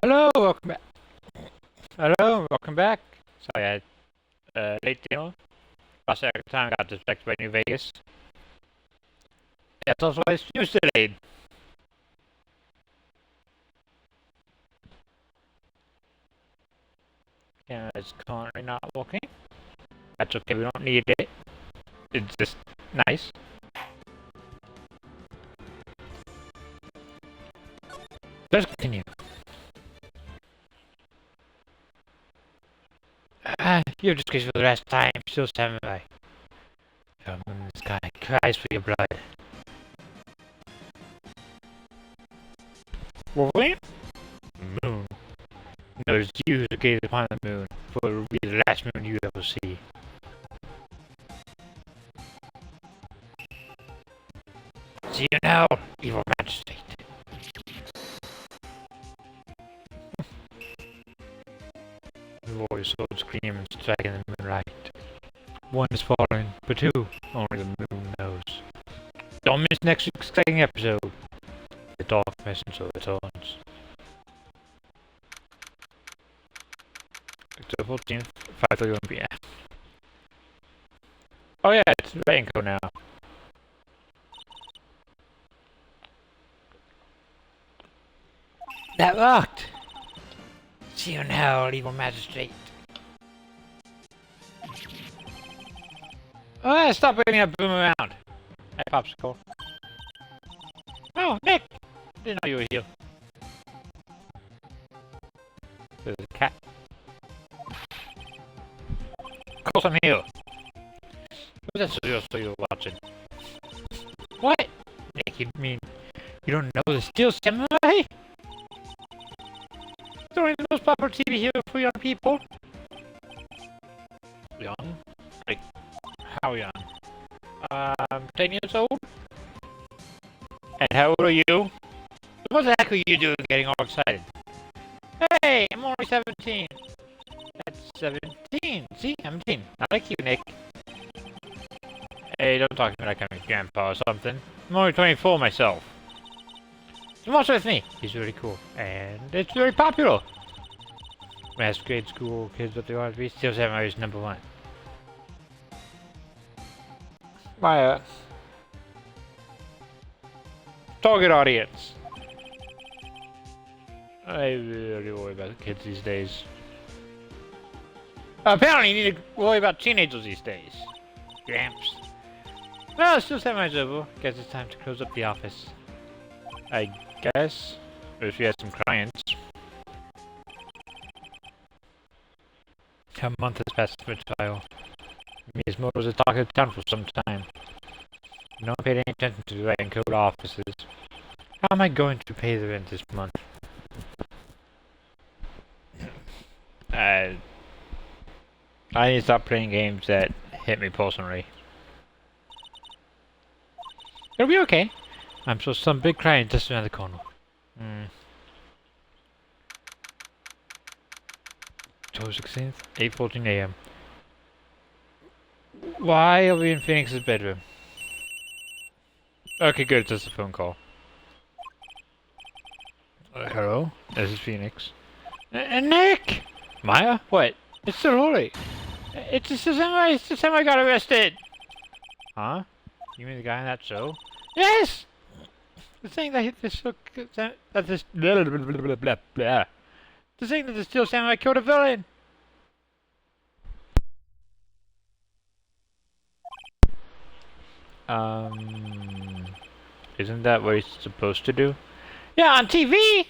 Hello, welcome back. Hello, welcome back. Sorry, I had late dinner. Last second time I got distracted by New Vegas. That's also why it's news delayed. Yeah, it's currently not working. That's okay, we don't need it. It's just nice. Let's continue. You're disgraced for the last time, still samurai. Your moon in the sky cries for your blood. Wolverine? Moon. Knows you to gaze upon the moon, for it will be the last moon you ever see. See you now, evil magistrate. The warrior's sword scream and strike in the moonlight. One is falling, but two, only the moon knows. Don't miss next week's exciting episode. The Dark Messenger returns. October 14th, 5:31 p.m. Oh yeah, it's Banco now. That worked! See you now, evil magistrate. Oh yeah, stop bringing that boom around. Hey, Popsicle. Oh, Nick! Didn't know you were here. There's a cat. Of course I'm here. That's just so you're watching. What? Nick, you mean you don't know the Steel Samurai? It's only the most popular TV hero for young people. Young? Like, how young? 10 years old? And how old are you? What the heck are you doing getting all excited? Hey, I'm only 17. That's 17. See, I'm 18. I like you, Nick. Hey, don't talk to me like I'm your grandpa or something. I'm only 24 myself. Come watch with me. He's really cool. And it's very popular. Mass grade school kids what they want to be. Still Samurai is #1. My, target audience. I really worry about the kids these days. Apparently you need to worry about teenagers these days. Gramps. Well, it's still Samurai's over. Guess it's time to close up the office. I guess. If we had some clients. A month has passed for trial. Miyamoto was a talk of the town for some time. No one paid any attention to the Wright and Code offices. How am I going to pay the rent this month? I need to stop playing games that hit me personally. It'll be okay. I'm sure some big client just around the corner. October 16th, 8:14 a.m. Why are we in Phoenix's bedroom? Okay, good. It's just a phone call. Hello? This is Phoenix. Nick! Maya? What? It's still early. It's the Samurai got arrested! Huh? You mean the guy in that show? Yes! The thing that hit this that this blah, blah, blah, blah, blah, blah. The thing that the Steel Samurai killed a villain! Isn't that what he's supposed to do? Yeah, on TV!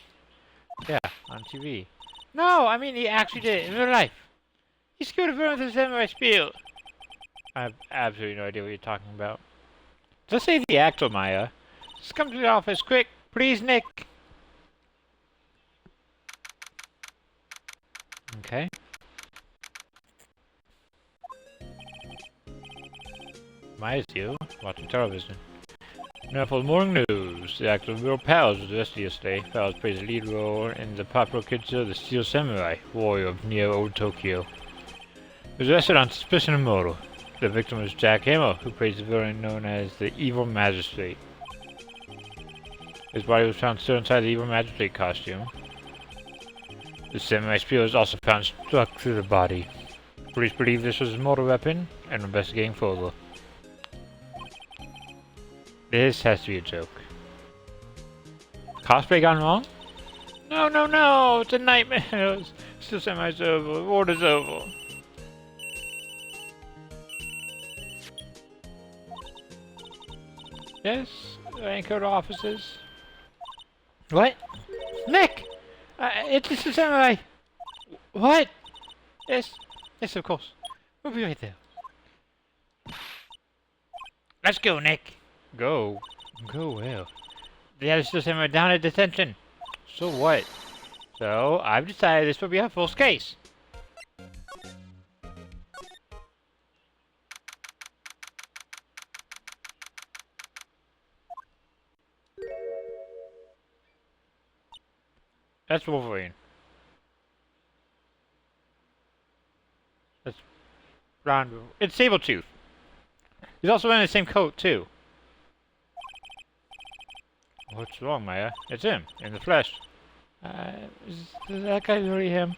Yeah, on TV. No, I mean he actually did it in real life. He screwed a villain with the Samurai Spiel. I have absolutely no idea what you're talking about. Just say the actor, Maya. Just come to the office, quick! Please, Nick. Okay. Maya's you watching television. Now for the morning news. The actor Will Powers was arrested yesterday. Powers plays a lead role in the popular kid show The Steel Samurai, Warrior of Neo Old Tokyo. He was arrested on suspicion of murder. The victim was Jack Hammer, who plays the villain known as the Evil Magistrate. His body was found still inside the Evil Magistrate costume. The samurai spear was also found stuck through the body. Police believe this was a mortal weapon and are investigating further. This has to be a joke. Cosplay gone wrong? No, no, no! It's a nightmare! Still samurai's over. Order's over. Yes? Raincoat officers? What? Nick! It's a samurai! What? Yes. Yes, of course. We'll be right there. Let's go, Nick! Go? Go where? The other still samurai down at detention. So what? So, I've decided this will be our first case. That's Wolverine. That's Ron. It's Sabretooth. He's also wearing the same coat, too. What's wrong, Maya? It's him, in the flesh. Is that guy really him?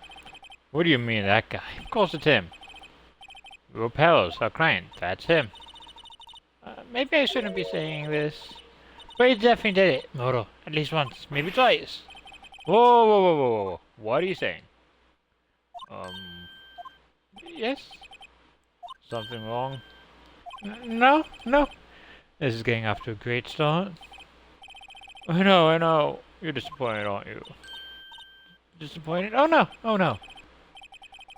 What do you mean, that guy? Of course it's him. Will Powers, our client. That's him. Maybe I shouldn't be saying this. But he definitely did it, Moro. At least once, maybe twice. Whoa, whoa, whoa, whoa, whoa. What are you saying? Yes? Something wrong? No, no. This is getting off to a great start. I know, I know. You're disappointed, aren't you? Disappointed? Oh no, oh no.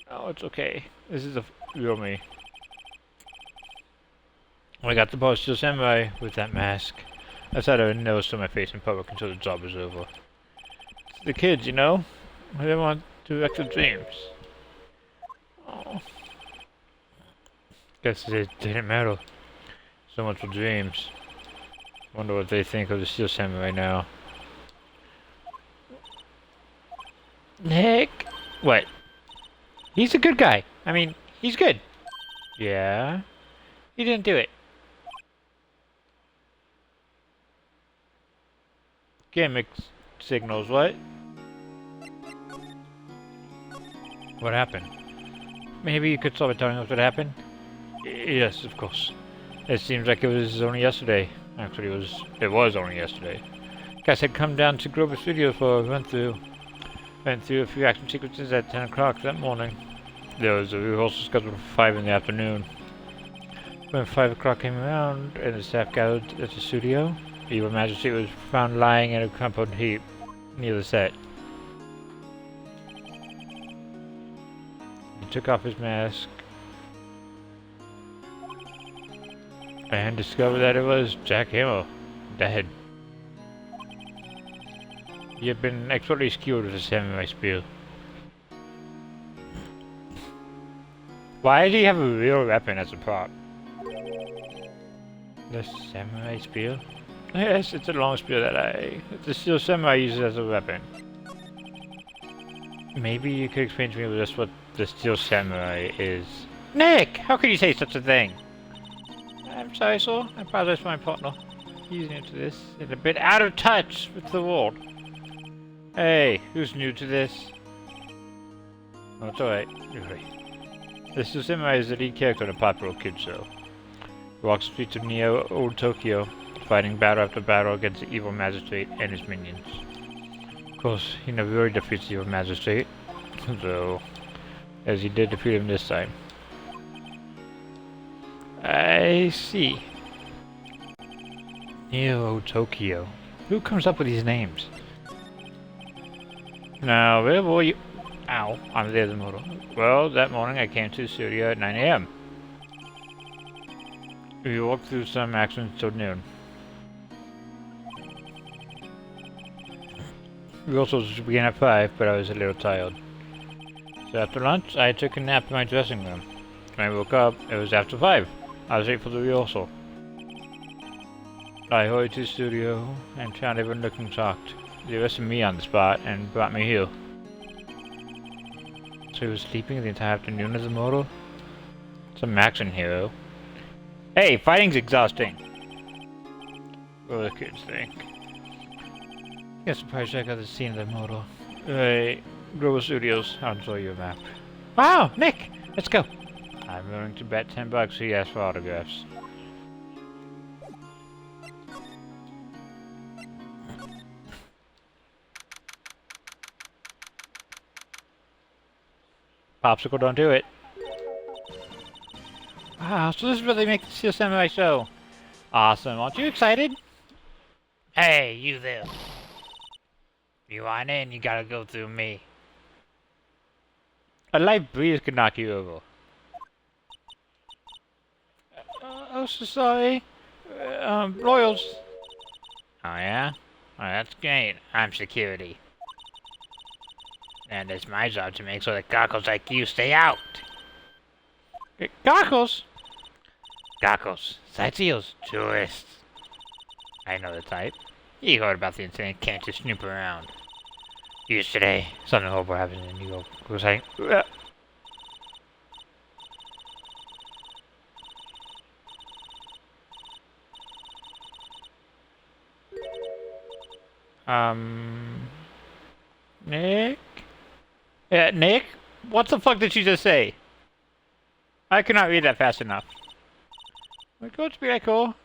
Oh, it's okay. This is the real me. I got the boss Steel Samurai with that mask. I decided I would nose to my face in public until the job was over. It's the kids, you know? I didn't want to wreck their dreams. Oh. Guess it didn't matter. So much for dreams. Wonder what they think of the Steel Samurai now. Nick? What? He's a good guy. I mean, he's good. Yeah? He didn't do it. Gimmick signals, what? What happened? Maybe you could start by telling us what happened? Yes, of course. It seems like it was only yesterday. Actually, it was only yesterday. Guys had come down to Grover's Studio for a run-through. Went through a few action sequences at 10 o'clock that morning. There was a rehearsal scheduled for 5 in the afternoon. When 5 o'clock came around and the staff gathered at the studio, the Evil Magistrate was found lying in a crumpled heap near the set. He took off his mask and discovered that it was Jack Hammer, dead. He had been expertly skewered with a samurai spear. Why did he have a real weapon as a prop? The samurai spear? Yes, it's a long spear that the Steel Samurai uses as a weapon. Maybe you could explain to me just what the Steel Samurai is. Nick! How could you say such a thing? I'm sorry, sir. I apologize for my partner. He's new to this and a bit out of touch with the world. Hey, who's new to this? Oh, it's alright. You're right. The Steel Samurai is the lead character in a popular kid show. He walks the streets of Neo Old Tokyo, fighting battle after battle against the Evil Magistrate and his minions. Of course, he never really defeats the Evil Magistrate, though, as he did defeat him this time. I see. Neo Tokyo. Who comes up with these names? Now, where were you? Ow, I'm there the model. Well, that morning I came to the studio at 9 AM. We walked through some actions till noon. rehearsal was to begin at 5, but I was a little tired. So after lunch, I took a nap in my dressing room. When I woke up, it was after 5. I was late for the rehearsal. I hurried to the studio and found everyone looking shocked. They arrested me on the spot and brought me here. So he was sleeping the entire afternoon as a model? Some action hero. Hey, fighting's exhausting! What do the kids think? Guess we'll probably check out the scene of the model. Global Studios, I'll enjoy your map. Wow, Nick! Let's go! I'm willing to bet $10 he asks for autographs. Popsicle, don't do it. Wow, so this is where they make the Steel Samurai show. Awesome, aren't you excited? Hey, you there. You want in, you gotta go through me. A light breeze could knock you over. Oh, so sorry. Royals. Oh, yeah? Oh, that's great. I'm security. And it's my job to make sure that goggles like you stay out. Goggles? Goggles. Sightseers. Tourists. I know the type. You heard about the incident, can't just snoop around. Yesterday, something horrible happened in New York. It was like... Nick? Yeah, Nick? What the fuck did you just say? I could not read that fast enough. Would Coach be that cool?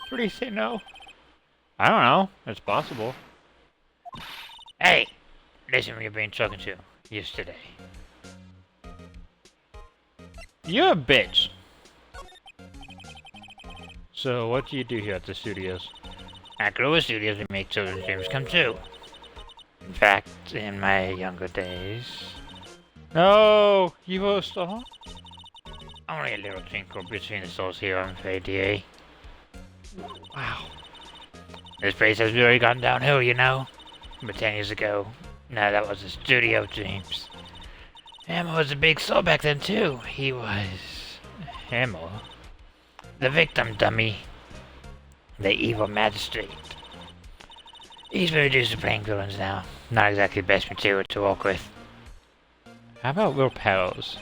Pretty say no. I don't know. It's possible. Hey! Listen who you're being spoken to. Yesterday. You're a bitch! So, what do you do here at the studios? At Global Studios, we make children's dreams come true. In fact, in my younger days... No! You were a star? Only a little twinkle between the souls here, I'm afraid, DA. Wow. This place has really gone downhill, you know? But 10 years ago, no, that was the studio dreams. Emma was a big soul back then, too. He was... Emma? The victim, dummy. The evil magistrate. He's been reduced to playing villains now. Not exactly the best material to work with. How about Will Powers?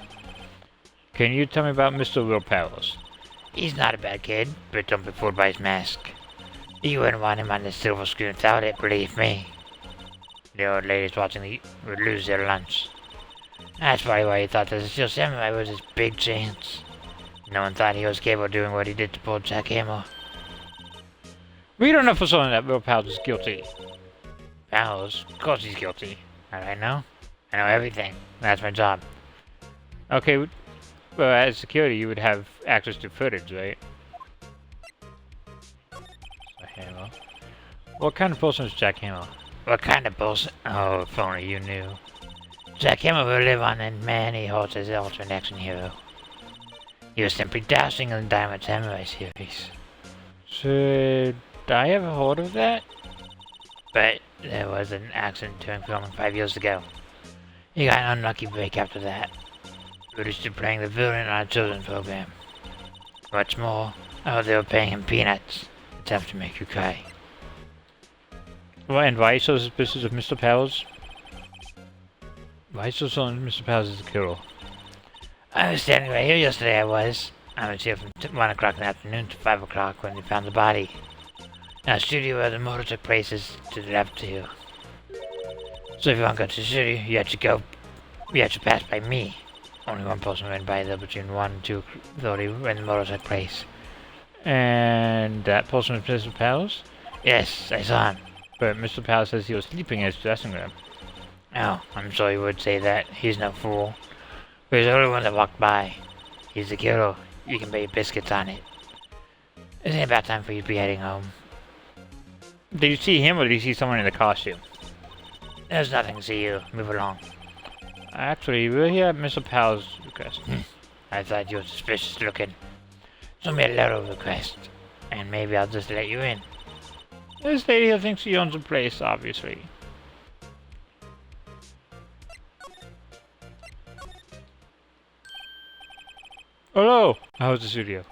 Can you tell me about Mr. Will Powers? He's not a bad kid, but don't be fooled by his mask. You wouldn't want him on the silver screen without it, believe me. The old ladies watching would lose their lunch. That's probably why he thought that the Steel Samurai was his big chance. No one thought he was capable of doing what he did to poor Jack Hammer. We don't know for certain that Will Powers is guilty. Powers? Of course he's guilty. How do I know? I know everything. That's my job. Okay, well, as security, you would have access to footage, right? Hammer. What kind of person is Jack Hammer? What kind of person? Oh, if only you knew. Jack Hammer will live on in many hearts as the ultimate action hero. He was simply dashing in the Diamond Samurai series. Should I have heard of that? But there was an accident during filming 5 years ago. He got an unlucky break after that. Reduced to playing the villain on a children's program. What's more, they were paying him peanuts. It's enough to make you cry. Well, and why are you so suspicious of Mr. Powers? Why are you so certain Mr. Powers is the killer? I was standing right here yesterday, I was here from 1 o'clock in the afternoon to 5 o'clock when they found the body. Now, the studio where the murder took place is to the left here. So if you want to go to the studio, you have to pass by me. Only one person went by there between 1 and 2:30 when the murder took place. And that person was Mr. Powers? Yes, I saw him. But Mr. Powers says he was sleeping in his dressing room. Oh, I'm sure he would say that. He's no fool. But he's the only one that walked by. He's the killer. You can bet your biscuits on it. Isn't it about time for you to be heading home? Did you see him or did you see someone in the costume? There's nothing to see you. Move along. Actually, we're here at Mr. Powers' request. I thought you were suspicious looking. Show me a letter of request, and maybe I'll just let you in. This lady here thinks she owns the place, obviously. Hello! How was the studio?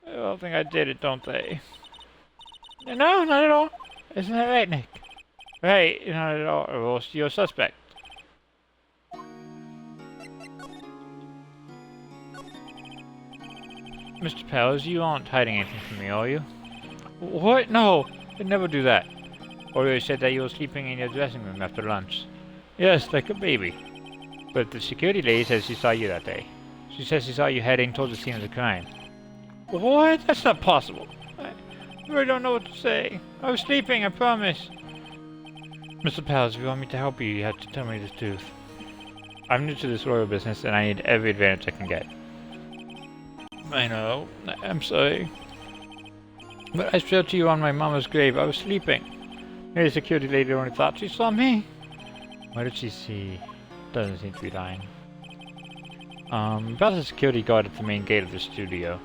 They all think I did it, don't they? No, not at all. Isn't that right, Nick? Right, not at all. Or else you're a suspect. Mr. Powers, you aren't hiding anything from me, are you? What? No! I'd never do that. Or you said that you were sleeping in your dressing room after lunch. Yes, like a baby. But the security lady says she saw you that day. She says she saw you heading towards the scene of the crime. What? That's not possible. I really don't know what to say. I was sleeping, I promise. Mr. Powers, if you want me to help you, you have to tell me the truth. I'm new to this royal business and I need every advantage I can get. I know. I'm sorry. But I swear to you on my mama's grave, I was sleeping. Maybe the security lady only thought she saw me. What did she see? Doesn't seem to be lying. About the security guard at the main gate of the studio.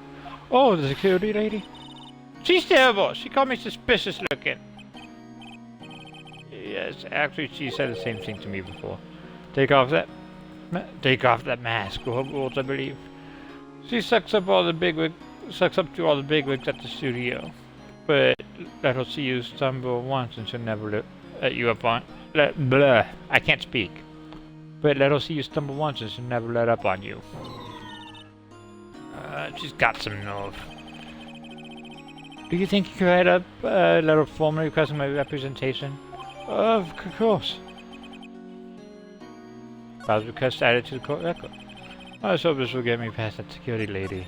Oh, the security lady? She's terrible! She called me suspicious looking. Yes, actually she said the same thing to me before. Take off that mask, or rules, I believe. She sucks up to all the bigwigs at the studio. But let her see you stumble once and she'll never let you up on... I can't speak. But let her see you stumble once and she'll never let up on you. She's got some nerve. Do you think you could write up a letter formally requesting my representation? Of course. Files request added to the court record. I just hope this will get me past that security lady.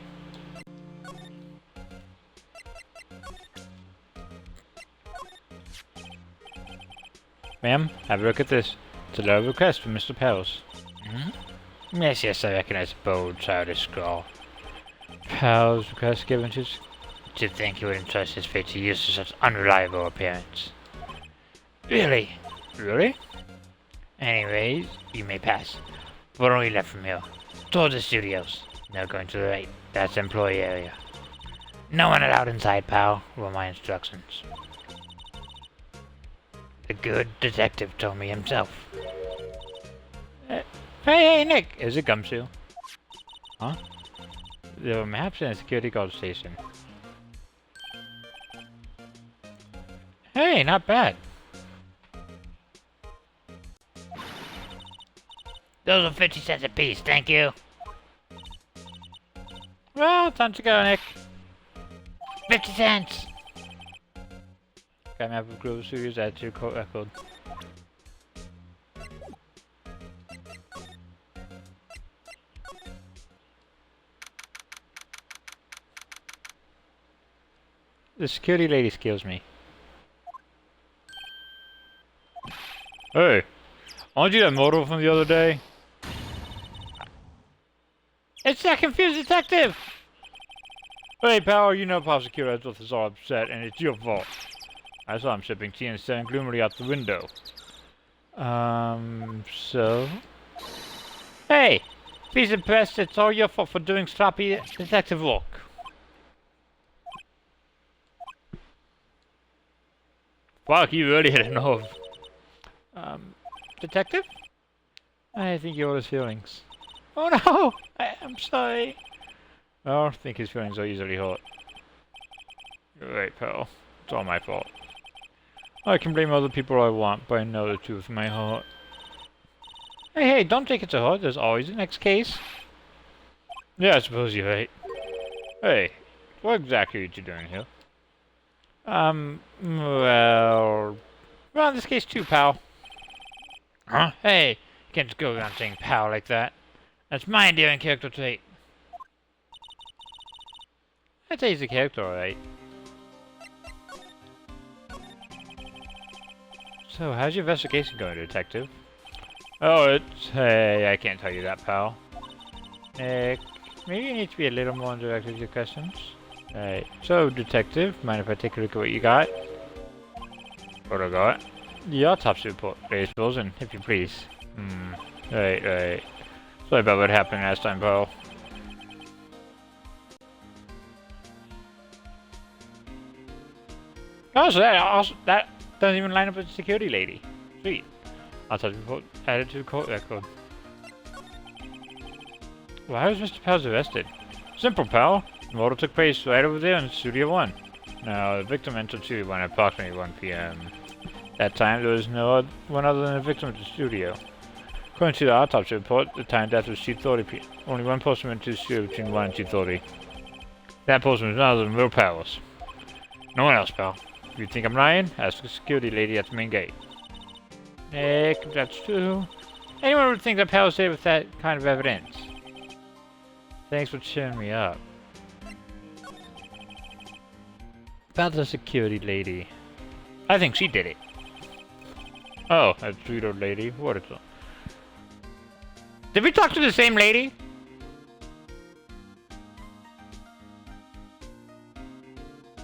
Ma'am, have a look at this. It's a letter of request from Mr. Powers. Hmm? Yes, I recognize the bold, childish scrawl. Powers request given to think he would entrust his fate to use to such unreliable appearance. Really? Really? Anyways, you may pass. But only left from here. Towards the studios. No going to the right. That's employee area. No one allowed inside, pal, were my instructions. The good detective told me himself. Hey, Nick! Is it Gumshoe? Huh? There were maps in a security guard station. Hey, not bad. Those are 50 cents a piece, thank you. Well, time to go, Nick. 50 cents! Got map of Grove Studios added to your court record. The security lady scares me. Hey, aren't you that model from the other day? It's that confused detective! Hey, pal, you know Pop Security is all upset, and it's your fault. I saw him sipping tea and staring gloomily out the window. So? Hey! Please impressed, it's all your fault for doing sloppy detective work. Fuck, you really hit a nerve. Detective? I think you hurt his feelings. Oh no! I'm sorry. I don't think his feelings are easily hurt. You're right, pal. It's all my fault. I can blame other people all I want, but I know the truth in my heart. Hey, don't take it to heart. There's always the next case. Yeah, I suppose you're right. Hey, what exactly are you doing here? Well, on this case too, pal. Huh? Hey, you can't just go around saying pal like that. That's my endearing character trait. I'd say he's a character, alright. So, how's your investigation going, detective? Oh, hey, I can't tell you that, pal. Nick, maybe you need to be a little more direct with your questions. Alright, so, detective, mind if I take a look at what you got? What I got? The autopsy report, please, Wilson, if you please. Right. Sorry about what happened last time, pal. Also, that doesn't even line up with the security lady. Sweet. Autopsy report added to the court record. Why was Mr. Powers arrested? Simple, pal. The murder took place right over there in Studio 1. Now, the victim entered Studio 1 at approximately 1 p.m. That time, there was no one other than the victim at the studio. According to the autopsy report, the time of death was 2:30 p.m. Only one person went to the studio between 1 and 2:30. That person was none other than Will Powers. No one else, pal. If you think I'm lying, ask the security lady at the main gate. Nick, if that's true. Anyone would think that Powers did with that kind of evidence. Thanks for cheering me up. About the security lady. I think she did it. Oh, that sweet old lady. What is it? Did we talk to the same lady?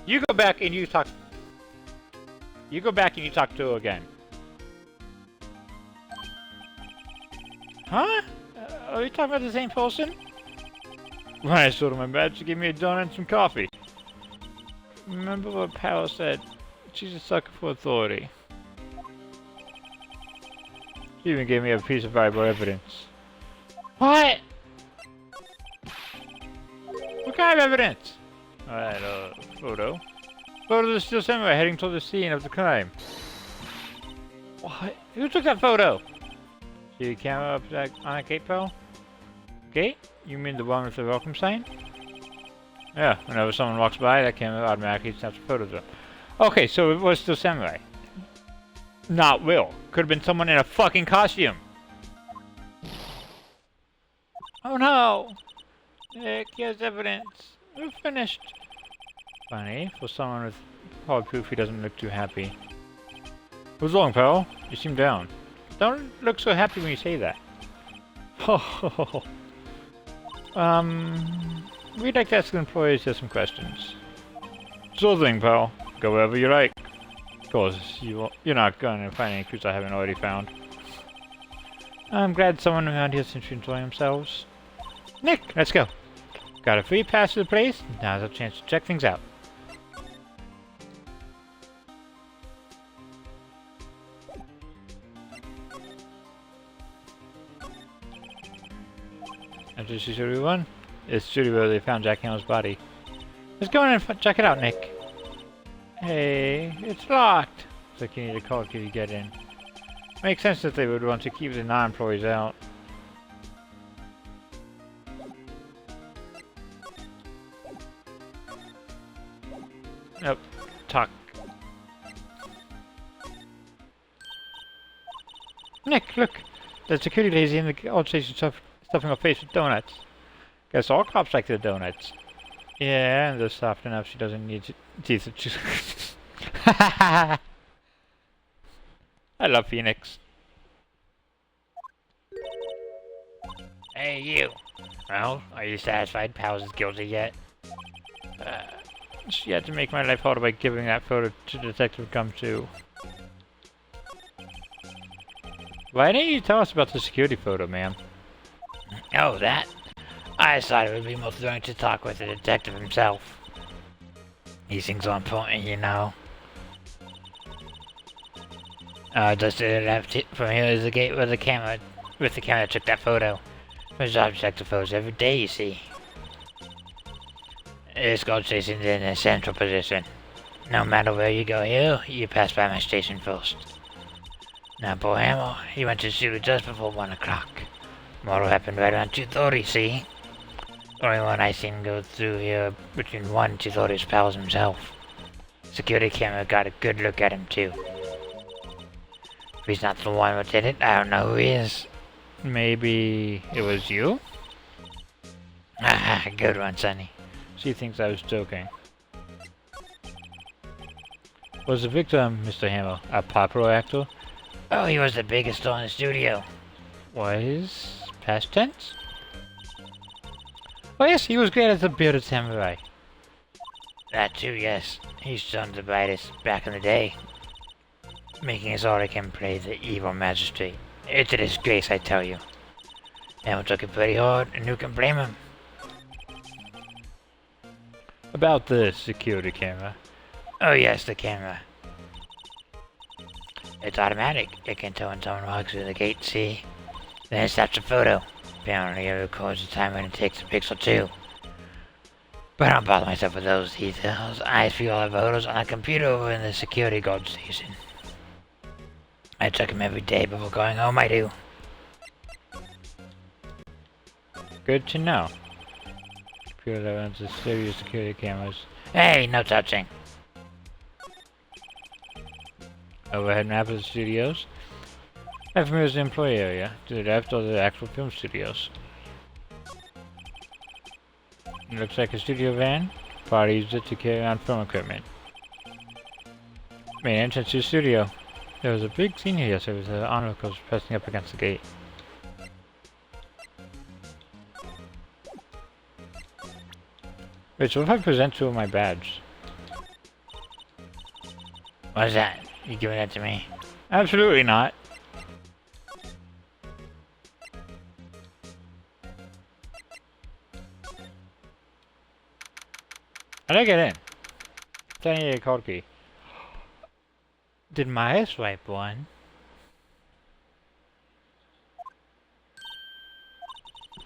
You go back and you talk. You go back and you talk to her again. Huh? Are you talking about the same person? When I showed her my badge, she gave me a donut and some coffee. Remember what Powell said? She's a sucker for authority. She even gave me a piece of valuable evidence. What? What kind of evidence? Alright, photo. Photo of the steel samurai heading toward the scene of the crime. What? Who took that photo? See the camera up that, on that gate, pal? Gate? You mean the one with the welcome sign? Yeah, whenever someone walks by, that camera automatically snaps a photo of them. Okay, so it was still samurai. Not Will. Could have been someone in a fucking costume. Oh no! Nick, here's evidence. We're finished. Funny, for someone with hard proof, he doesn't look too happy. What's wrong, pal? You seem down. Don't look so happy when you say that. We'd like to ask the employees here some questions. Sure thing, pal. Go wherever you like. Of course, you're not going to find any clues I haven't already found. I'm glad someone around here seems to enjoy themselves. Nick, let's go. Got a free pass to the place. Now's a chance to check things out. Enter Studio 1. It's Studio where they found Jack Hamill's body. Let's go in and check it out, Nick. Hey, it's locked. Looks like you need a code to get in. Makes sense that they would want to keep the non-employees out. Nope. Talk. Nick, look! The security lady in the old station stuffing her face with donuts. Guess all cops like their donuts. Yeah, and they're soft enough she doesn't need teeth to chew. I love Phoenix. Hey, you. Well, are you satisfied Powers is guilty yet? She had to make my life harder by giving that photo to Detective Gum too. Why didn't you tell us about the security photo, ma'am? Oh, that? I thought it would be more thrilling to talk with the detective himself. These things are important, you know. Just to the left from here is the gate where the camera took that photo. There's objective photos every day, you see. This gold station's in a central position. No matter where you go here, you pass by my station first. Now, poor Hamill, he went to shoot just before 1 o'clock. Murder happened right around 2:30, see? Only one I seen go through here between 1 and 2:30 is Powers himself. Security camera got a good look at him, too. If he's not the one who did it, I don't know who he is. Maybe it was you? Ah, good one, Sonny. She thinks I was joking. Was the victim, Mr. Hamill, a popular actor? Oh, he was the biggest star in the studio. Was past tense? Oh yes, he was great as a bearded samurai. That too, yes. He's shown the brightest back in the day. Making us all can play the evil magistrate. It's a disgrace, I tell you. Hamill took it pretty hard, and who can blame him? About the security camera. Oh yes, the camera. It's automatic. It can tell when someone walks through the gate, see? Then it snaps a photo. Apparently it records the time when it takes a pixel too. But I don't bother myself with those details. I view all the photos on a computer over in the security guard station. I check them every day before going home, I do. Good to know. Computer that runs the studio security cameras. Hey, no touching! Overhead map of the studios. Left from here is the employee area. To the left are the actual film studios. It looks like a studio van. Party used it to carry around film equipment. Main entrance to the studio. There was a big scene here yesterday with the onlookers pressing up against the gate. Wait, so if I present two of my badge? What is that? You giving that to me? Absolutely not. How'd I get in? I need a code key. Did Maya swipe one?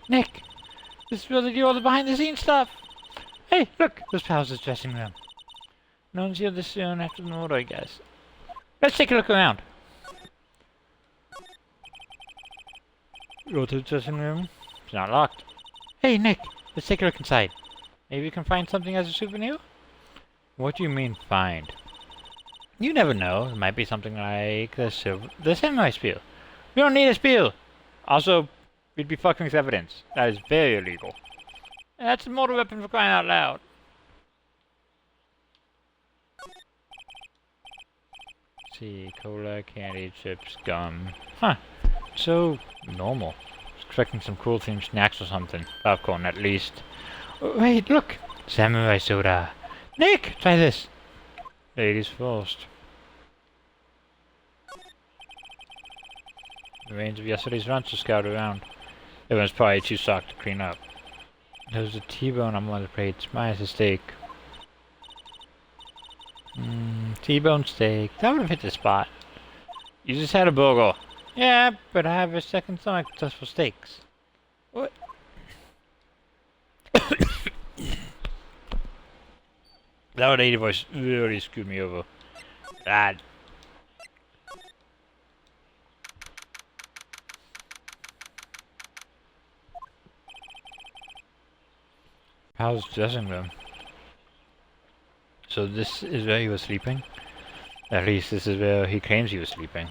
Nick! This is where they do all the behind the scenes stuff! Hey, look! This Powell's dressing room. No one's here this soon after the motor, I guess. Let's take a look around. Go to the dressing room. It's not locked. Hey, Nick! Let's take a look inside. Maybe we can find something as a souvenir? What do you mean, find? You never know. It might be something like the samurai spear. We don't need a spear! Also, we'd be fucking with evidence. That is very illegal. And that's a mortal weapon for crying out loud. Let's see, cola, candy, chips, gum. Huh. So normal. I was expecting some cool themed snacks or something. Popcorn, at least. Oh, wait, look! Samurai soda. Nick, try this. Ladies first. The remains of yesterday's lunch are scattered around. Everyone's probably too socked to clean up. There was a T-bone on one of the plates, minus a steak. T-bone steak. That would have hit the spot. You just had a burger. Yeah, but I have a second stomach just for steaks. What? That old lady voice really screwed me over. God. How's dressing room? So this is where he was sleeping? At least this is where he claims he was sleeping.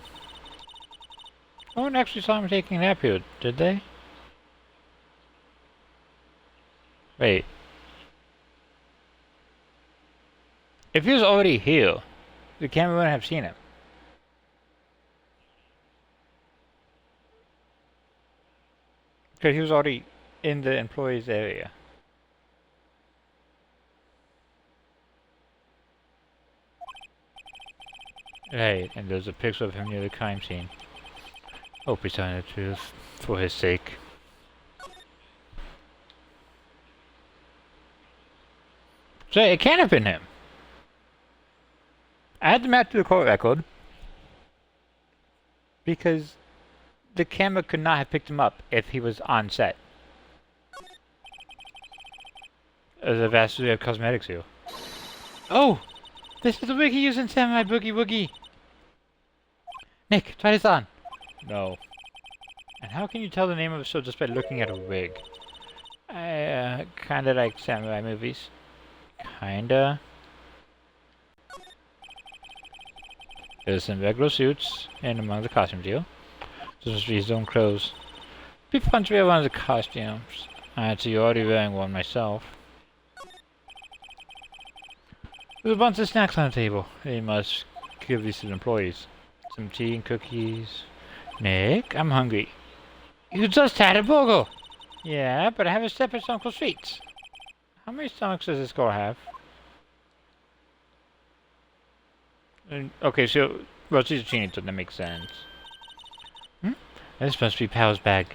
No one actually saw him taking a nap here, did they? Wait. If he was already here, the camera wouldn't have seen him. Because he was already in the employee's area. Right, and there's a picture of him near the crime scene. Hope he's telling the truth, for his sake. So it can't have been him. Add the map to the court record. Because the camera could not have picked him up if he was on set. There's a vast array of cosmetics here. Oh! This is the wig he used in Samurai Boogie Woogie! Nick, try this on! No. And how can you tell the name of a show just by looking at a wig? I, kinda like samurai movies. Kinda. There's some regular suits, and among the costumes here. This must be his own clothes. Be fun to wear one of the costumes. I'd see you already wearing one myself. There's a bunch of snacks on the table. They must give these to the employees. Some tea and cookies. Nick, I'm hungry. You just had a burger! Yeah, but I have a separate Uncle Sweets. How many stomachs does this girl have? Okay, so... Well, she's a teenager, that makes sense. This must be Pal's bag.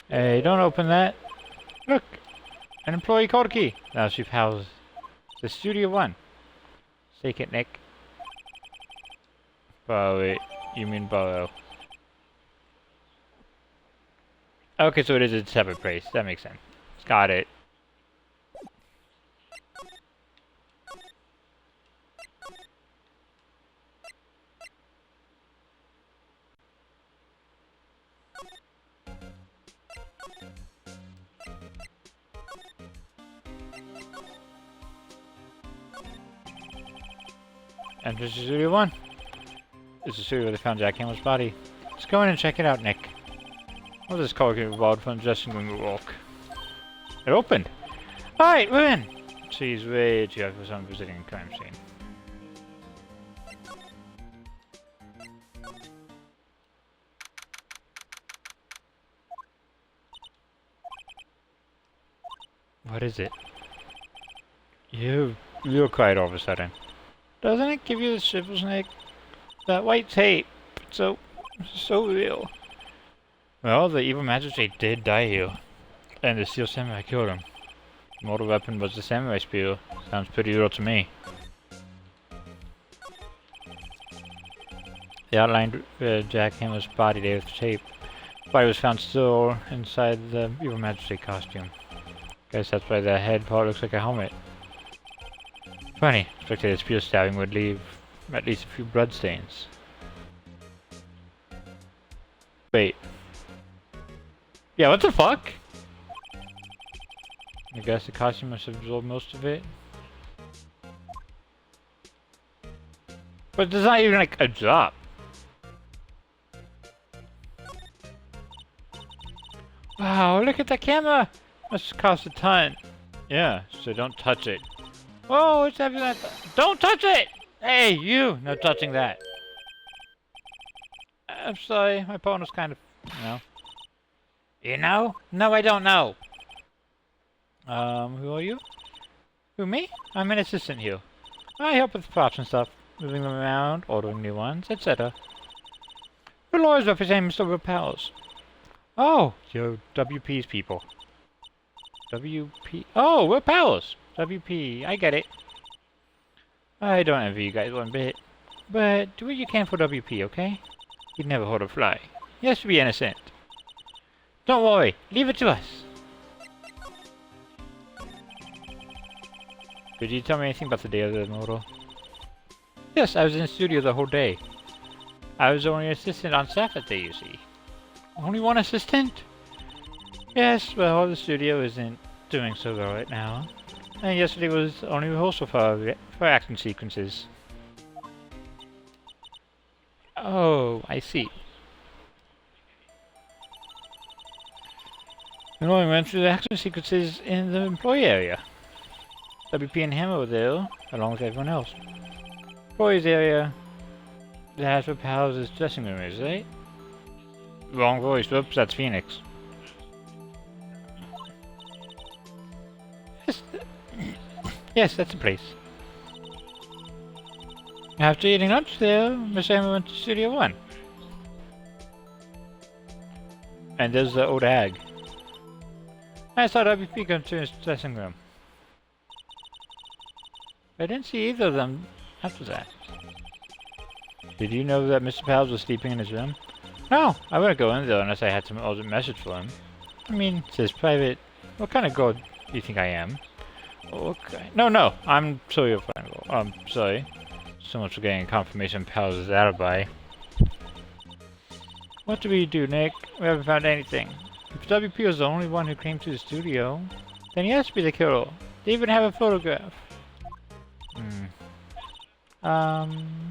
Hey, don't open that. Look! An employee code key. Now she Pal's... The Studio One. Take it, Nick. Borrow it. You mean borrow. Okay, so it is a separate place. That makes sense. Got it. Enter Studio 1. This is the studio where they found Jack Hamill's body. Let's go in and check it out, Nick. What is this car getting involved from the dressing room walk? It opened. Alright, we're in. She's way too young for someone visiting a crime scene. What is it? You're quiet all of a sudden. Doesn't it give you the shivers, Nick? That white tape. So real. Well, the evil magistrate did die here. And the steel samurai killed him. The mortal weapon was the samurai spear. Sounds pretty real to me. They outlined Jack Hammer's body there with the tape. The body was found still inside the evil magistrate costume. Guess that's why the head part looks like a helmet. Funny, expected a spear stabbing would leave at least a few bloodstains. Wait. Yeah, what the fuck? I guess the costume must have absorbed most of it. But there's not even like a drop. Wow, look at the camera! Must cost a ton. Yeah, so don't touch it. Whoa, it's having that. Don't touch it! Hey, you! No touching that. I'm sorry, my partner's kind of, you know. You know? No, I don't know. Who are you? Who, me? I'm an assistant here. I help with props and stuff, moving them around, ordering new ones, etc. The lawyers represent Mr. Will Powers. Oh, you're WP's people. WP? Oh, Will Powers! WP, I get it. I don't envy you guys one bit. But do what you can for WP, okay? He'd never hurt a fly. He has to be innocent. Don't worry, leave it to us. Could you tell me anything about the day of the murder? Yes, I was in the studio the whole day. I was the only assistant on staff that day, you see. Only one assistant? Yes, well, the studio isn't doing so well right now. And yesterday was only rehearsal for action sequences. Oh, I see. We only went through the action sequences in the employee area. WP and Hammer were there, along with everyone else. Employees area, that's where Powers' dressing room is, right? Wrong voice, whoops, that's Phoenix. Yes, that's the place. After eating lunch there, Miss Hammer went to Studio 1. And there's the old hag. I saw WP go to his dressing room. I didn't see either of them after that. Did you know that Mr. Powers was sleeping in his room? No, I wouldn't go in there unless I had some urgent message for him. I mean, it says private. What kind of girl do you think I am? Okay. No, I'm sorry you're fine. Sorry. So much for getting confirmation Powers' alibi. What do we do, Nick? We haven't found anything. If WP was the only one who came to the studio, then he has to be the killer. They even have a photograph.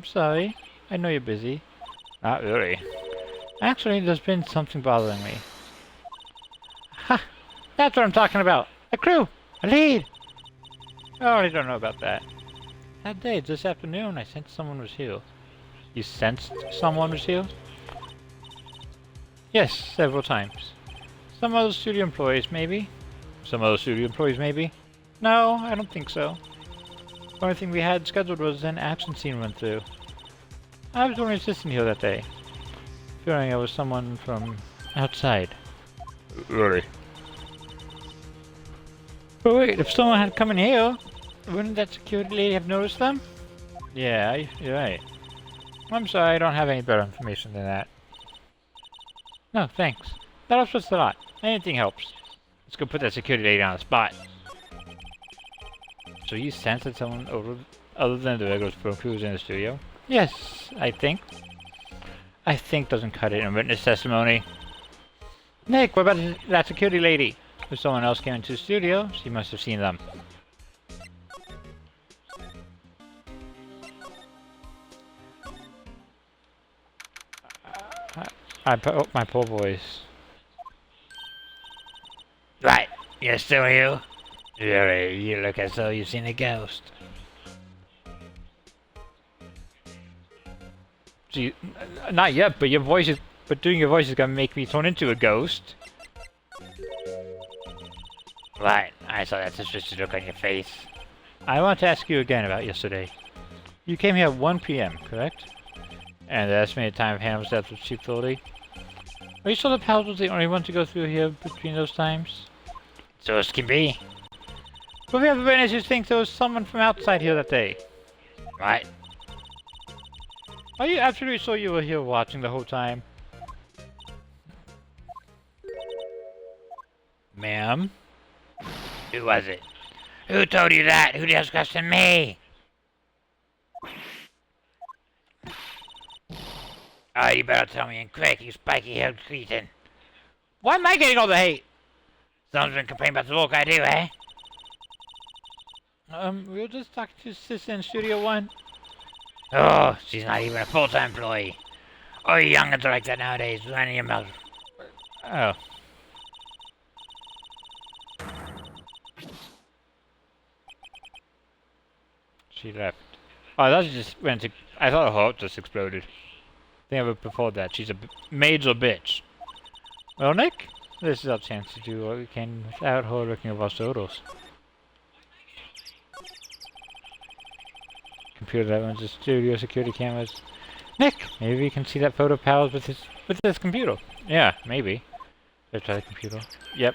Sorry. I know you're busy. Not really. Actually, there's been something bothering me. Ha! That's what I'm talking about! A crew! A lead! Oh, I don't know about that. That day, this afternoon, I sensed someone was here. You sensed someone was here? Yes, several times. Some other studio employees, maybe? Some other studio employees, maybe? No, I don't think so. The only thing we had scheduled was an action scene run through. I was the only assistant here that day. Fearing I was someone from outside. Really? But wait, if someone had come in here, wouldn't that security lady have noticed them? Yeah, you're right. I'm sorry, I don't have any better information than that. No, thanks. That helps us a lot. Anything helps. Let's go put that security lady on the spot. So you sense that someone other than the regular film crew was in the studio? Yes, I think. I think doesn't cut it in witness testimony. Nick, what about that security lady? If someone else came into the studio, she must have seen them. Oh, my poor voice. Right, you're still here? You look as though you've seen a ghost. Gee, not yet, but your voice is. But doing your voice is gonna make me turn into a ghost. Right, I saw that suspicious look on your face. I want to ask you again about yesterday. You came here at 1 p.m., correct? And the estimated time of Ham's death was 2:30. Are you sure the pals was the only one to go through here between those times? So it can be. But we have witnesses who think there was someone from outside here that day. Right. Are you absolutely sure you were here watching the whole time? Ma'am? Who was it? Who told you that? Who just questioned me? Oh, you better tell me in quick, you spiky-haired cretin. Why am I getting all the hate? Someone's been complaining about the work I do, eh? We were just talking to Sis in Studio 1. Oh, she's not even a full-time employee. Oh, you youngins are like that nowadays. Running your mouth. Oh. She left. Oh, I thought she just went to. I thought her heart just exploded. I think I would before that. She's a major bitch. Well, Nick, this is our chance to do what we can without her looking over our shoulders. Computer that runs the studio security cameras. Nick, maybe we can see that photo pals with this computer. Yeah, maybe. Let's try the computer. Yep.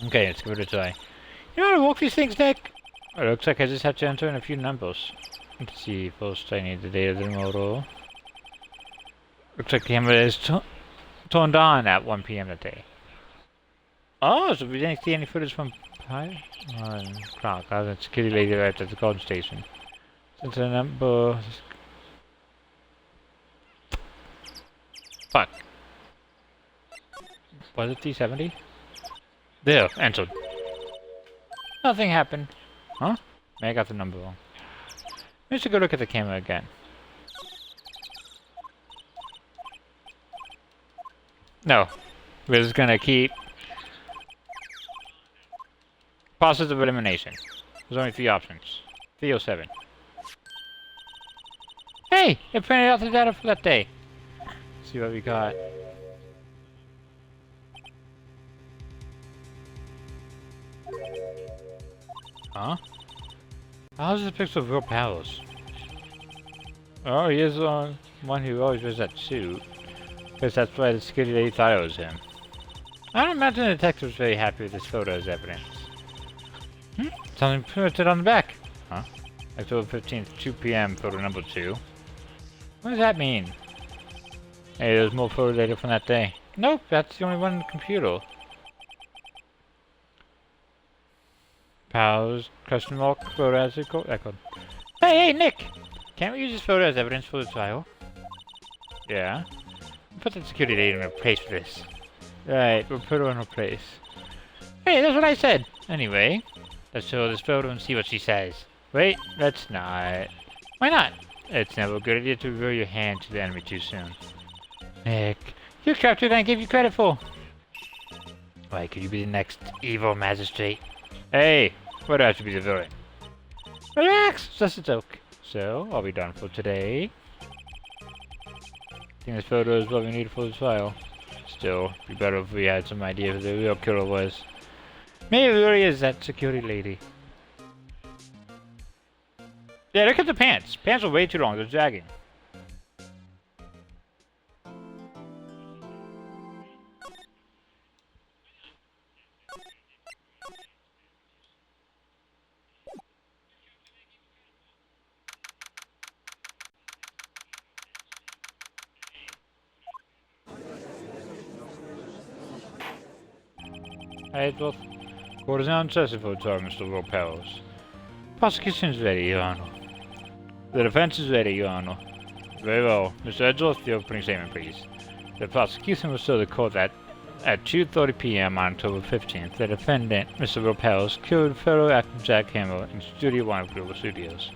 Okay, let's give it a try. You know how to work these things, Nick? It looks like I just have to enter in a few numbers. Let's see, first I need the data of the model. Looks like the camera is turned on at 1 p.m. that day. Oh, so we didn't see any footage from Clock. I was a security lady right at the golden station. Since the number... Fuck. Was it D70? There, entered. Nothing happened. Huh? Maybe I got the number wrong. We should go look at the camera again. No. We're just gonna keep... Process of elimination. There's only 3 options. 307. Hey! It printed out the data for that day. Let's see what we got. Huh? How's this picture of real powers? Oh, he is the one who always wears that suit. Because that's why the security lady thought it was him. I don't imagine the detective was very happy with this photo as evidence. Something printed on the back. Huh? October 15th, 2 p.m., photo number 2. What does that mean? Hey, there's more photo data from that day. Nope, that's the only one in the computer. Pals, question mark, photo as a code. Hey, Nick! Can't we use this photo as evidence for the trial? Yeah. Put that security data in her place for this. Right, we'll put her in her place. Hey, that's what I said! Anyway, let's show her this photo and see what she says. Wait, let's not. Why not? It's never a good idea to reveal your hand to the enemy too soon. Nick, you're character than I gave you credit for. Why, could you be the next evil magistrate? Hey, why do I have to be the villain? Relax, it's just a joke. So, are we done for today? I think this photo is what we need for the trial. Still, it'd be better if we had some idea who the real killer was. Maybe it really is that security lady. Yeah, look at the pants. Pants are way too long, they're dragging. Hey, Edward. Court is now in session for the trial, Mr. Will Powers. Prosecution is ready, Your Honor. The defense is ready, Your Honor. Very well. Mr. Edgeworth, the opening statement, please. The prosecution will show the court that at 2:30 p.m. on October 15th, the defendant, Mr. Will Powers, killed fellow actor Jack Hamill in Studio 1 of Global Studios.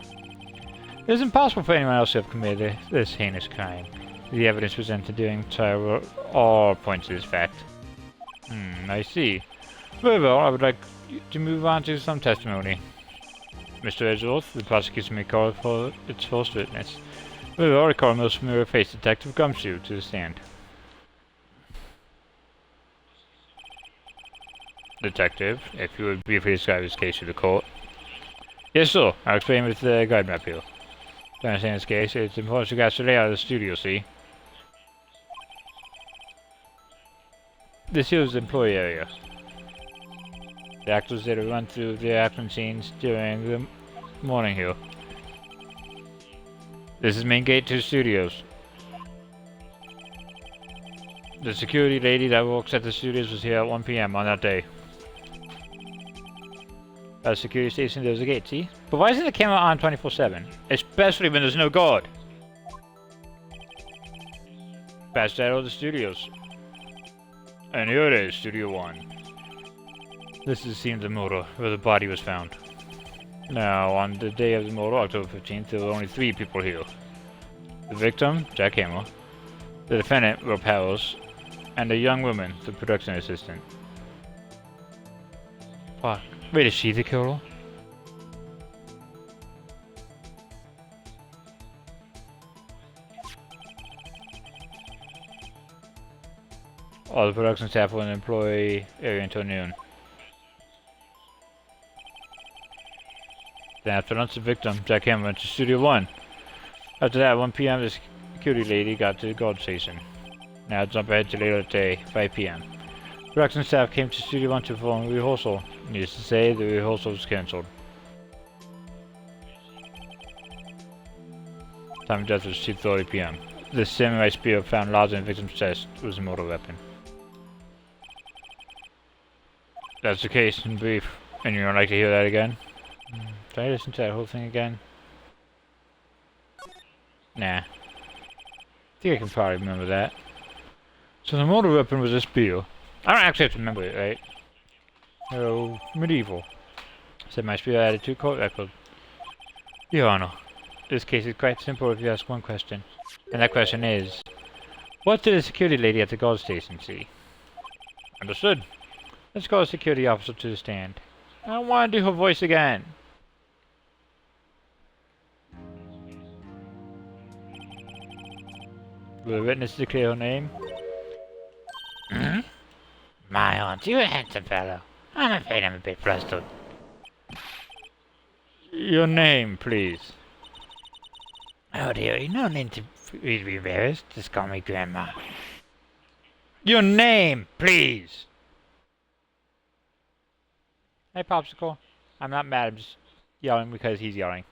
It is impossible for anyone else to have committed this heinous crime. The evidence presented during trial all point to this fact. I see. Very well, I would like to move on to some testimony. Mr. Edgeworth, the prosecution may call for its first witness. Very well, I call most familiar face Detective Gumshoe to the stand. Detective, if you would briefly describe this case to the court. Yes, sir. I'll explain with the guide map here. To understand this case, it's important to grasp the layout of the studio, see? This here is the employee area. The actors that run through their action scenes during the morning here. This is main gate to the studios. The security lady that works at the studios was here at 1 PM on that day. At the security station there's a gate, see? But why isn't the camera on 24/7? Especially when there's no guard. Past that are the studios. And here it is, Studio 1. This is the scene of the murder, where the body was found. Now, on the day of the murder, October 15th, there were only 3 people here. The victim, Jack Hammer, the defendant, Will Powers, and a young woman, the production assistant. Fuck. Wait, is she the killer? All the production staff were in the employee area until noon. Then after lunch, the victim, Jack Hammer, went to Studio 1. After that, at 1 PM, the security lady got to the guard station. Now jump ahead to later that day, 5 PM. Production staff came to Studio 1 to perform a rehearsal. Needless to say, the rehearsal was cancelled. Time of death was 2:30 PM. The samurai spear found lodged in the victim's chest was a mortal weapon. That's the case in brief. And you don't like to hear that again? Should I listen to that whole thing again? Nah. I think I can probably remember that. So the mortal weapon was a spear. I don't actually have to remember it, right? Oh, medieval. Said my spear added to court record. Your Honor, this case is quite simple if you ask one question. And that question is, what did the security lady at the guard station see? Understood. Let's call a security officer to the stand. I don't want to do her voice again. Will the witness declare her name? My, aren't you a handsome fellow? I'm afraid I'm a bit flustered. Your name, please. Oh dearie, no need to be embarrassed. Just call me Grandma. Your name, please! Hey, Popsicle. I'm not mad, I'm just yelling because he's yelling.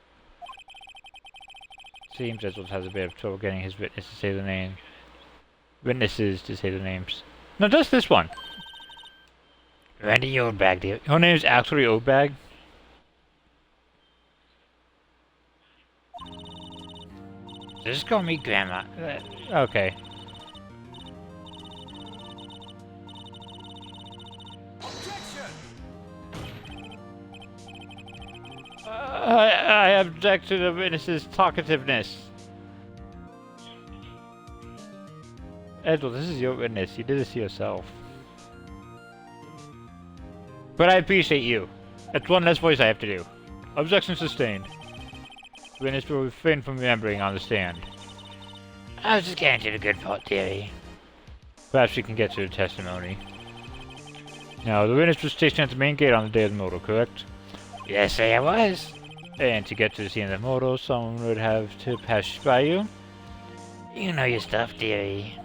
Seems Edgeworth has a bit of trouble getting his witness to say the name. Witnesses to say the names. No, just this one. Randy Oldbag, dear. Her name is actually Oldbag? Just call me Grandma. Okay. I object to the witness's talkativeness. Edward, this is your witness. You did this to yourself. But I appreciate you. That's one less voice I have to do. Objection sustained. Witness will refrain from remembering on the stand. I was just getting to the good part, dearie. Perhaps we can get to the testimony. Now, the witness was stationed at the main gate on the day of the murder, correct? Yes, sir, I was. And to get to the scene of the murder, someone would have to pass by you? You know your stuff, dearie.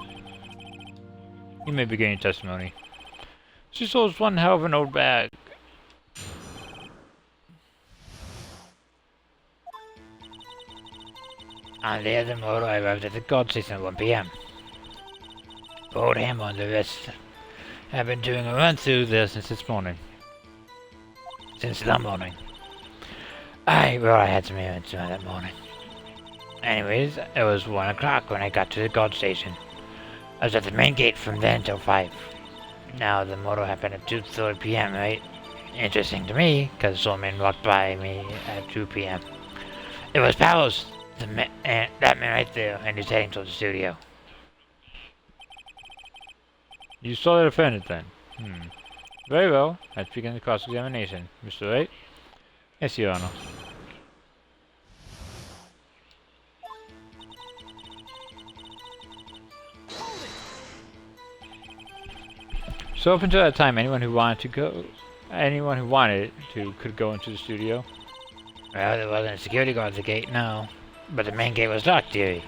You may begin your testimony. She stole one hell of an old bag. On the day of the murder, I arrived at the guard station at 1 PM. Old Hammer and the rest have been doing a run through there since this morning. Since the morning. I had some errands to run that morning. Anyways, it was 1 o'clock when I got to the guard station. I was at the main gate from then till 5. Now, the murder happened at 2:30 PM, right? Interesting to me, because someone walked by me at 2 PM. It was Powers, that man right there, and he's heading towards the studio. You saw the defendant then? Very well. Let's begin the cross-examination. Mr. Wright? Yes, Your Honor. So up until that time, anyone who wanted to could go into the studio? Well, there wasn't a security guard at the gate, no. But the main gate was locked, dearie.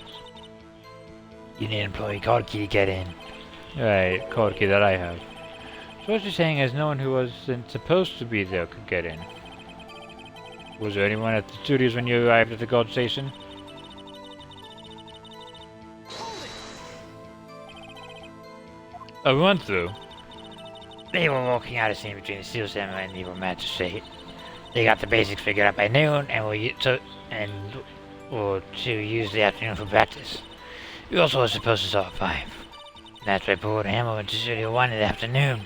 You need an employee card key to get in. Right, code key that I have. So what you're saying is no one who wasn't supposed to be there could get in. Was there anyone at the studios when you arrived at the guard station? A run through. They were walking out a scene between the Steel Samurai and the Evil Magistrate. They got the basics figured out by noon, and were to use the afternoon for practice. We also were supposed to start at 5. That's why Paul and Hammer went to Studio 1 in the afternoon.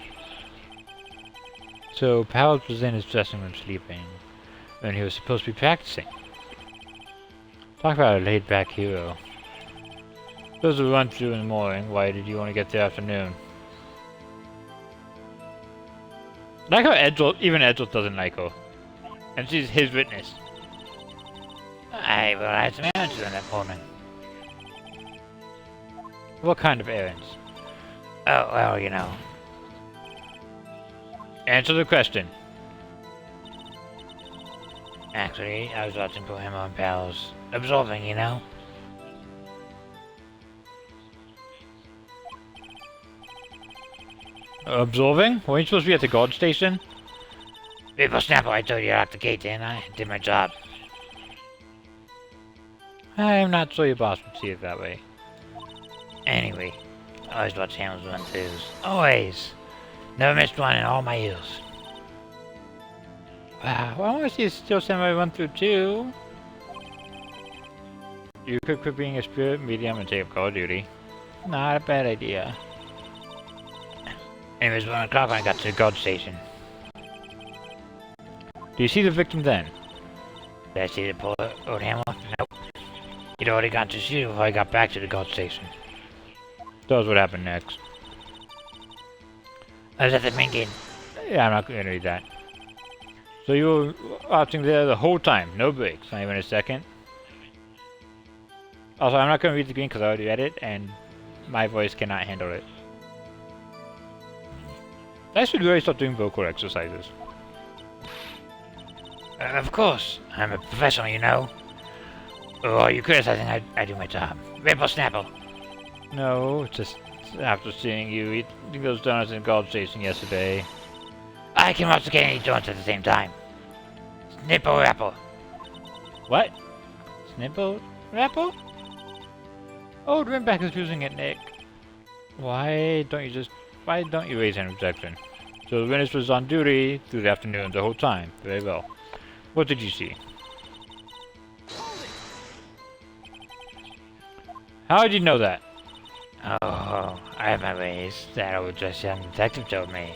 So Powell was in his dressing room sleeping, when he was supposed to be practicing. Talk about a laid-back hero. Those who run through in the morning, why did you want to get there afternoon? Like how even Edgel doesn't like her. And she's his witness. I had some errands to run that morning. What kind of errands? Oh, well, you know. Answer the question. Actually, I was watching Poor Hammer and Pals. Absolving, you know. Absolving? Weren't you supposed to be at the guard station? People Snapper, I told you to lock the gate, didn't I? Did my job. I'm not sure your boss would see it that way. Anyway, I always watch Hammer's run-throughs. Always. Never missed one in all my years. Wow, I want to see a Steel Samurai run through too. You could quit being a spirit medium and take up Call of Duty. Not a bad idea. It was 1 o'clock when I got to the guard station. Do you see the victim then? Did I see the poor old Hammer? Nope. He'd already gone to shoot before I got back to the guard station. Tell us what happened next. I was at the main gate. Yeah, I'm not going to read that. So you were watching there the whole time, no breaks, not even a second? Also, I'm not going to read the green because I already read it, and my voice cannot handle it. I should really start doing vocal exercises. Of course. I'm a professional, you know. Or are you criticizing I do my job? Ripple Snapple. No, just after seeing you eat those donuts in guard station yesterday. I can watch the game and eat donuts at the same time. Snipple Rapple. What? Snipple? Rapple? Oh, Rimback is using it, Nick. Why don't you raise an objection? So the witness was on duty through the afternoon the whole time. Very well. What did you see? How did you know that? Oh, I have my ways. That old dress young detective told me.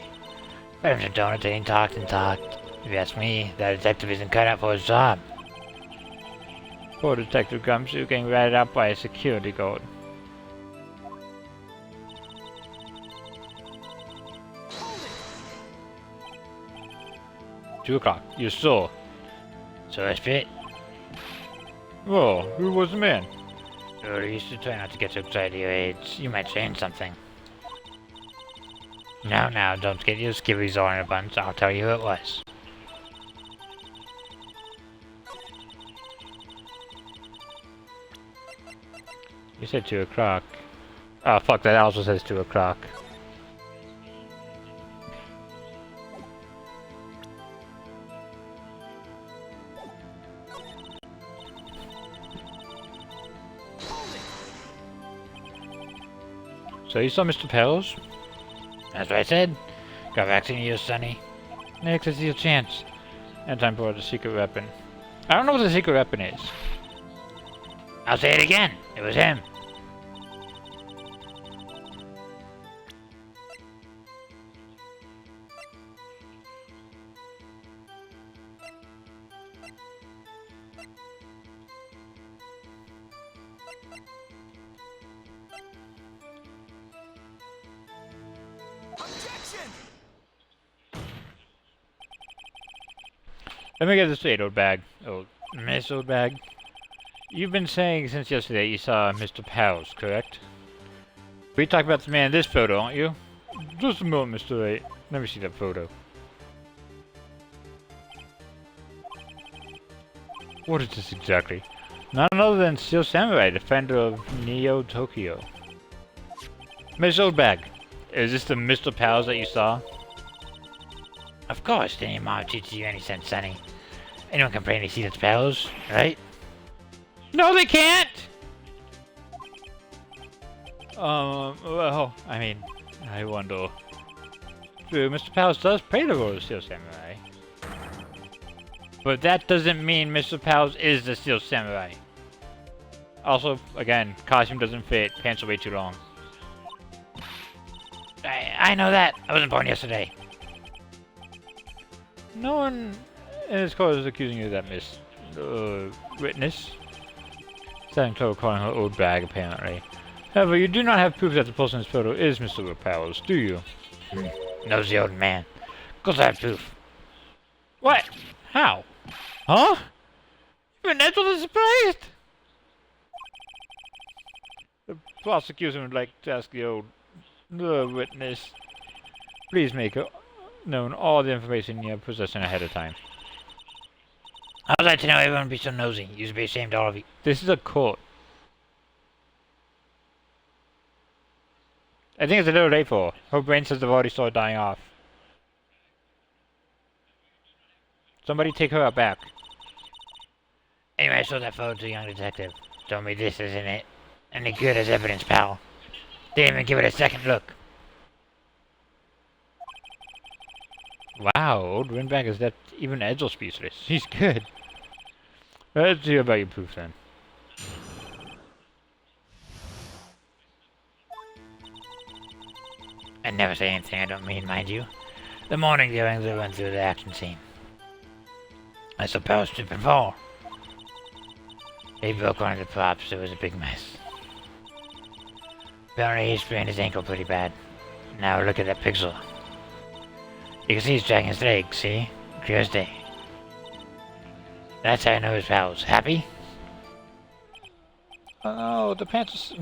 Fed him some donuts and he talked and talked. If you ask me, that detective isn't cut out for his job. Poor Detective Gumshoe getting ratted out by a security guard. Two o'clock. You saw. So that's it. Well, who was the man? Oh, you should try not to get so excited at your age. You might change something. Now, don't get your skivvies all in a bunch. I'll tell you who it was. You said 2 o'clock. Oh, fuck, that also says 2 o'clock. So you saw Mr. Pels? That's what I said. Got vaccine to you, Sonny. Next is your chance. And time for the secret weapon. I don't know what the secret weapon is. I'll say it again. It was him. Let me get this straight, old bag. Oh, Miss Old Bag. You've been saying since yesterday you saw Mr. Powers, correct? We talked about the man in this photo, aren't you? Just a moment, Mr. Wright. Let me see that photo. What is this exactly? None other than Steel Samurai, defender of Neo Tokyo. Miss Old Bag, is this the Mr. Powers that you saw? Of course, didn't your mom teach you any sense, Sonny? Anyone can plainly see its powers, right? No, they can't! Well, I mean, I wonder. True, Mr. Powers does play the role of Steel Samurai. But that doesn't mean Mr. Powers is the Steel Samurai. Also, again, costume doesn't fit, pants are way too long. I know that. I wasn't born yesterday. No one in this court is accusing you of that, witness. Starting trouble calling her old bag, apparently. However, you do not have proof that the person in this photo is Mr. Powers, do you? Nosy old man. Of course I have proof. What? How? Huh? Even that's what is surprised! The prosecution would like to ask the old witness, please make known all the information you have possession ahead of time. I'd like to know everyone would be so nosy. You should be ashamed, all of you. This is a court. I think it's a little late for her. Her brain says they've already started dying off. Somebody take her out back. Anyway, I showed that photo to a young detective. Told me this isn't it. Any good as evidence, pal. Didn't even give it a second look. Wow, old Windbag is that even Edgel speechless. He's good. Let's hear about your proof then. I never say anything I don't mean, mind you. The morning viewings I went through the action scene. I saw Powers trip and fall. He broke one of the props, it was a big mess. Apparently he sprained his ankle pretty bad. Now look at that pixel. You can see he's dragging his leg, see? Clear as day. That's how I know his Powers. Happy? Oh, the pants.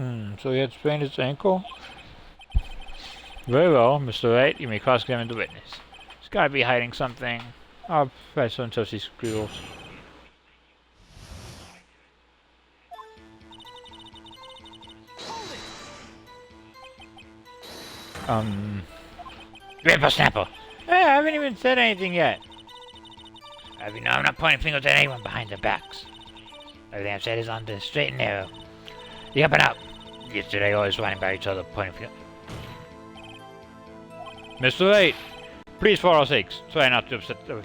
So he had sprained his ankle? Very well, Mr. Wright. You may cross-examine the witness. He's gotta be hiding something. I'll press so until she squeals. Whippersnapper! Hey, I haven't even said anything yet. You know, I'm not pointing fingers at anyone behind their backs. Everything I've said is on the straight and narrow. The up and up. Yesterday, always whining about each other, pointing fingers. Mr. Wright, please, for our sakes, try not to upset the...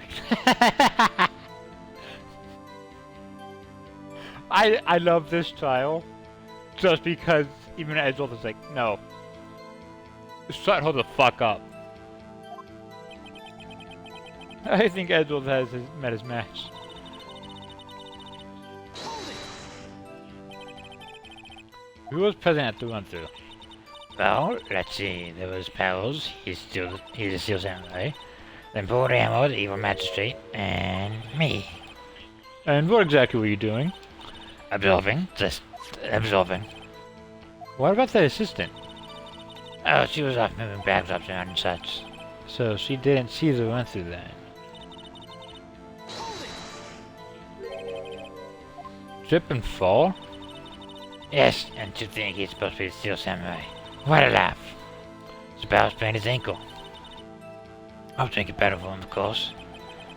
I love this trial, just because even Edgel is like, no. Shut her the fuck up. I think Edgel has met his match. Who was present at the run-through? Well, let's see. There was Powers. He's a Steel Samurai. Then Paul Ammo, the evil magistrate, and me. And what exactly were you doing? Absolving. Just absolving. What about the assistant? Oh, she was off moving bags up around and such. So she didn't see the run-through then? Trip and fall? Yes, and to think he's supposed to be the Steel Samurai. What a laugh. His Powers sprained his ankle. I'll make it better for him, of course.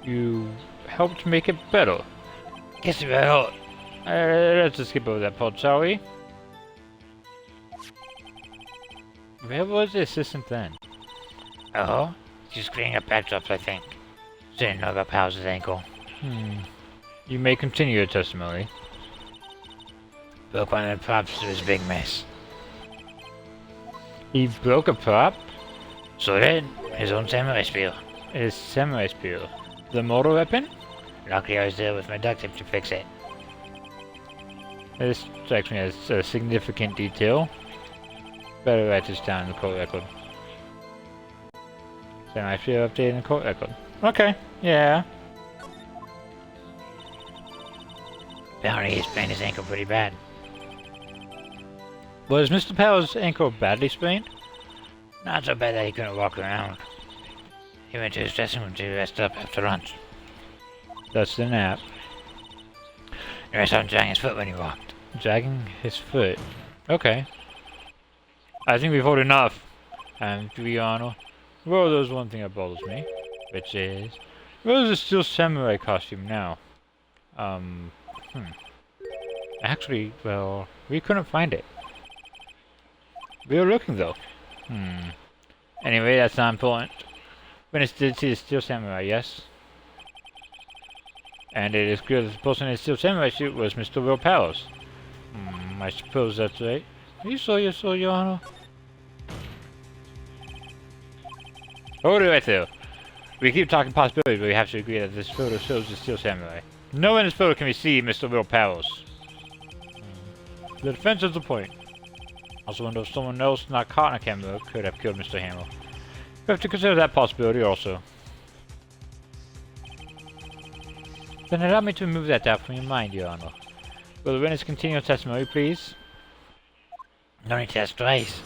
You helped make it better? Guess it will. Let's just skip over that part, shall we? Where was the assistant then? Oh? She's cleaning up backdrops, I think. She didn't know about Powers' ankle. You may continue your testimony. Broke one of the props to his big mess. He broke a prop? So did his own samurai spear. His samurai spear. The mortal weapon? Luckily I was there with my duct tape to fix it. This strikes me as a significant detail. Better write this down in the court record. Then I feel updated in the court record. Okay, yeah. Apparently he sprained his ankle pretty bad. Was Mr. Powell's ankle badly sprained? Not so bad that he couldn't walk around. He went to his dressing room to rest up after lunch. That's the nap. And I saw him dragging his foot when he walked. Dragging his foot. Okay. I think we've heard enough. And to be honest, well, there's one thing that bothers me, which is, where's the Steel Samurai costume now? Actually, well, we couldn't find it. We were looking though. Anyway, that's not important. Witness did see the Steel Samurai, yes? And it is clear that the person in the Steel Samurai suit was Mr. Will Powers. I suppose that's right. Are you sure, Your Honor? Hold it right there. We keep talking possibilities, but we have to agree that this photo shows the Steel Samurai. No one in this photo can see Mr. Will Powers. The defense is the point. Also wonder if someone else not caught on a camera could have killed Mr. Hamill. We have to consider that possibility also. Then allow me to remove that doubt from your mind, Your Honor. Will the witness continue testimony, please? No need to ask twice.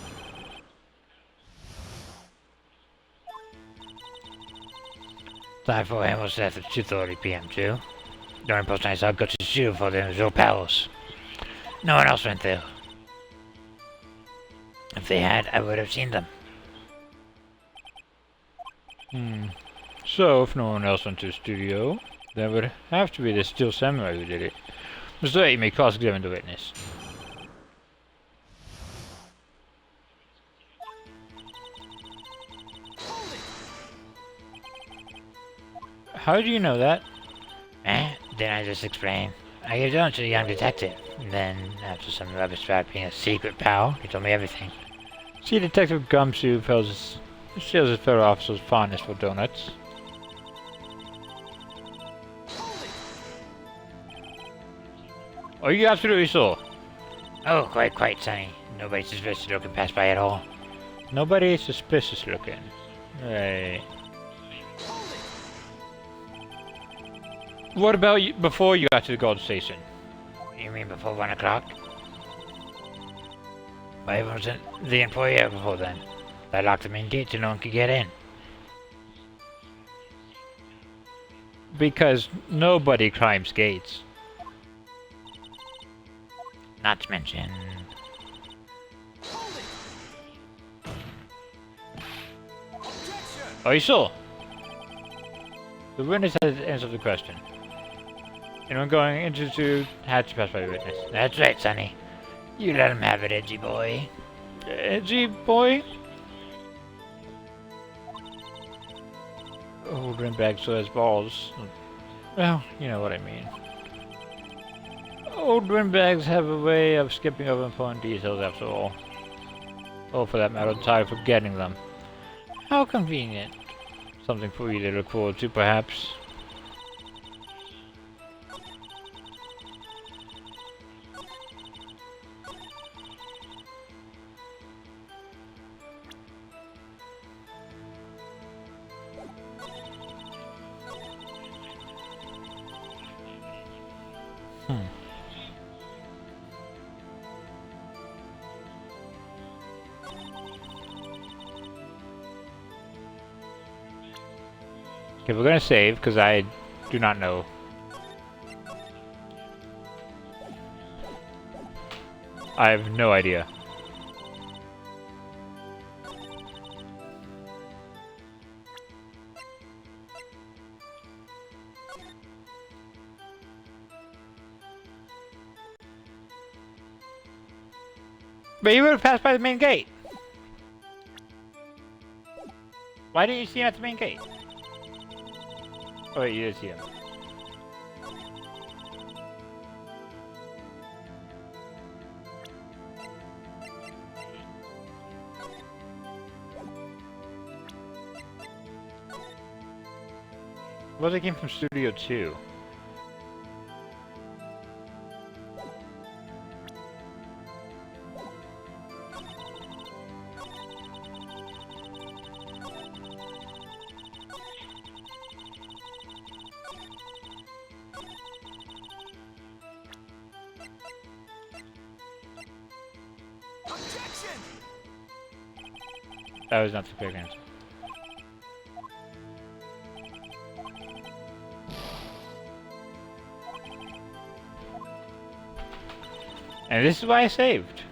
Time for Hamill's death at 2:30 p.m. too. The only person I saw go to the studio for them was Will Powers. No one else went there. If they had, I would have seen them. So, if no one else went to the studio, then it would have to be the Steel Samurai who did it. Mr. Wright, you may cross-examine the witness. How do you know that? Didn't I just explain? I gave it on to the young detective. And then, after some rubbish about being a secret pal, he told me everything. See, Detective Gumshoe shows his fellow officer's fondness for donuts. Are you absolutely sure? Oh, quite, Sonny. Nobody suspicious looking passed by at all. Nobody suspicious looking. Right. What about you before you got to the guard station? You mean before 1 o'clock? Why wasn't the employee here before then? I locked the main gate so no one could get in. Because nobody climbs gates. Not to mention... Are you sure? The witness has answered the question. Anyone going into the had to pass by the witness. That's right, Sonny. You let him have it, edgy boy. Edgy boy? Old windbag so has balls. Well, you know what I mean. Old windbags have a way of skipping over important details after all. Or for that matter, tired of forgetting them. How convenient. Something for you to look forward to, perhaps. Okay, we're gonna save, because I do not know. I have no idea. But you would have passed by the main gate. Why didn't you see him at the main gate? Oh wait, you did see him. Well, they came from Studio 2. That was not the correct answer. And this is why I saved.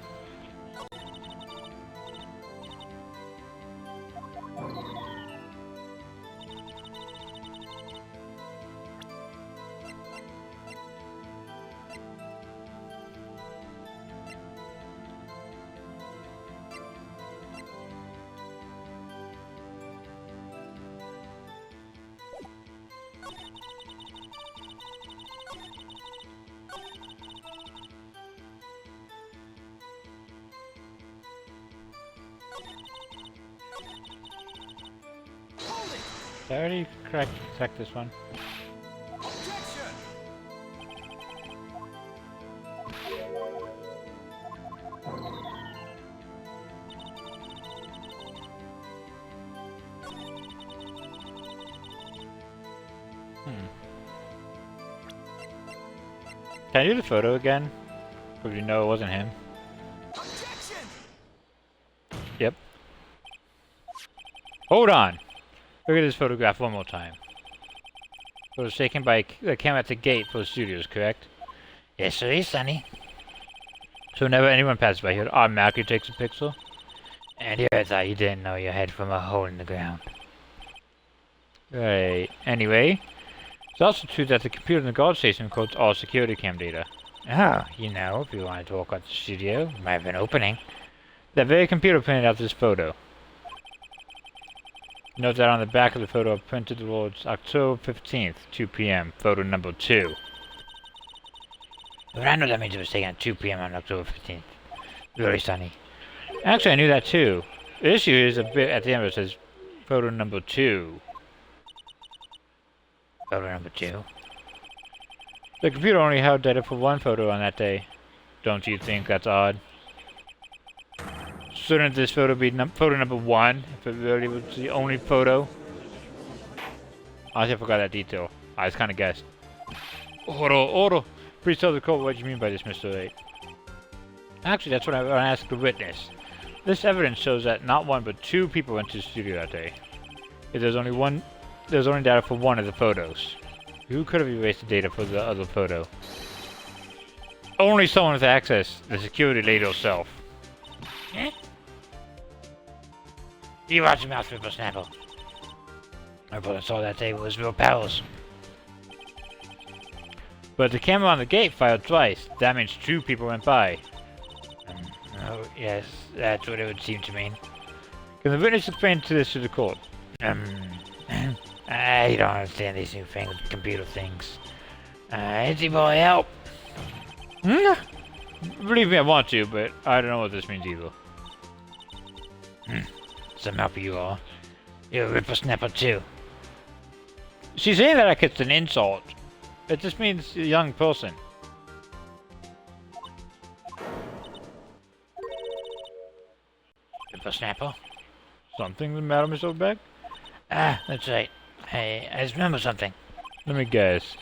Did I already correct this one? Can I do the photo again? Because you know it wasn't him. Yep. Hold on! Look at this photograph one more time. It was taken by the camera at the gate for the studios, correct? Yes, sir, Sonny. So whenever anyone passes by here, it automatically takes a pixel? And here I thought you didn't know your head from a hole in the ground. Right. Anyway, it's also true that the computer in the guard station encodes all security cam data. Oh, you know, if you wanted to walk out the studio, you might have an opening. That very computer printed out this photo. Note that on the back of the photo I printed the words October 15th, 2 p.m., photo number 2. But I know that means it was taken at 2 p.m. on October 15th. Very sunny. Actually, I knew that too. The issue is a bit at the end where it says photo number 2. Photo number 2. The computer only held data for one photo on that day. Don't you think that's odd? Shouldn't this photo be photo number 1 if it really was the only photo? Honestly, I forgot that detail. I just kind of guessed. Order! Please tell the court what you mean by this, Mr. Wright. Actually, that's what I want to ask the witness. This evidence shows that not one but 2 people went to the studio that day. If there's only data for one of the photos. Who could have erased the data for the other photo? Only someone with access, the security lady herself. Eh? You watch your mouth, Ripple Snapple. What I saw that day was real powers. But the camera on the gate fired twice. That means 2 people went by. Oh, yes, that's what it would seem to mean. Can the witness explain this to the court? I don't understand these new computer things. Itchy boy, help! Believe me, I want to, but I don't know what this means either. Some help you all. You're a Ripple Snapper too. She's saying that it's an insult. It just means a young person. Ripple Snapper? Something the matter, Mr. Beck? Ah, that's right. I just remember something. Let me guess.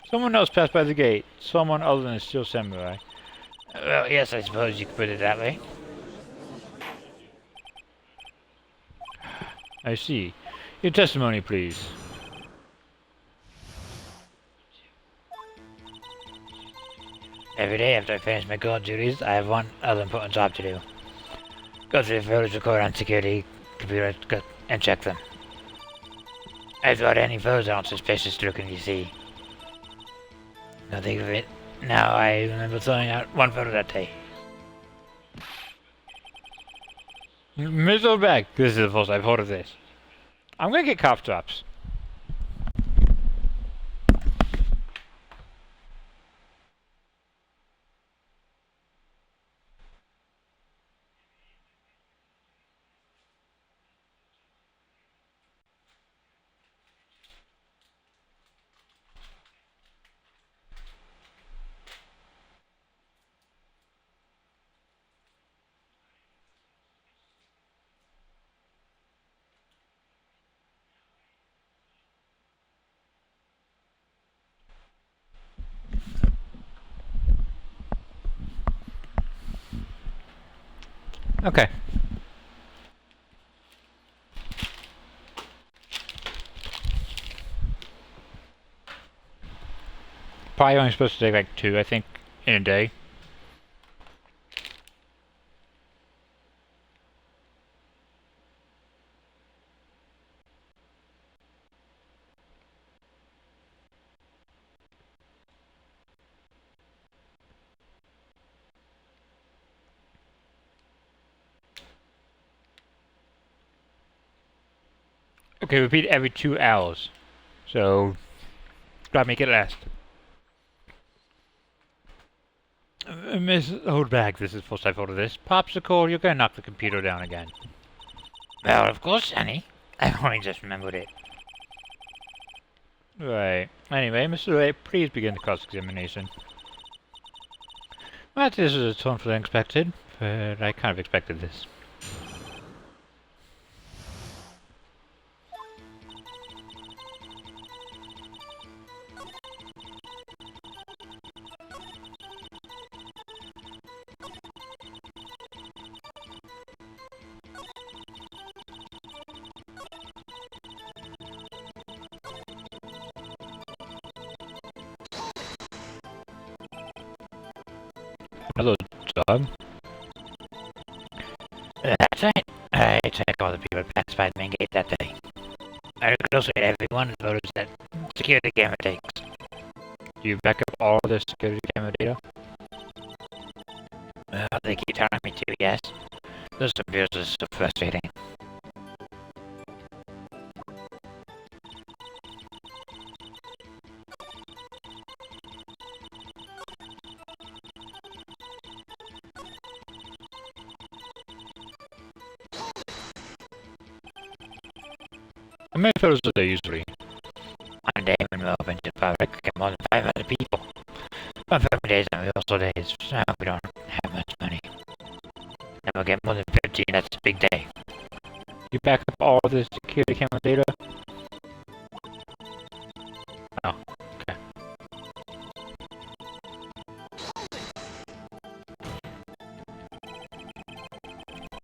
Someone else passed by the gate. Someone other than a Steel Samurai. Well, yes, I suppose you could put it that way. I see. Your testimony, please. Every day after I finish my guard duties, I have one other important job to do. Go through the photos recorded on security computer and check them. I thought any photos aren't suspicious looking, you see. Now think of it. Now I remember throwing out one photo that day. Mr. Beck, this is the first I've heard of this. I'm gonna get cough drops. Okay. Probably only supposed to take like 2, I think, in a day. Okay, repeat every 2 hours. So, try to make it last. Miss Holdbag, this is first I've heard of this. Popsicle, you're gonna knock the computer down again. Well, of course, Sonny. I only just remembered it. Right. Anyway, Mr. Wright, please begin the cross-examination. Well, this is a tone for the unexpected, but I kind of expected this. Hello, job. That's right. I checked all the people who passed by the main gate that day. I looked closely at every one of the photos that security camera takes. Do you back up all the security camera data? Well, they keep telling me to, yes. Those computers are so frustrating. How many photos are there usually? One day when we open to the public, we get more than 500 people. But 5 days on rehearsal days, so we don't have much money. Then we'll get more than 50, that's a big day. You back up all the security camera data? Oh, okay.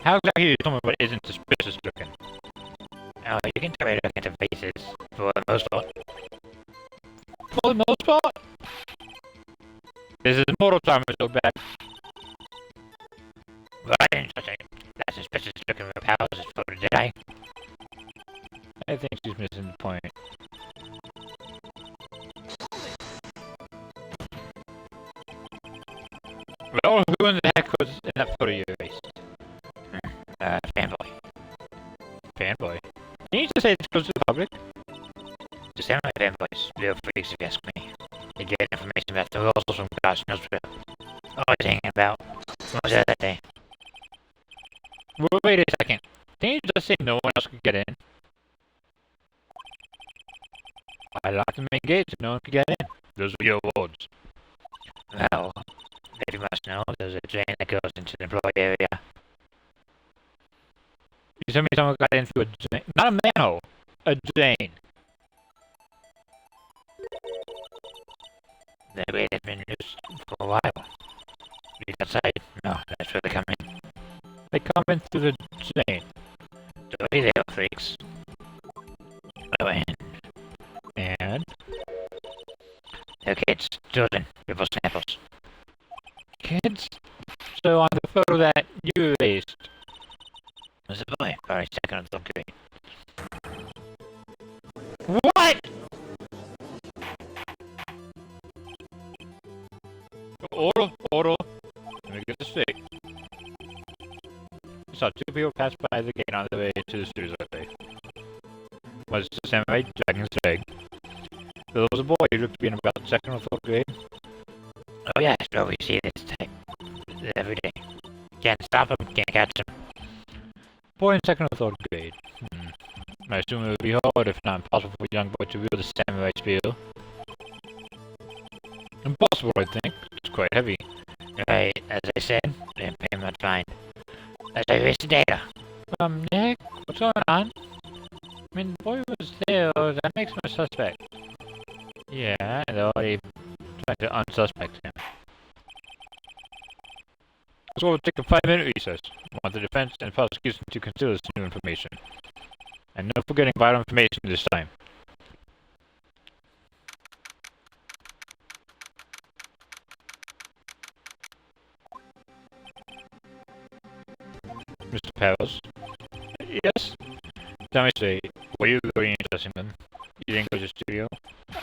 How exactly do you determine what isn't suspicious looking? Oh, you can try to look into faces, for the most part. For the most part? This is mortal time so bad. Well, I didn't touch that suspicious looking with houses photo, did I? I think she's missing the point. Well, who in the heck was in that photo you erased? Fanboy. Fanboy. Can you just say it's close to the public? Just sound like fanboys, real freaks if you ask me. They get information about the rules from gosh knows where. Always hanging about. What was the other day? Wait a second. Can you just say no one else could get in? I locked the main gate so no one could get in. Those were your words. Well, if you must know, there's a drain that goes into the employee area. You told me someone got in through a drain. Not a manhole. A drain. The gate has been used for a while. Leave outside. No, that's where they come in. They come in through the drain. Dirty little freaks. Oh, And? they're kids, children, people samples. Kids? So on the photo that you erased, There's a boy, probably second or third grade. what? Order. Let me get this straight. I saw 2 people pass by the gate on the way to the studios that day. Was the samurai dragging his leg? There was a boy who looked to be in about 2nd or 3rd grade. Oh yeah, so we see this type every day. Can't stop him, can't catch him. Boy in 2nd or 3rd grade. I assume it would be hard, if not impossible, for a young boy to wield the samurai spear. Impossible, I think. It's quite heavy. Right, as I said, didn't pay much mind. As I erased the data. Nick, what's going on? I mean, the boy was there, that makes him a suspect. Yeah, and they're already trying to unsuspect him. So we'll take a 5-minute recess. I want the defense and prosecution to consider this new information. And no forgetting vital information this time. Mr. Powers? Yes? Tell me straight, were you very interesting then? You didn't go to the studio?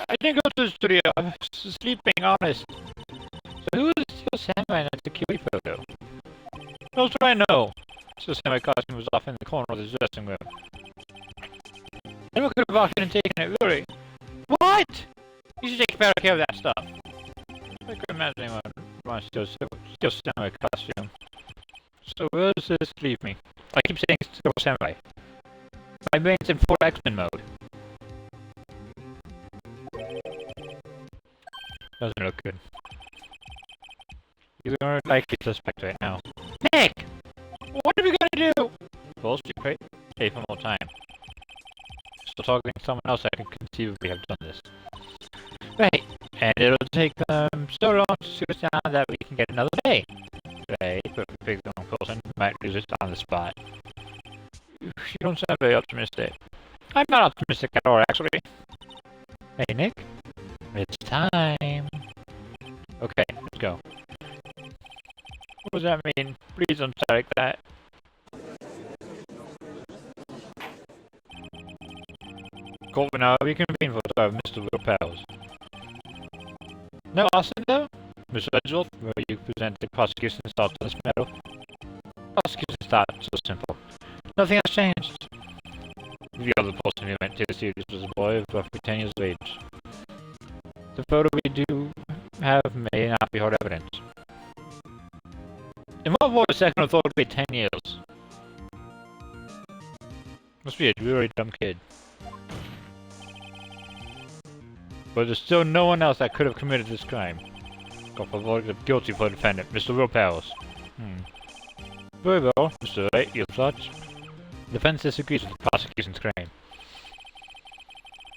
I didn't go to the studio, I was sleeping, honest. So who is Steel Samurai in that security photo? That's what I know. Steel Samurai costume was off in the corner of the dressing room. Anyone could have walked in and taken it, really? What? You should take better care of that stuff. I couldn't imagine anyone want Steel Samurai costume. So where does this leave me? I keep saying Steel Samurai. My brain's in full X-Men mode. Doesn't look good. You're a likely suspect right now. Nick! What are we gonna do? Well, secret. Hey, for more time. Still talking to someone else I can conceivably have done this. Right, and it'll take so long to shoot us down that we can get another day. Right, but if we pick the wrong person, we might lose it on the spot. You don't sound very optimistic. I'm not optimistic at all, actually. Hey, Nick? It's time. Okay, let's go. What does that mean? Please don't sound like that. Court will now reconvene for the trial of Mr. Will Powers. No Austin, though? Mr. Reginald, will you present the prosecution's thoughts on this matter? Prosecution's thoughts so simple. Nothing has changed. The other person who went to the series was a boy of roughly 10 years of age. The photo we do have may not be hard evidence. In what war the second was thought to be 10 years? Must be a really dumb kid. But there's still no one else that could have committed this crime. Got avoided guilty for the defendant, Mr. Will Powers. Very well, Mr. Wright, your thoughts? The defense disagrees with the prosecution's claim.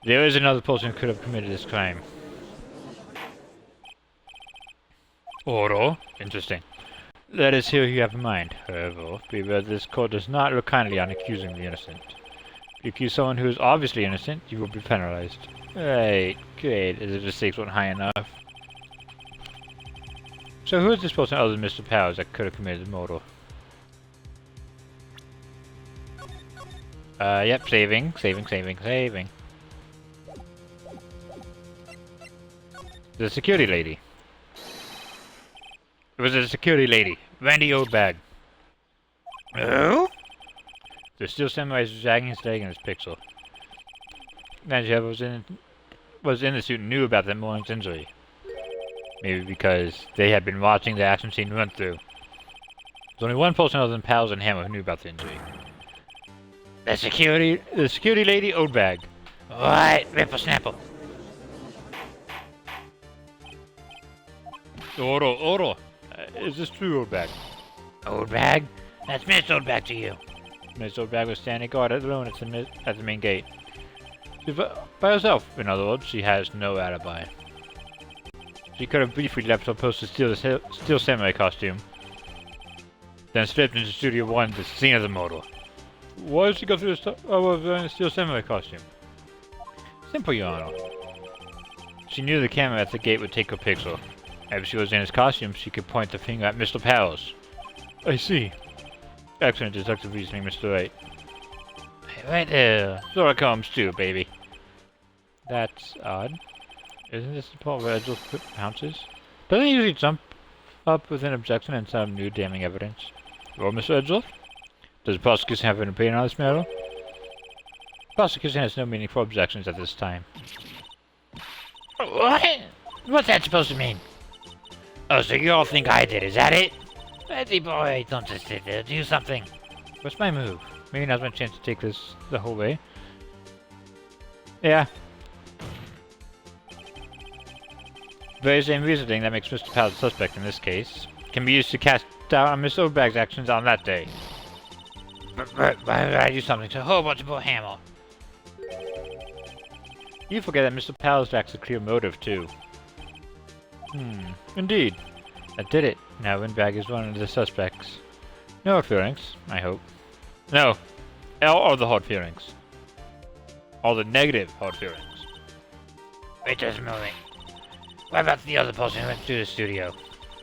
There is another person who could have committed this crime. Oro? Interesting. Let us hear what you have in mind. However, beware this court does not look kindly on accusing the innocent. If you accuse someone who is obviously innocent, you will be penalized. Right, great, as if the stakes weren't high enough. So who is this person other than Mr. Powers that could have committed the murder? Yep, saving. The security lady. It was a security lady, Randy Oldbag. Oh? The Steel Samurai is dragging his leg in his pixel. Manager was in the suit and knew about that morning's injury. Maybe because they had been watching the action scene run through. There's only one person other than Pals and Hammer who knew about the injury. The security lady Oldbag. Alright, Whippersnapper. Oro. Is this true, Oldbag? Oldbag? That's Miss Oldbag to you. Miss Oldbag was standing guard alone at the main gate. She's by herself, in other words, she has no alibi. She could have briefly left her post to steal the Steel Samurai costume, then slipped into Studio 1 the scene of the murder. Why did she go through the Steel Samurai costume? Simple, Your Honor. She knew the camera at the gate would take her picture. If she was in his costume, she could point the finger at Mr. Powers. I see. Excellent deductive reasoning, Mr. Wright. Right there. So it comes too, baby. That's odd. Isn't this the part where Edgel pounces? Doesn't he usually jump up with an objection and some new damning evidence? Well, Mr. Edgel? Does the prosecution have an opinion on this matter? The prosecution has no meaningful objections at this time. What? What's that supposed to mean? Oh, so you all think I did, is that it? Betty boy, don't just sit there, do something. What's my move? Maybe now's my chance to take this the whole way. Yeah. Very same reasoning that makes Mr. Powers a suspect in this case can be used to cast doubt on Miss Oldbag's actions on that day. Why would I do something to a whole bunch of bull hammer? You forget that Mr. Powers lacks a clear motive, too. Indeed. I did it. Now Windbag is one of the suspects. No hard feelings, I hope. No. All the hard feelings. All the negative hard feelings. Wait just a moment. What about the other person who went to the studio?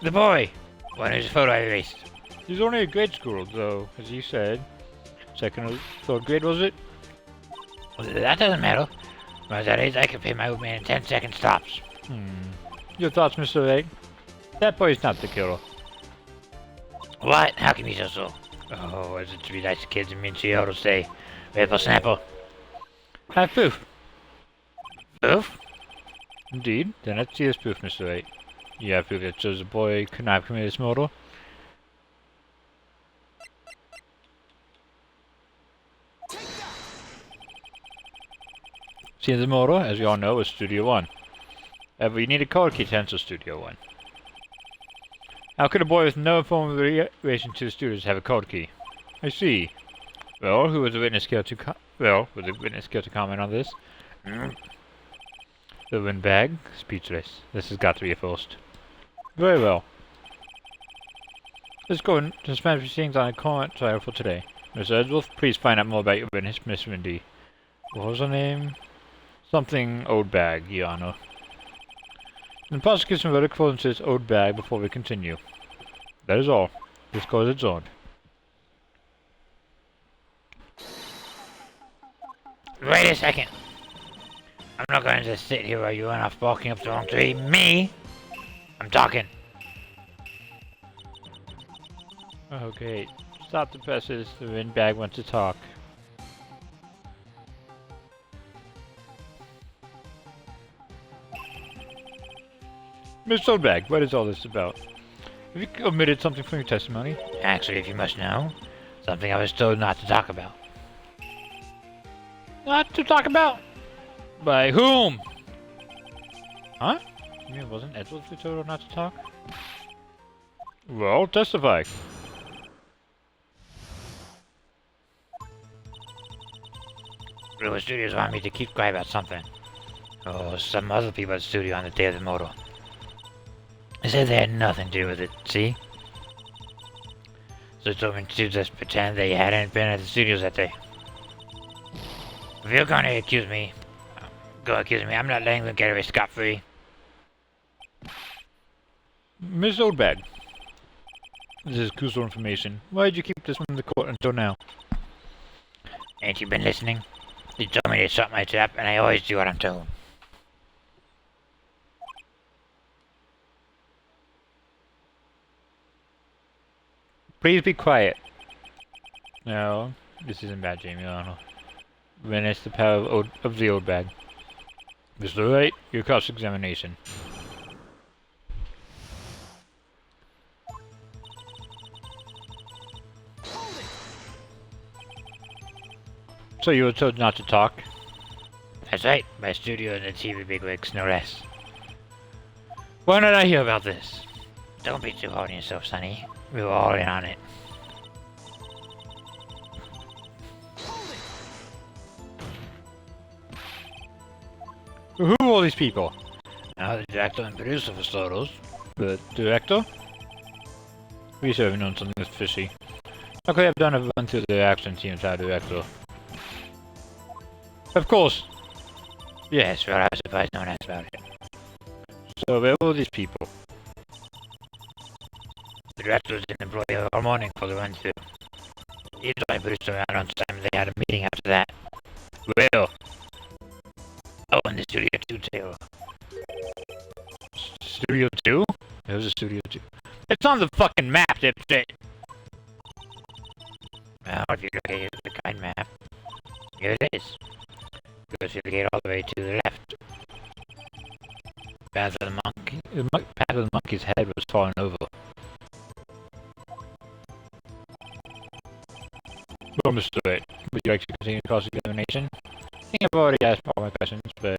The boy! One whose photo I erased. He's only a grade school, though, as you said. Second or third grade, was it? Well, that doesn't matter. When I was that age, I could pay my old man 10 second stops. Your thoughts, Mr. Wright? That boy's not the killer. What? How can you be so sure? Oh, is it to be nice to kids and mean to to say, Ripple Snapple? I have proof. Proof? Indeed. Then let's see this proof, Mr. Wright. You have proof that shows the boy could not have committed this murder? See, the murder, as we all know, was Studio 1. However, you need a code key to enter Studio 1. How could a boy with no form of relation to the studios have a code key? I see. Well, who was the witness care to was the witness care to comment on this? The Windbag? Speechless. This has got to be a first. Very well. Let's go and suspend proceedings on a current trial for today. Mr. Edgeworth, please find out more about your witness, Miss Windy. What was her name? Something Old Bag, Your Honor. The prosecution will look forward to this Old Bag before we continue. That is all. This court is adjourned. Wait a second. I'm not going to just sit here while you run off barking up the wrong tree. Me? I'm talking. Okay. Stop the presses. The Windbag wants to talk. Miss Oldbag, what is all this about? Have you omitted something from your testimony? Actually, if you must know, something I was told not to talk about. Not to talk about? By whom? Huh? You mean it wasn't Edgeworth who told her not to talk? Well, testify. River Studios want me to keep quiet about something. Oh, some other people at the studio on the day of the murder. They said they had nothing to do with it, see? So they told me to just pretend they hadn't been at the studios that day. If you're going to accuse me, go accuse me. I'm not letting them get away scot-free. Miss Oldbag, this is crucial information. Why did you keep this from the court until now? Ain't you been listening? They told me to shut my trap, and I always do what I'm told. Please be quiet. No, this isn't bad, Jamie. Your Honor. Witness the power of the Old Bag. Mr. Wright, your cross-examination. So you were told not to talk? That's right, by studio and the TV bigwigs, no less. When did I hear about this? Don't be too hard on yourself, Sonny. We were all in on it. Who are all these people? Now the director and producer for starters. The director? We should have known something was fishy. How could I have done a run through the action team without a director? Of course! Yes, well, I was surprised no one asked about it. So where were these people? The director was in employ all morning for the run-through. He told my producer around lunchtime they had a meeting after that. Where? Oh, in the studio 2 table. Studio 2? There's a Studio 2. It's on the fucking map, dipshit! Well, if you look at the kind map, here it is. Goes through the gate all the way to the left. Path of the monkey's head was fallen over. Well, Mr. Wright, would you like to continue cross-examination? I think I've already asked all my questions, but...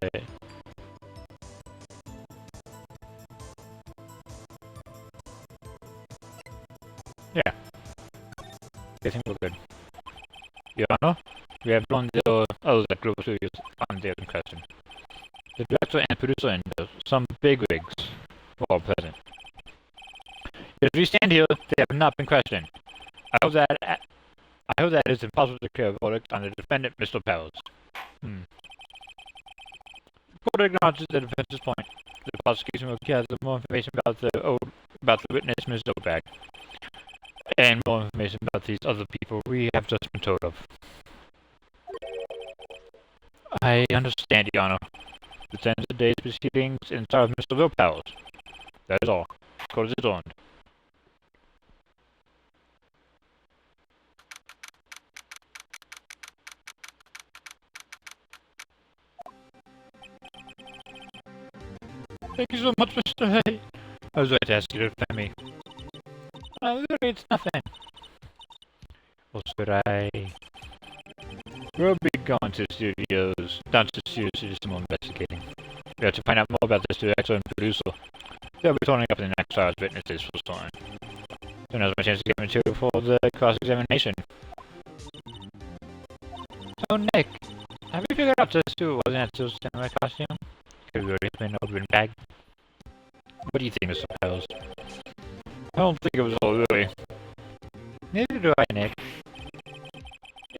yeah. I think we're good. Your Honor, we have blown the others at Global Studios on their question. The director and producer and some bigwigs were all present. As we stand here, they have not been questioned. I hope that it's impossible to clear a verdict on the defendant, Mr. Powers. The court acknowledges the defense's point. The prosecution will gather more information about the witness, Ms. Novak, and more information about these other people we have just been told of. I understand, Your Honor. The 10 days proceedings in charge of Mr. Will Powers. That is all. The court is adjourned. Thank you so much, Mr. Hay. I was right to ask you to defend me. Really, it's nothing. Or should I? We'll be going to the studios, down to the studios to do some more investigating. We have to find out more about this director and producer. They'll be turning up in the next trial as witnesses for starting. So now's my chance to get material for the cross-examination. So Nick, have you figured out just who wasn't at the cinema costume? Could we already been open bag? What do you think, Mr. Powers? I don't think it was all Louis. Neither do I, Nick.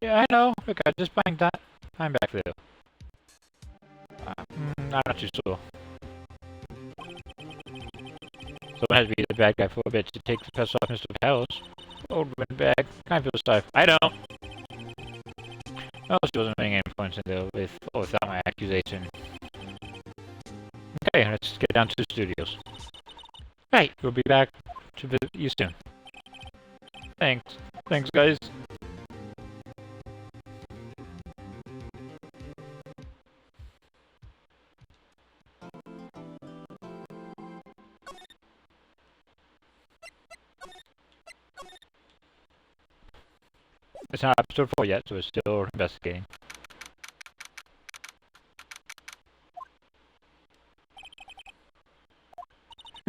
Yeah, I know. Look, I just banged that. I'm back there. I'm not too sure. Someone has to be the bad guy for a bit to take the press off Mr. Powers. Old wooden bag. Kind of feels sorry. I don't. Well, she wasn't making any points in there with or without my accusation. Okay, let's get down to the studios. Right, we'll be back to visit you soon. Thanks. Thanks, guys. It's not episode 4 yet, so we're still investigating.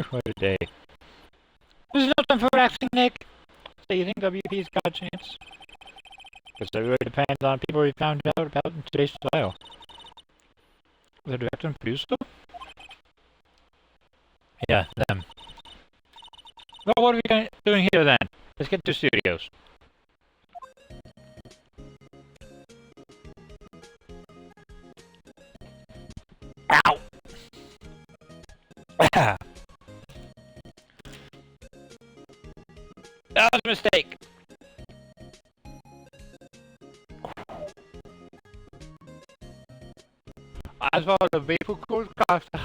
What a day. There's no time for relaxing, Nick. So you think WP's got a chance? Because it really depends on people we found out about in today's trial. The director and producer? Yeah, them. Well, what are we doing here then? Let's get to studios. Ow! That was a mistake. I saw the vapor cooled costa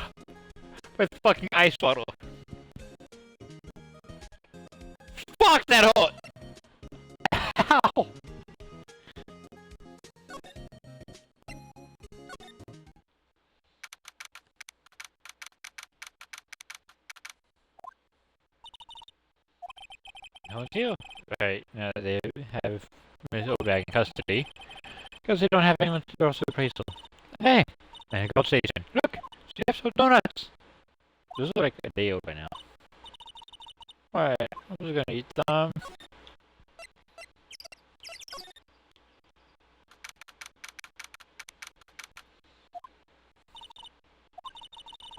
with fucking ice bottle. Fuck that hole! Ow! No deal. Right, now they have Miss Obag in custody. Because they don't have anyone to go to the appraisal. Hey! And a gold station. Look! She has some donuts! This is like a day old by now. Alright, I'm just gonna eat them.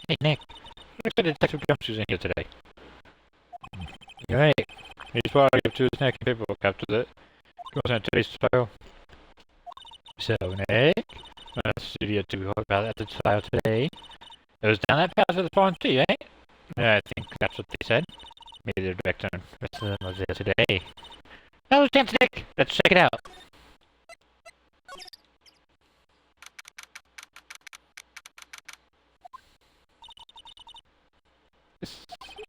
Hey Nick, look at Detective Gumshoe's in here today. You're right. He's probably up to his neck paperwork after that. Goes on today's trial. So Nick, the studio to be heard about at the trial today. It was down that path with the farm too, right? Yeah, I think that's what they said. Maybe the director and the rest of them was there today. Oh, chance, Nick! Let's check it out.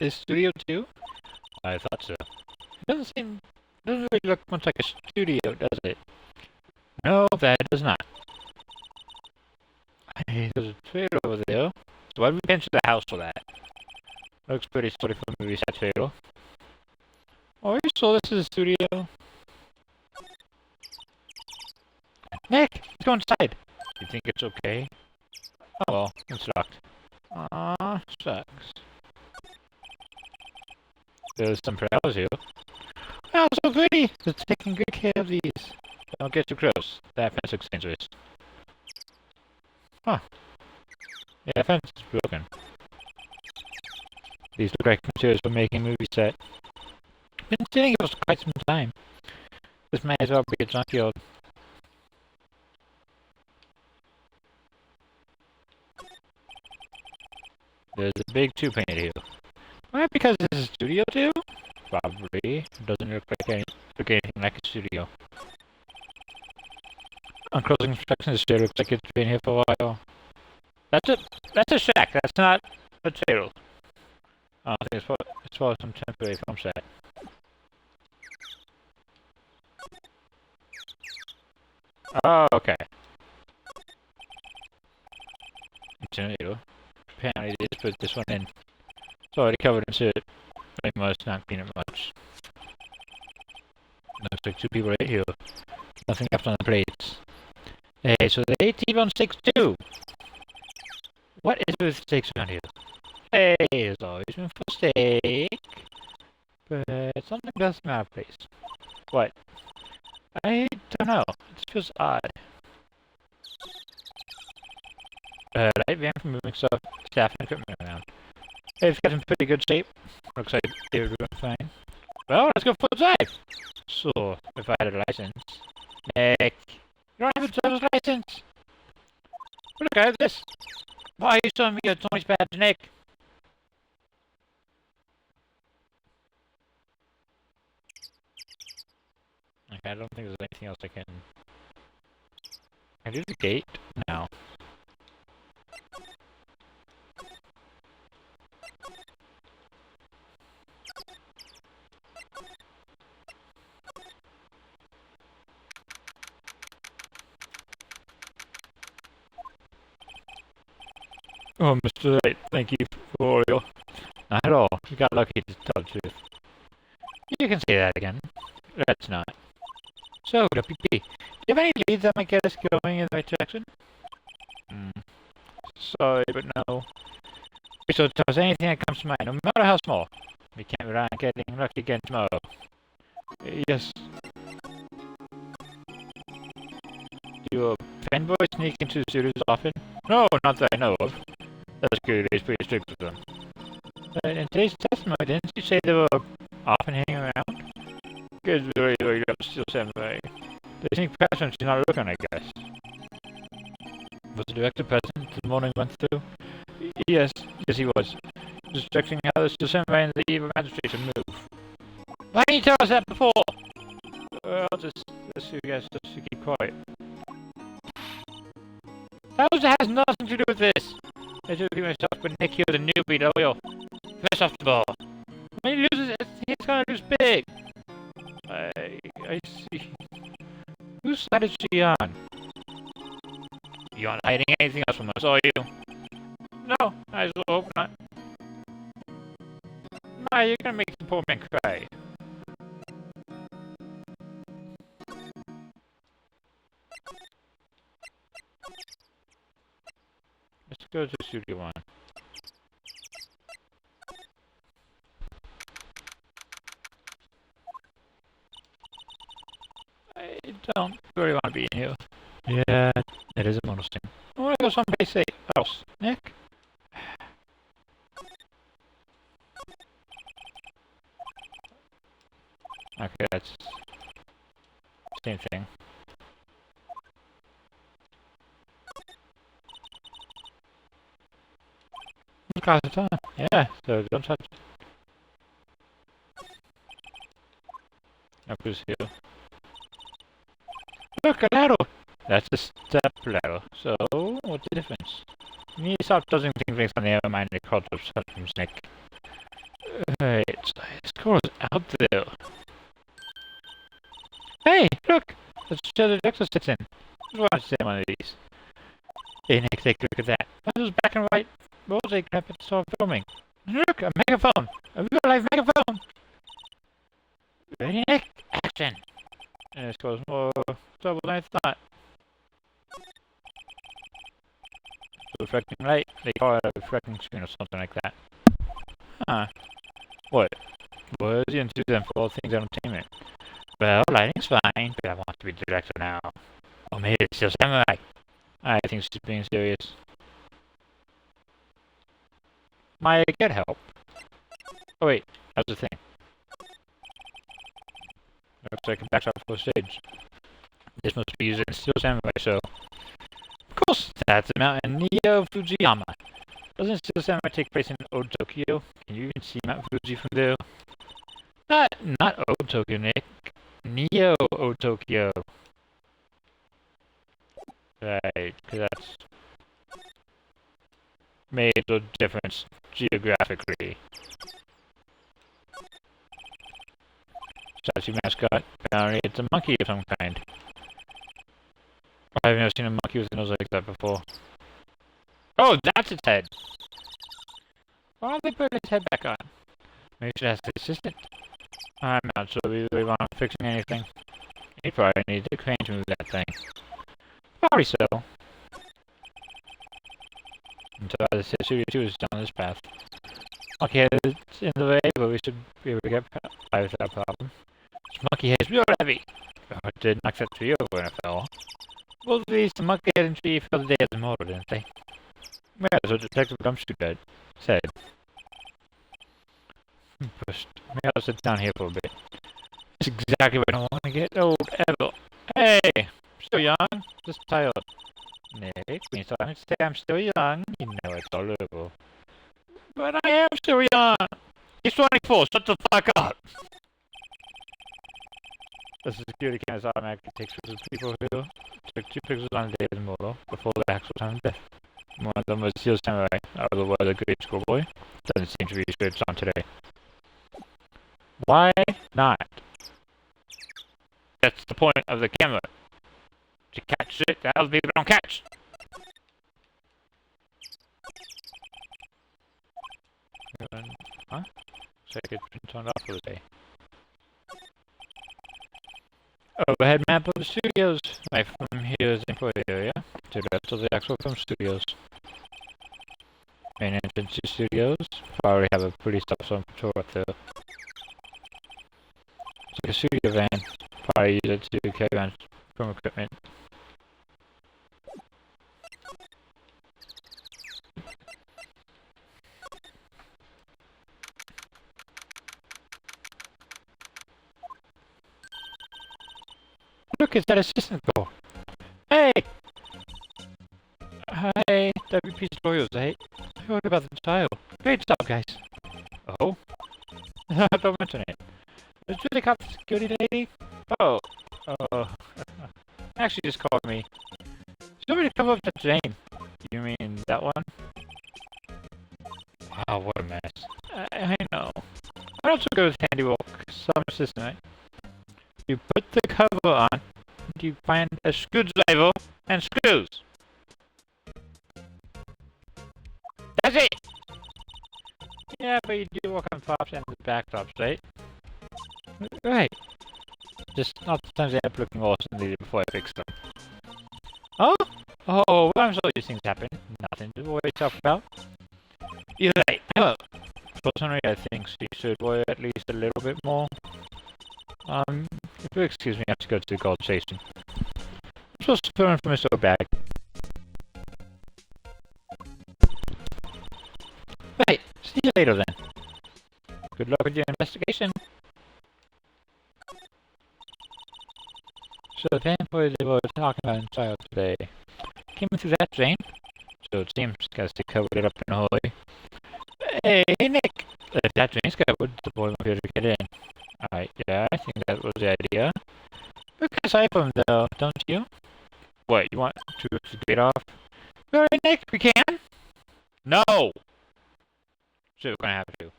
Is Studio 2? I thought so. It doesn't really look much like a studio, does it? No, that does not. Hey, there's a trailer over there. So why did we pension the house for that? Looks pretty sorry for a movie set trailer. Oh, are you sure this is a studio? Nick, let's go inside. You think it's okay? Oh well, it's locked. Aw, sucks. There's some flowers here. Oh, so pretty! It's taking good care of these. Don't get too close. That fence looks dangerous. Huh. Yeah, that fence is broken. These look like materials for making a movie set. Been sitting here for quite some time. This may as well be a junkyard. There's a big tube painted here. Well, because this is a studio too? Probably. It doesn't look anything like a studio. On closing inspection, the stair looks like it's been here for a while. That's a shack. That's not a jail. I think it's for some temporary film set. Oh, okay. It's in here. Apparently they just put this one in. It's already covered in soot. They must not clean it much. Looks like two people right here. Nothing left on the plates. Hey, so they ate T-bone steaks too! What is with steaks around here? Hey, there's always room for steak. But something does seem out of place. What? I don't know. It feels odd. Light van from moving stuff, staff and equipment around. They've got in pretty good shape. Looks like they were doing fine. Well, let's go for a drive! So, if I had a license. Nick, you don't have a driver's license! Look, I have this! Why are you showing me your Tony's badge, Nick? Okay, I don't think there's anything else I can... Can I do the gate? No. Oh, Mr. Wright, thank you for your... Not at all. You got lucky to tell the truth. You can say that again. That's not. So, WP, do you have any leads that might get us going in the right direction? Sorry, but no. So tell us anything that comes to mind, no matter how small. We can't rely on getting lucky again tomorrow. Yes. Do a fanboy sneak into the studios often? No, not that I know of. The security is pretty strict with them. In today's testimony, didn't you say they were often hanging around? Kids really still samurai. They sneak past when she's not looking, I guess. Was the director present the morning went through? Yes, he was. Just checking how the still samurai and the evil magistrate would move. Why didn't you tell us that before? Well, just you guys just to keep quiet. That has nothing to do with this. I do keep myself, but Nick, you're the newbie, loyal. Fresh off the ball. When he loses, he's gonna lose big. I see. Whose side is she on? You aren't hiding anything else from us, are you? No, I still hope not. Ma, you're gonna make the poor man cry. Let's go to Studio 1. I don't really want to be in here. Yeah, it is a bonus thing. I want to go someplace else. Nick? Okay, that's... same thing. Across the time. Yeah, so don't touch it. Now who's here? Look, a ladder! That's a step ladder. So, what's the difference? Me stop doesn't think things on the other mind they called up such from Snake. It's cool out there. Hey, look! Let's show the Dexter sits in. Just want to say one of these. Hey Nick, take a look at that. That was black and white rose crap at saw filming. Look, a megaphone! A real life megaphone! Ready, Nick? Action! And this goes more trouble than I thought. Reflecting light, they call it a reflecting screen or something like that. Huh. What? What is the enthusiasm for all things entertainment? Well, lighting's fine, but I want to be the director now. Or maybe it's just samurai. I think she's being serious. Might I get help? Oh wait, that's the thing. Looks like it backs up full stage. This must be using Steel Samurai, so... Of course, that's the mountain Neo Fujiyama. Doesn't Steel Samurai take place in Old Tokyo? Can you even see Mount Fuji from there? Not Old Tokyo, Nick. Neo Old Tokyo. Right, because that's made a difference geographically. Statue mascot. Apparently it's a monkey of some kind. I've never seen a monkey with a nose like that before. Oh, that's its head! Why don't they put its head back on? Maybe it should ask the assistant. I'm not sure we really want fixing anything. He probably needs a crane to move that thing. Probably so. Until the Studio 2 is down this path. Okay, it's in the way, but we should be able to get by without problem. This monkey head is real heavy. Oh, it did knock that tree over when it fell. Both of these, the monkey head and tree fell the day of the motor, didn't they? Yeah, that's what Detective Gumshoe said. Pushed. Maybe I'll sit down here for a bit. That's exactly what I don't want to get old ever. Hey! I'm still young. Just tired. Nick, when you start to say I'm still young, you know it's tolerable. But I am still young! He's 24, shut the fuck up! The security cameras automatically takes pictures of people who took 2 pictures on the day of the motor before the actual time of death. One of them was Steel Samurai, otherwise a grade school boy. Doesn't seem to be as good as on today. Why not? That's the point of the camera. To catch shit that other people don't catch. Huh? Looks like it's been turned off for the day. Overhead map of the studios. Right from here is the employee area to the rest of the actual film studios. Main entrance to studios. Probably have a police officer on patrol up there. It's like a studio van. Probably use it to carry around film equipment. Look, it's that assistant girl. Hey! Hi, WP Studios, I heard about the child. Great job, guys. Oh? Don't mention it. Is really cop the security lady? Oh. Oh. Actually just called me. Somebody come up to Jane. You mean that one? Wow, what a mess. I know. Why don't you go with handiwork? Some assistant. You put the cover on, you find a screwdriver and screws. That's it! Yeah, but you do work on props and the backdrops, right? Right. Just not sometimes they end up looking worse than they did before I fixed them. Oh? Oh, well, I'm sure these things happen. Nothing to worry yourself about. You're right. Oh. Personally, I think she should worry at least a little bit more. If you'll excuse me, I have to go to the gold station. I'm supposed to put in for Mr. Bag. Right, see you later then. Good luck with your investigation. So the fanboy they were talking about in trial today. Came through that, Jane? So it seems guys they covered it up in a hurry. Hey, Nick! If that Jane's got wood, the boy won't be able to get in. Alright, yeah, I think that was the idea. We can aside from them though, don't you? What, you want to get off? Really, Nick? We can? No! So we're gonna have to.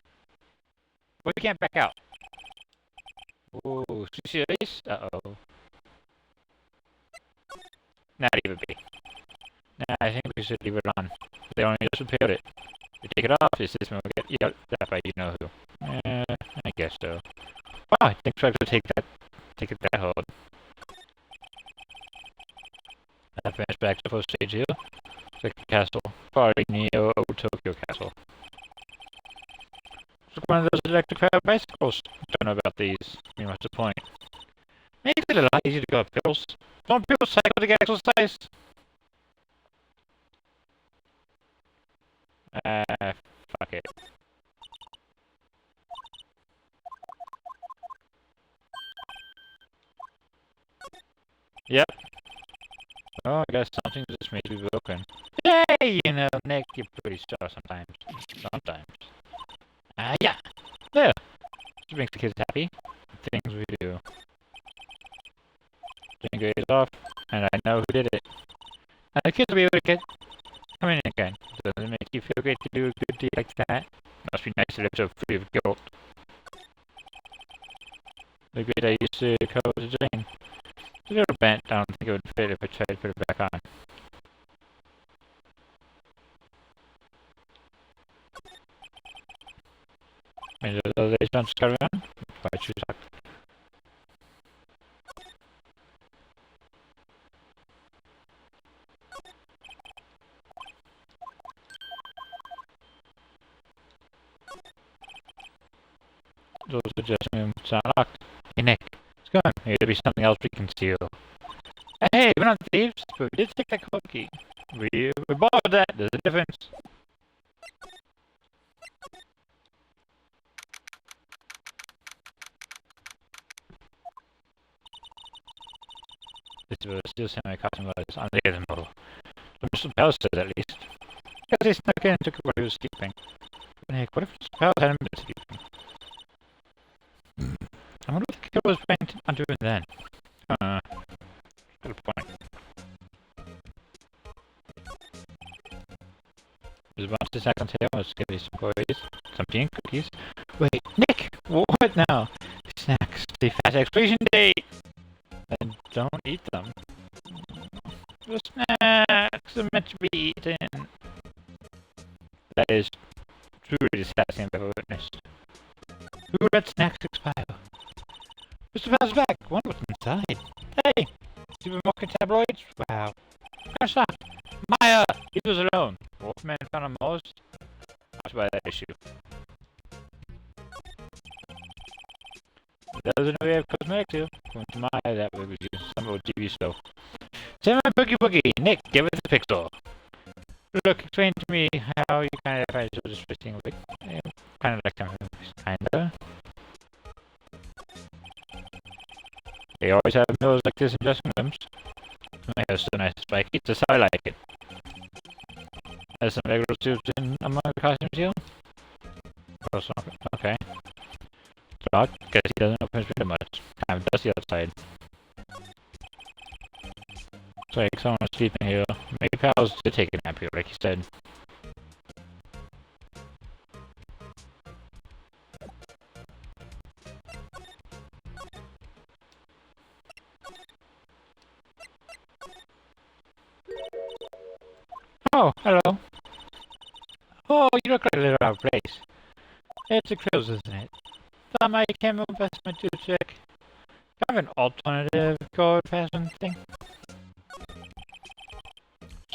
We can't back out. Ooh, serious? Uh-oh. Not even be. Nah, I think we should leave it on. They only just repaired it. We take it off, the system will get yelled at by you know who. I guess so. Wow, I think Tribes will take it that hard. That brings back to the first stage here. It's like a castle. Probably Neo Tokyo Castle. It's like one of those electric powered bicycles. Don't know about these. I mean, what's the point? Makes it a lot easier to go up hills. Don't people cycle to get exercise? Fuck it. Yep. Oh, I guess something just made me broken. Hey, you know, Nick, you're pretty sure sometimes. Sometimes. Yeah. There. Just makes the kids happy. The things we do. Finger is off, and I know who did it. And the kids will be able to come in again. Doesn't it make you feel great to do a good deed like that? Must be nice to live so free of guilt. The good I used to cover the drain. It's a little bent. I don't think it would fit if I tried to put it back on. Maybe those days don't carry on? Why choose that? Those adjustments are locked. Hey Nick, it's gone. Maybe there'll be something else we can steal. Hey, we're not thieves, but we did take that code key. We borrowed that. There's a difference. This was still semi-custom was on the other model. So Mr. Bell said at least. Because he snuck in and took what he was keeping. But Nick, what if Mr. Bell hadn't been sleeping? I wonder what the kid was planning on doing then. Good point. There's a bunch of snack on tail. Let's give these some toys. Some tea and cookies. Wait, Nick! What now? Snacks. The fast expiration date! And don't eat them. The snacks are meant to be eaten. That is truly disgusting I've ever witnessed. Who let snacks expire? Mr. Bell's back! Wonder what's inside. Hey! Supermarket tabloids? Wow. I'm shocked. Maya! He was alone. Wolfman found a mouse. That's why that issue. There's a way of cosmetic too. Going to Maya, that would be some old TV show. Say my boogie boogie. Nick, give it the pixel. Look, explain to me how you kind of find so disrespecting. Like, kind of like kinda. They always have nose like this in dressing rooms. My hair's so nice and spiky, just how I like it. There's some regular tubes in among the costumes here. Also, okay. It's odd, guess he doesn't open his window much. Kind of dusty outside. It's like someone was sleeping here. Maybe pals did take a nap here, like he said. Oh, hello. Oh, you look like a little out of place. It's the clothes, isn't it? Thought my camera investment to check. Kind of an alternative code fashion thing.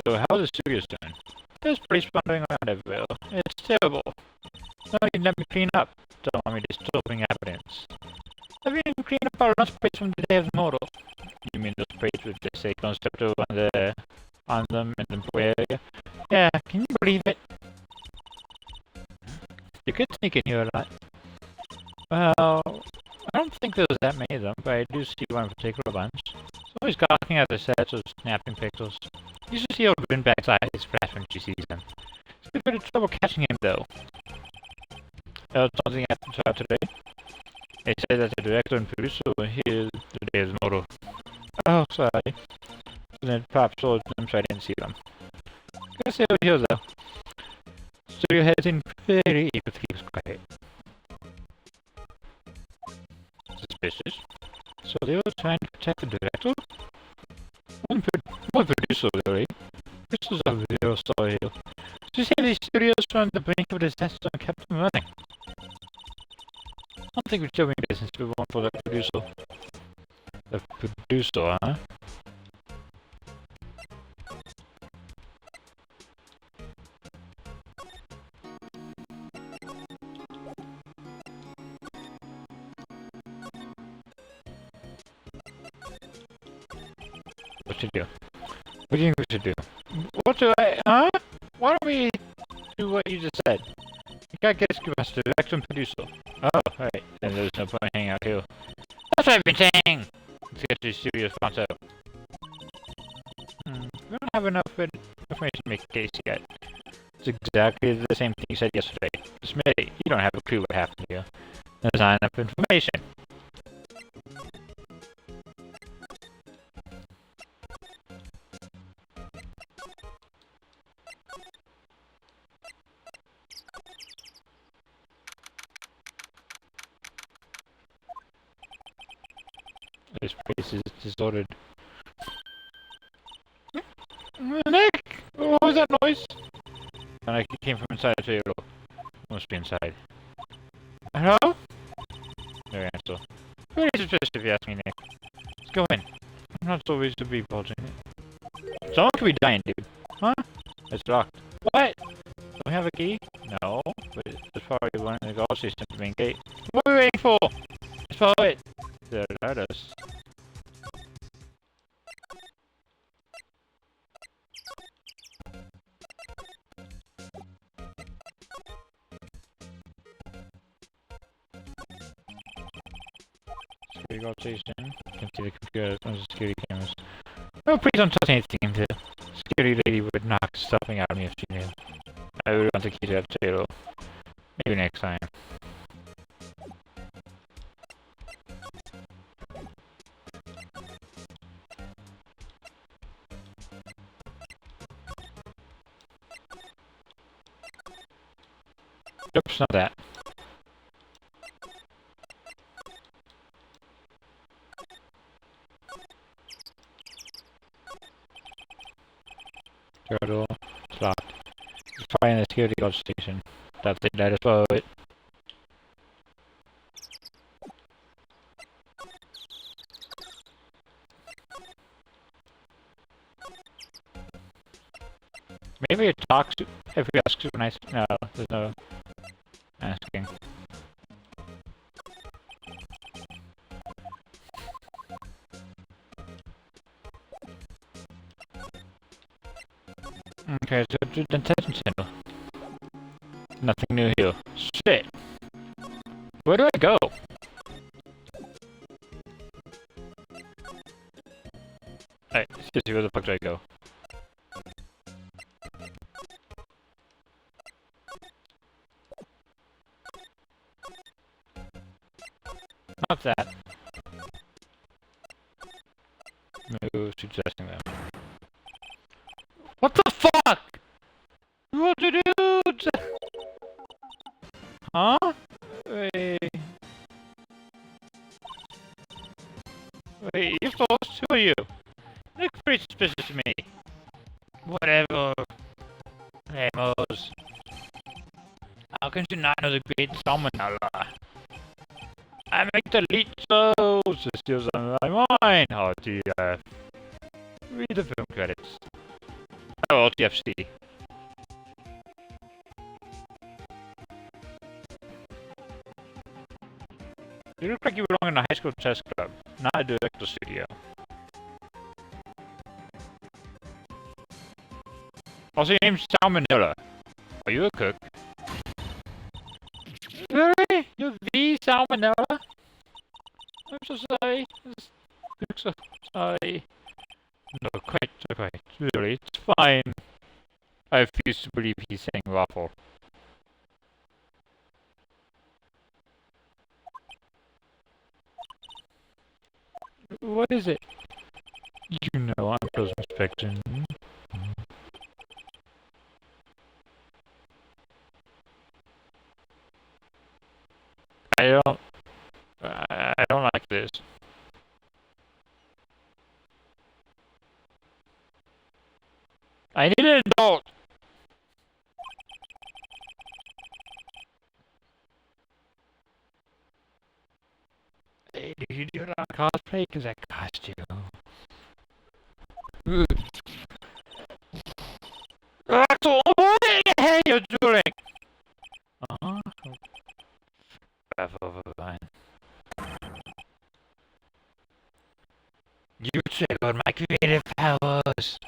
So how's the studio doing? There's police wandering around everywhere. It's terrible. No, you let me clean up. Don't want me disturbing evidence. Have you even cleaned up our lunch plates from the day of the murder? You mean those plates with the say concepto on them in the area? Yeah, can you believe it? You could sneak in here a lot. Well, I don't think there's that many of them, but I do see one particular bunch. He's always gawking at the sets of snapping pixels. You should see old Winback's eyes flash when she sees them. It's a bit of trouble catching him, though. Something happened to her today. They say that the director and producer were here today's model. Oh, sorry. Then Pop sold them so I didn't see them. Guess they were here, though. Studio heads in very eager to keep us quiet. Suspicious. So they were trying to protect the director? One producer, really. This is a real story here. You say these studios were on the brink of disaster and kept them running. I don't think we'd show me this since we were one for the producer. The producer, huh? What to do? What do you think we should do? What do I, huh? Why don't we do what you just said? You gotta get us to direct and producer. Oh, right. Then there's no point hanging out here. That's what I've been saying! Let's get to the studio sponsor. We don't have enough information to make a case yet. It's exactly the same thing you said yesterday. Smitty, you don't have a clue what happened here. There's not enough information. This place is disordered. Nick! What was that noise? And it came from inside the table. Must be inside. Hello? No answer. Very suspicious if you ask me, Nick. Let's go in. I'm not so used to be bulging it. Someone could be dying, dude. Huh? It's locked. What? Do we have a key? No, but it's probably one of the guard system main gate. What are we waiting for? Let's follow it. They'll let us. Security guard station. Can see the computer on the security cameras. Oh, please don't touch anything. The security lady would knock something out of me if she knew. I really want to keep that table. Maybe next time. Nope, it's not that. Door, it's locked. It's probably in the security guard station. That's it, let us follow it. Maybe it talks to, if we ask super nice. No, there's no asking. Okay, so the detention center. Nothing new here. Shit! Where do I go? Alright, seriously, where the fuck do I go? Not that. No suggesting that. What the fuck? What to do? Huh? Wait. Wait, you're supposed to, who are you? You look pretty suspicious to me. Whatever. Hey, Mose. How can you not know the great salmonella? I make the leech souls. It steals on my mind. Oh, TF. Read the film credits. Oh, TFC. You look like you belong in a high school chess club, not a director studio. Also, your name's Salmonella. Are you a cook? Really? You're the Salmonella? I'm so sorry. I'm so sorry. No, quite. Really, it's fine. I refuse to believe he's saying waffle. What is it? You know I'm close inspection. I don't like this. I need an adult! Hey, did you do it on cosplay? Cause that costume. Axel, what the hell you doing? Fine. You triggered my creative powers.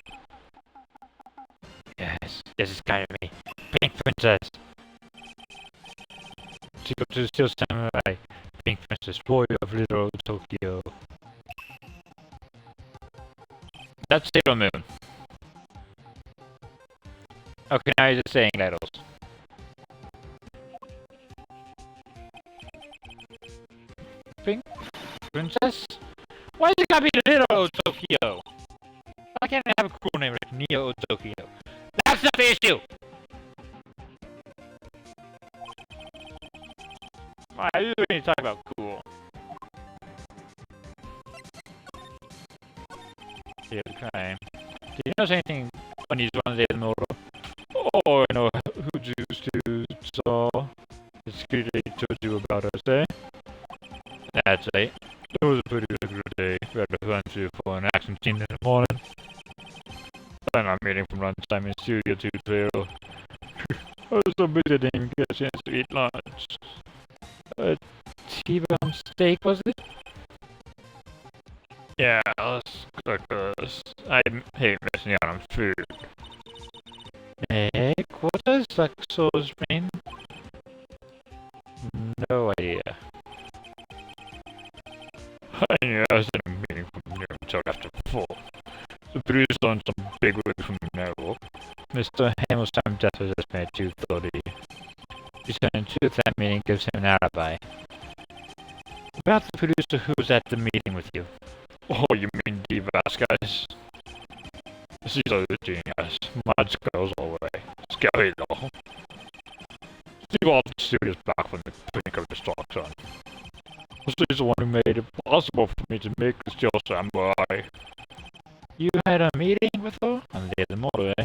Yes, this is kind of me. Pink Princess. She goes to Steel Samurai. Pink Princess, warrior of Little Tokyo. That's Sailor Moon. Okay, now you're just saying letters. Pink Princess? Why is it gotta be Little Tokyo? Why can't I have a cool name like Neo Tokyo? That's not the issue! I usually when you talk about cool. Okay. Do you notice anything unusual on the day of the motor? Oh, I know who used to saw the security told you about us, eh? That's right. It was a pretty regular day. We had to run through for an action scene in the morning. Then I'm meeting from lunchtime in Studio 2 I was so busy I didn't even get a chance to eat lunch. A T-bone steak, was it? Yeah, let's cook this. I hate missing out on food. Egg? What does lactose mean? No idea. I knew I was in a meeting from noon until after 4. The producer's on some big wig from the network. Mr. Hamill's time of death was estimated 2:30. Returning to that meeting gives him an alibi. About the producer who was at the meeting with you. Oh, you mean Dee Vasquez? She's a genius. Mad girls all the way. Scary though. She was the studios back when the blink of the starts on. She's the one who made it possible for me to make the Steel Samurai. You had a meeting with her on the day of the motor, eh?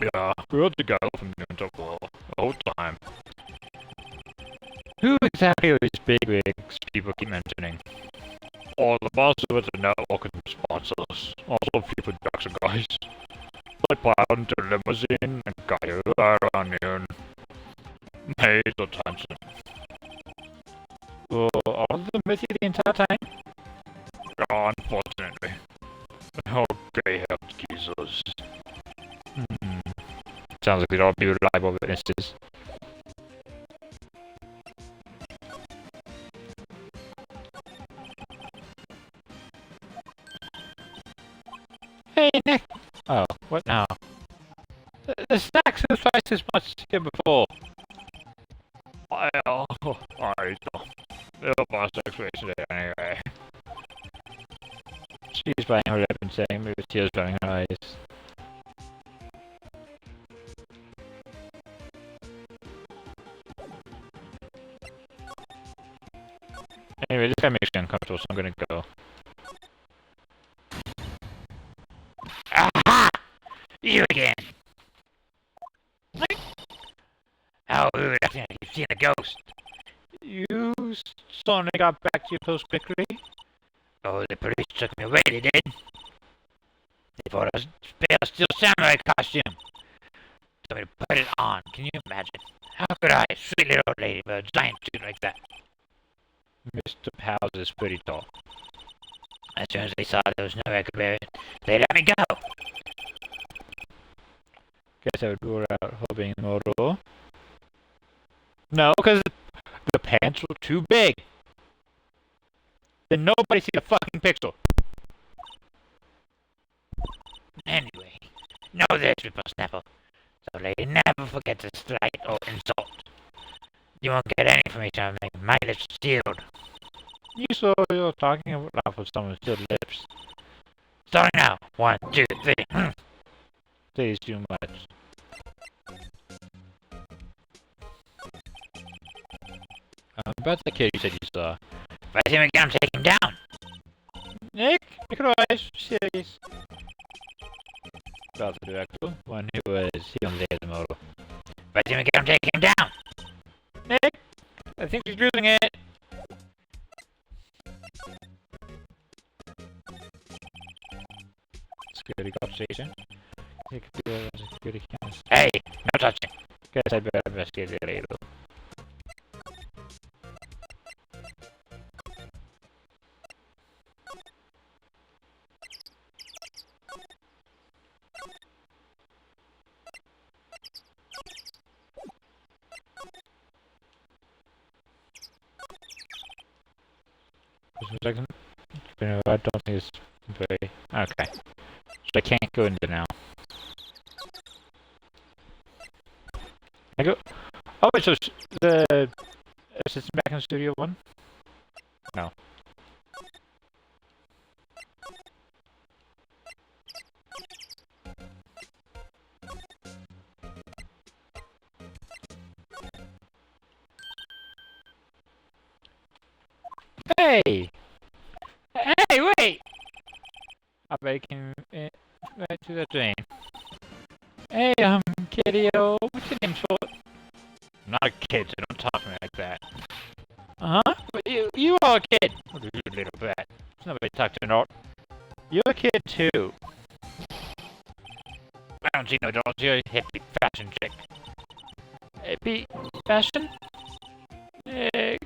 Yeah, we were together from noon till 4, the whole time. Who exactly are these big wigs people keep mentioning? All the bosses with the network and sponsors. Also a few production guys. Like Pound to Limousine and Guy around noon. Hazel Thompson. Well, all of them with you the entire time? Yeah, unfortunately. Oh, grey-haired geezers. Sounds like they'd all be reliable witnesses. Hey, Nick! Oh, what now? The snacks was twice as much here before. Well, alright, they'll boss explanation today anyway. She's biting her lip and saying, with tears running her eyes. Anyway, this guy makes me uncomfortable, so I'm gonna go. Aha! You again! How rude, I think you've seen a ghost. You suddenly got back to your post quickly? Oh, the police took me away, they did. They thought I was a Steel Samurai costume. Told me to put it on, can you imagine? How could I, sweet little old lady, with a giant suit like that? Mr. Powers is pretty tall. As soon as they saw there was no way I could wear it, they let me go. Guess I would rule out hoping motor. No, because the pants were too big. Then nobody see the fucking pixel. Anyway, know this, Whippersnapper. So lady never forget to slight or insult. You won't get any information on me. My lips sealed. You saw you're talking about with someone's still lips. Starting now. 1, 2, 3. Please too much. About the kid you said you saw. If I see him again, I'm taking him down. Nick, Nikolai, serious. About the director, one who was here on the day of the motor. If I see him again, I'm taking him down. Nick, I think he's losing it. Security conversation. Security cameras. Hey, no touching. Guess I better investigate it later. Just a second. I don't think it's very... Okay. So I can't go into now. I go. Oh, wait, so the assistant back in Studio 1? No. Hey! Hey, wait! I bet I can right to the drain. Hey, kiddo, what's your name, short? I'm not a kid, so don't talk to me like that. Uh-huh? But you are a kid! What are you, little brat? There's nobody to talk to, not. You're a kid, too. I don't see no dolls, you're a hippie fashion chick. Hippie fashion? I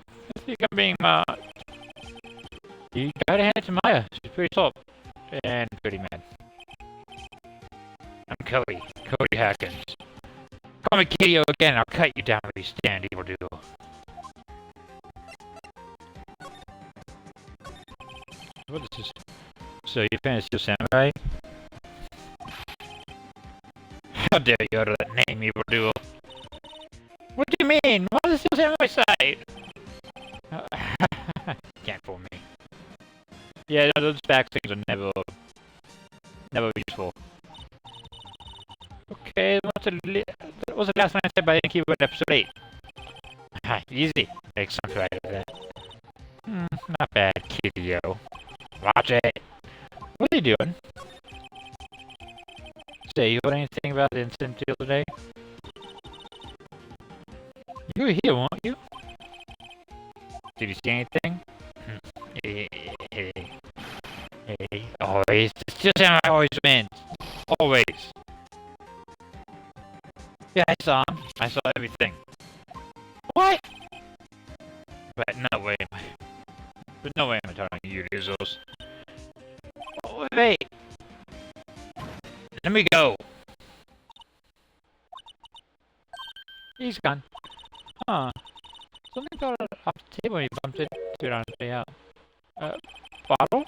think I'm being you gotta hand it to Maya. She's pretty tall. And pretty mad. I'm Cody. Cody Hackins. Call me Kiddo again, I'll cut you down where you stand, evil doodle. What is this? So you fancy your samurai? How dare you utter that name, evil doodle? What do you mean? What does your samurai say? Can't fool me. Yeah, no, those back things are never useful. Okay, what was the last one I said by the keyboard episode 8? Easy. Make something right of that. Not bad, kiddo. Watch it. What are you doing? Say, you heard anything about the incident the other day? You were here, weren't you? Did you see anything? Hey, always. It's just how I always wins. Always. Yeah, I saw him. I saw everything. What? But no way am I. But no way am I telling you those. Oh, wait. Let me go. He's gone. Huh. Something fell off the table and he bumped it to it on his way out. Bottle?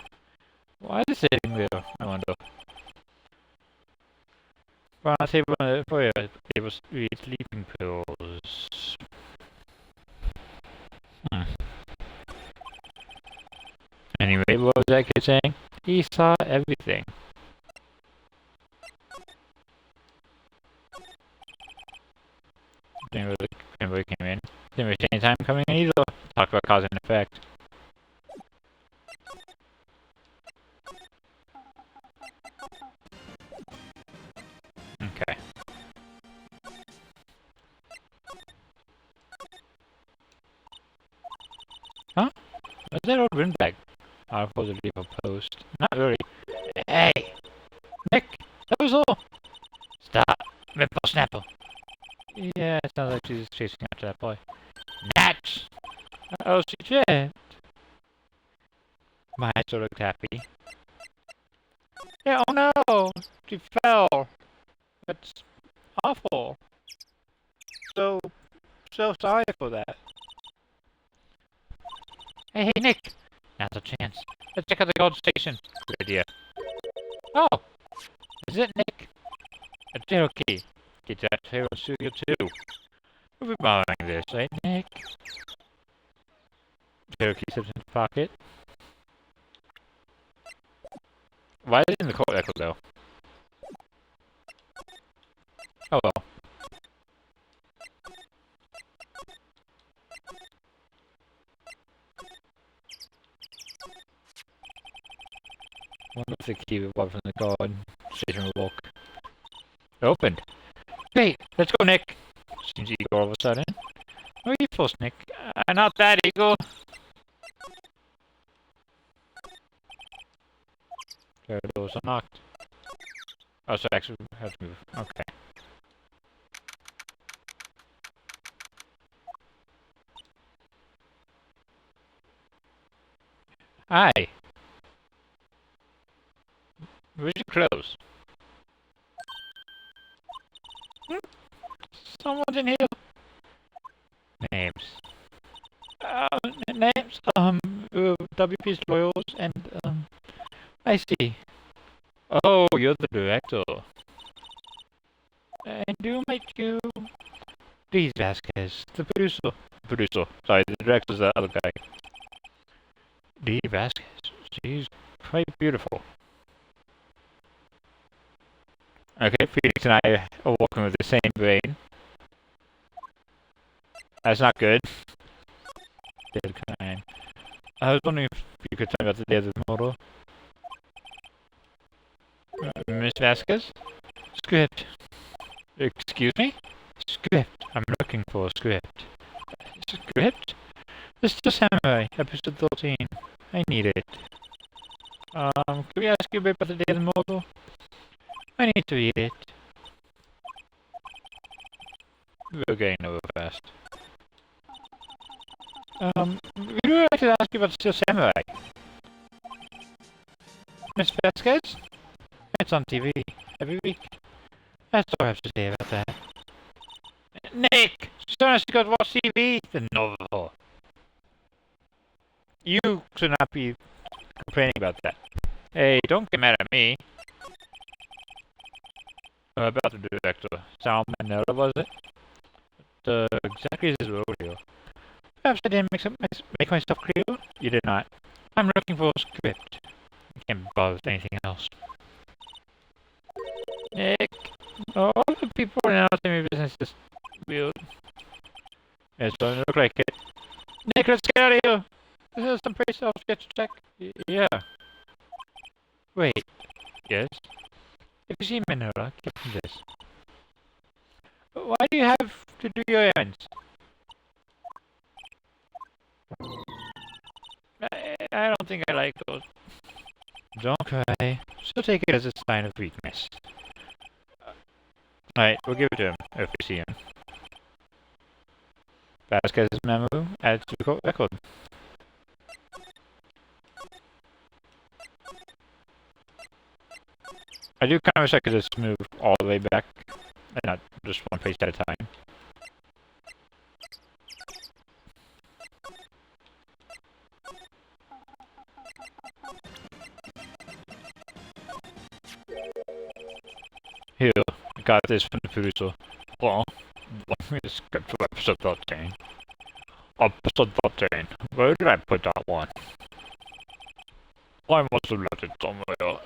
Why is it sitting there? I wonder. Well, I say for you, it was sleeping pills. Anyway, what was that kid saying? He saw everything. Didn't really came in. Didn't really see any time coming in either. Talk about cause and effect. Okay. Huh? What's that old bin bag? I'll probably leave a post. Not really. Hey! Nick! That was all! Stop! Ripple Snapple! Yeah, it sounds like she's chasing after that boy. Nats! Oh, she did! My eyes sort of looked happy. Yeah, oh no! She fell! That's awful. So sorry for that. Hey, Nick! Now's a chance. Let's check out the gold station. Good idea. Oh! Is it Nick? A Cherokee. Get that Hero Studio too. We'll be borrowing this, right, Nick? Cherokee slips in his pocket. Why is it in the court record, though? Oh well. Wonder if the key will from the guard station will walk. Opened. Great, let's go, Nick. Seems eager all of a sudden. Where are you first, Nick? Not that eager. The doors are locked. Oh, so actually we have to move. Okay. Hi. Where's your clothes? Someone's in here. Names. Names. WP's Loyals and I see. Oh, you're the director. And do make you Please, Vasquez. The producer. Producer. Sorry, the director's the other guy. D. Vasquez. She's quite beautiful. Okay, Phoenix and I are walking with the same brain. That's not good. Dead kind. I was wondering if you could tell me about the day of the model. Miss Vasquez? Script. Excuse me? Script. I'm looking for a script. Script? Mr. Samurai, episode 13. I need it. Can we ask you a bit about the day of the model? I need to read it. We're getting nowhere fast. We would like to ask you about Steel Samurai. Miss Vasquez? It's on TV every week. That's all I have to say about that. Nick! Someone has to go watch TV! The novel. You should not be complaining about that. Hey, don't get mad at me. About the director. Sal Manella, was it? Exactly this rodeo. Perhaps I didn't make myself clear? You did not. I'm looking for a script. I can't bother with anything else. Nick, all the people in our TV business is weird. It doesn't look like it. Nick, let's get out of here! This is some pretty self-sketch check. Yeah. Wait. Yes? If you see Manila, give me this. Why do you have to do your errands? I don't think I like those. Don't cry. She'll take it as a sign of weakness. Alright, we'll give it to him if we see him. Vasquez's memo adds to the record. I do kind of wish I could just move all the way back and not just one page at a time. Here, I got this from the producer. Well, let me just get to episode 13. Episode 13. Where did I put that one? I must have left it somewhere.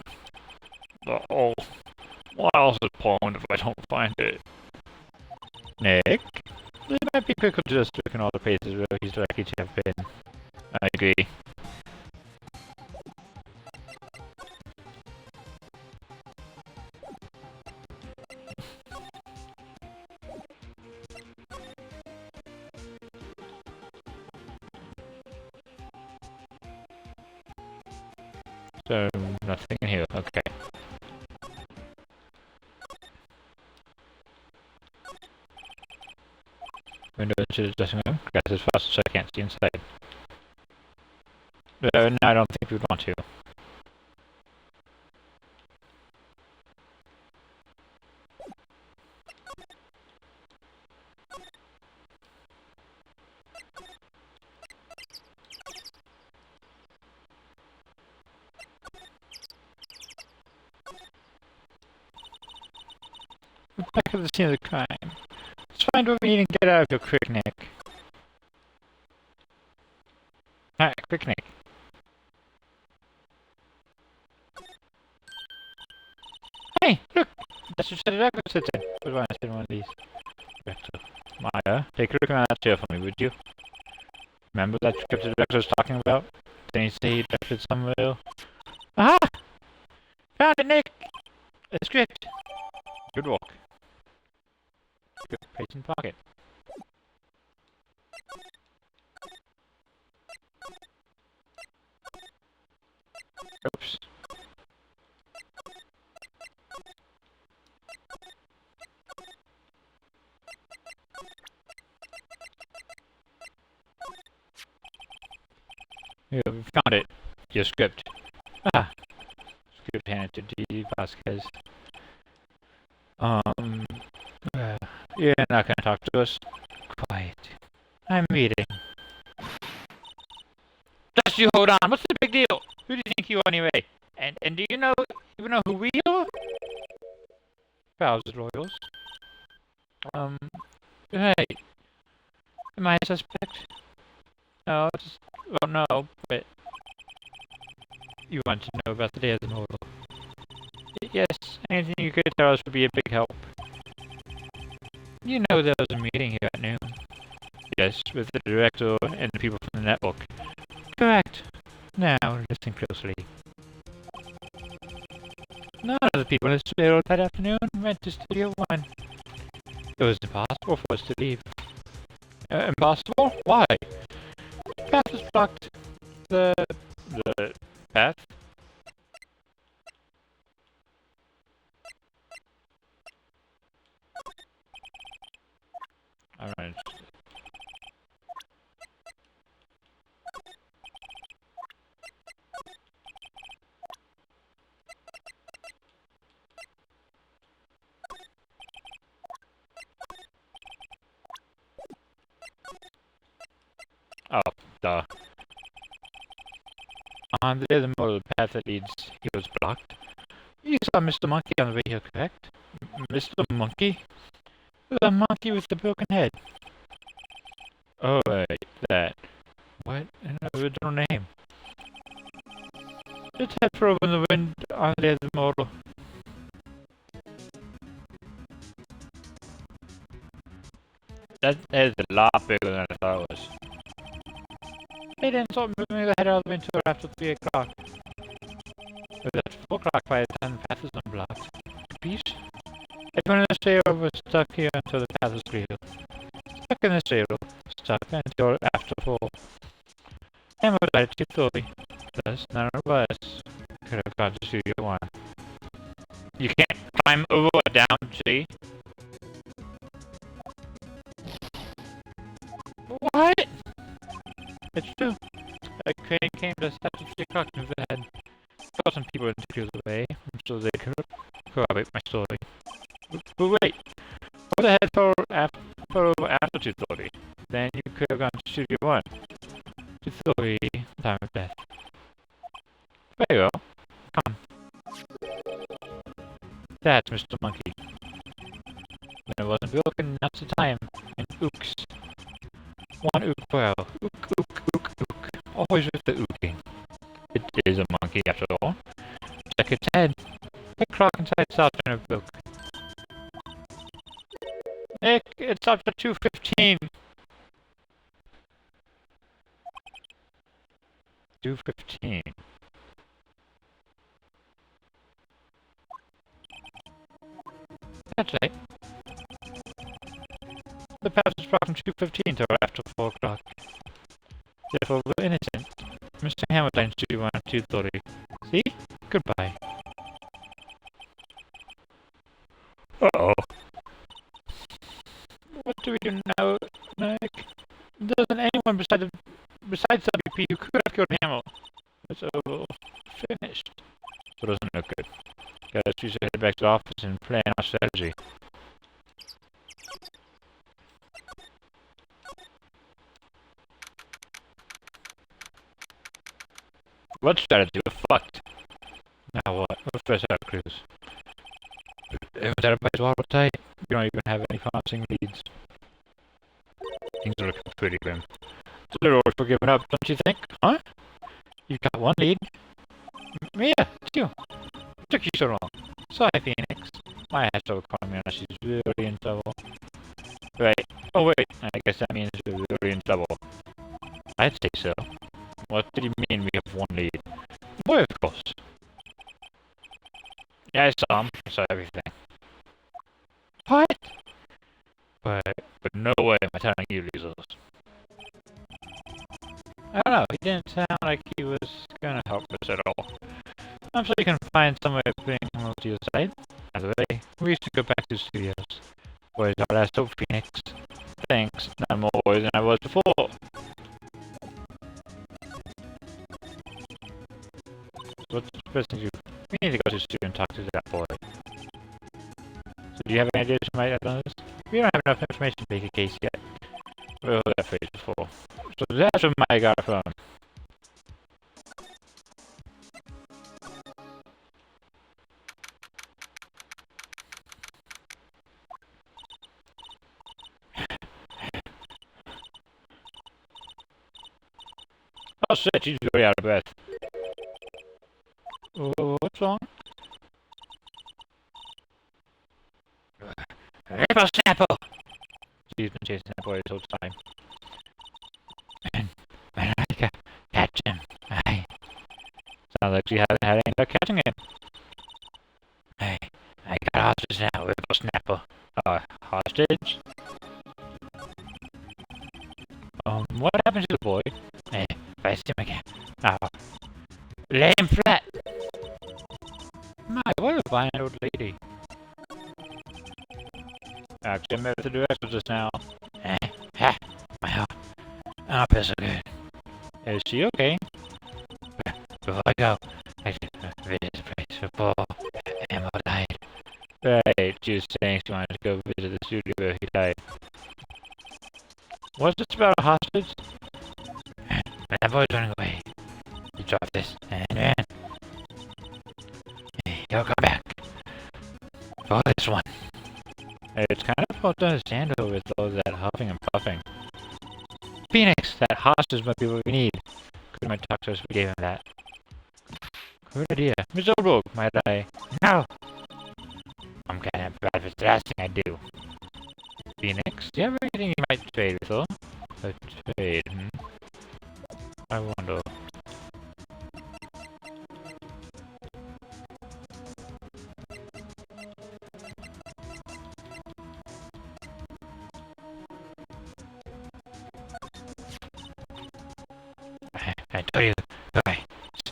Oh, why else is point if I don't find it? Nick? It might be quicker to just look in all the places where he's likely to have been. I agree. So, nothing in here, okay. Window into the dressing room. Got as fast as I can't see inside. No, I don't think we'd want to. We're back at the scene of the crime. Let's find what we need and get out of here quick, Nick. Alright, quick, Nick. Hey, look! That's what the record sits in. What do I sit in one of these? Director. Maya, take a look around that chair for me, would you? Remember that script the director was talking about? Didn't he say he directed somewhere? Aha! Found it, Nick! A script. Good walk. Good place in pocket. Oops. Here, we found it. Your script. Ah! Script handed to D. Vasquez. You're not gonna talk to us? Quiet. I'm reading. Just you hold on. What's the big deal? Who do you think you are anyway? And do you know even know who we are? Pals, Royals. Hey, am I a suspect? No, just, well, no, but you want to know about the day of the model. Yes, anything you could tell us would be a big help. You know there was a meeting here at noon. Yes, with the director and the people from the network. Correct. Now, listen closely. None of the people in the studio that afternoon went to Studio 1. It was impossible for us to leave. Impossible? Why? The path was blocked. The... the path? I'm not interested. Oh, duh. On the other model, the path that leads here was blocked. You saw Mr. Monkey on the way here, correct? Mr. Monkey? The monkey with the broken head. Oh, right, that. What an original name. Its head probe in the wind on the other model. That is a lot bigger than I thought it was. They didn't start moving the head out of the wind until after 3 o'clock. It was at 4 o'clock by the time the path was unblocked. Peace? Everyone in the sailor was stuck here until the path was clear. Stuck in the sailor. Stuck until after 4. And was at 2:30. Thus, none of us could have got to Studio 1. You can't climb over or down, see? What? It's true. A crane came just after 3 o'clock and moved ahead. Got some people in the away, so they could corroborate my story. But wait, what the head for after 2:30? Then you could have gone to Studio 1. 2:30, time of death. Very well. Come. That's Mr. Monkey. When it wasn't broken, that's the time. And ooks. One ook per hour. Ook, ook, ook, ook. Always with the ooking. It is a monkey after all. Check its head. The clock inside stopped in a book. Nick, it stopped at 2:15. 2:15. That's right. The path was blocked from 2:15 till after 4 o'clock. Therefore, we're innocent. Mr. Hamilton's due on 2:30. See? Goodbye. Uh-oh. What do we do now, Nick? Doesn't anyone besides WP who could have killed Hamill? It's all finished. So it doesn't look good. Guys, we should head back to the office and plan our strategy. What strategy? We're fucked. Now what? We'll fresh out crews. Everyone's out of place watertight. We don't even have any promising leads. Things are looking pretty grim. It's a little early for giving up, don't you think? Huh? You've got one lead. Yeah, it's you. What took you so long? Sorry, Phoenix. My ass over calling me unless she's really in trouble. Right. Oh wait, I guess that means you're really in trouble. I'd say so. What did you mean we have one lead? Boy, of course. Yeah, I saw him. I saw everything. What? But no way am I telling you these others. I don't know, he didn't sound like he was gonna help us at all. I'm sure you can find some way of bringing him over to your side. By the way, we used to go back to the studios. Boys, our last hope, Phoenix. Thanks, not more than I was before. What's the first thing you... We need to go to the studio and talk to that boy. So do you have any ideas you might have done this? We don't have enough information to make a case yet. We've heard that phrase before. So that's what I got from. Oh shit, she's really out of breath. What's wrong? Ripple Snapple! She's been chasing that boy this whole time. Man, I can catch him. Sounds like she hasn't had any luck catching him. I got hostage now, Ripple Snapple. Hostage? What happened to the boy? Hey, if I see him again, lay him flat. My, what a fine old lady. Actually, I'm able to do extra just now. My heart. Oh, feels so good. Is she okay? Before I go, I should visit the place before Emma died. Right, she was saying she wanted to go visit the studio where he died. What's this about a hostage? When that boy's running away, you drop this and ran. He'll come back. For this one. It's kind of hard to understand though with all that huffing and puffing. Phoenix, that hostage might be what we need. Could my talk to us if we gave him that. Good idea. Miss Oldrogue, might I? No! I'm kind of bad with the last thing I do. Phoenix, do you have anything you might trade with her? A trade, I wonder. I told you. Okay.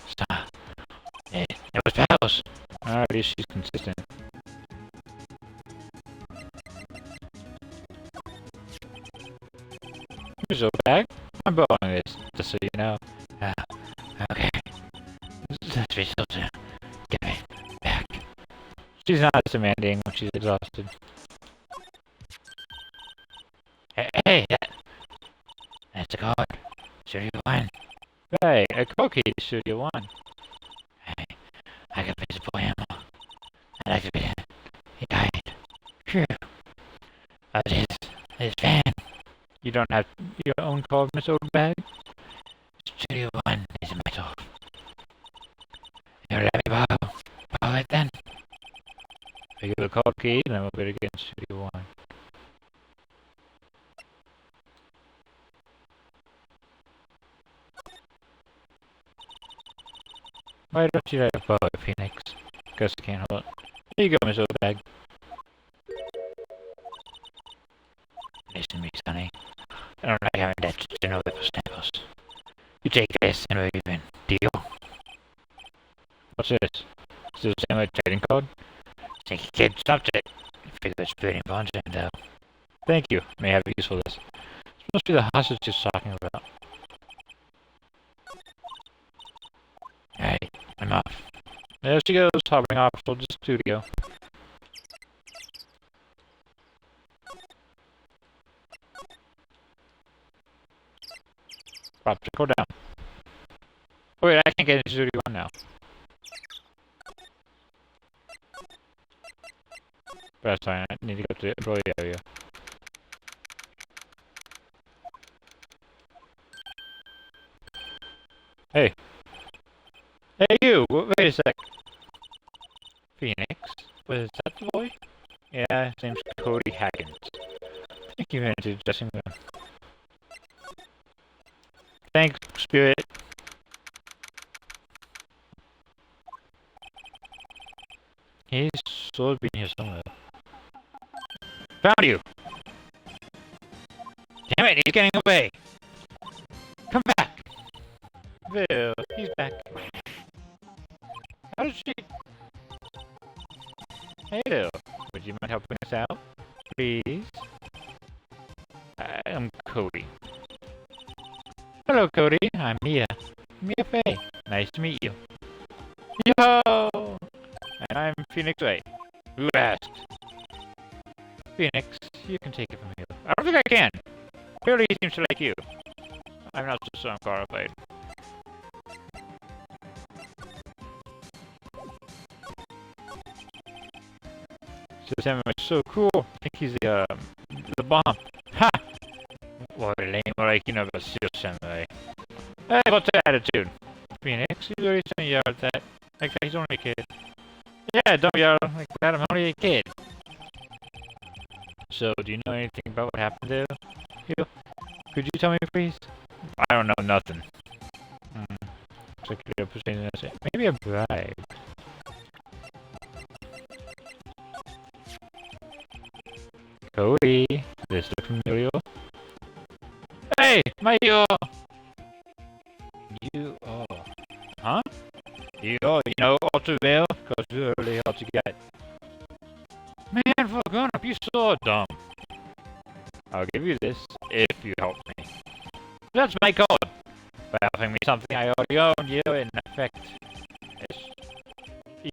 Stop. It was pals. At least she's consistent. Here's your bag. I'm borrowing this, just so you know. Okay. Let's be so soon. Give me back. She's not demanding when she's exhausted. Hey, that's a card. Sure you won. Right, a cookie, Studio One. Hey, I can play the boy ammo. I like to be there. He died. Phew. I was his fan. You don't have your own card, Miss Oldbag? Studio One is metal. You let me borrow it then? I get a card key, and then we'll bid against Studio One. Why don't you let it borrow, Phoenix? Guess I can't hold it. Here you go, Miss Oldbag. Listen to me, Sonny. I don't like having that to know the staples. You take this and we're even. Deal? What's this? Is this the same like trading card? Think you kid stopped it. Figure it's pretty important though. Thank you. May have use for this. This must be the hostage she's talking about. Alright, I'm off. There she goes, hopping off to the studio. Drop the go down. Wait, I can't get into Studio One now. But that's fine, I need to go to the employee area. Hey. Hey you! Wait a sec. Phoenix? Was that the boy? Yeah, his name's Cody Haggins. Thank you for introducing me. Thanks, Spirit. He's supposed to be here somewhere. Found you! Damn it, he's getting away! Come back! Bill, he's back. How did she... Hey Bill, would you mind helping us out? Please? I'm Cody. Hello Cody, I'm Mia. Mia Fey. Nice to meet you. Yo! And I'm Phoenix Wright. Who asked? Phoenix, you can take it from here. I don't think I can. Clearly he seems to like you. I'm not so qualified. This anime is so cool. I think he's the bomb. Ha! What a lame like you know about Steel Samurai. Hey, what's the attitude? Phoenix, you already saying yell at that. Like he's only a kid. Yeah, don't yell like that, I'm only a kid. So, do you know anything about what happened there? You? Could you tell me, please? I don't know nothing. Looks like you're presenting us. Maybe a bribe. Cody, this look familiar? Hey, Mario! You, oh. Huh? You know, all too well, because you're really hard to get. Man, for a grown-up, you're so dumb. I'll give you this, if you help me. That's my code! By offering me something I already own, you, in effect,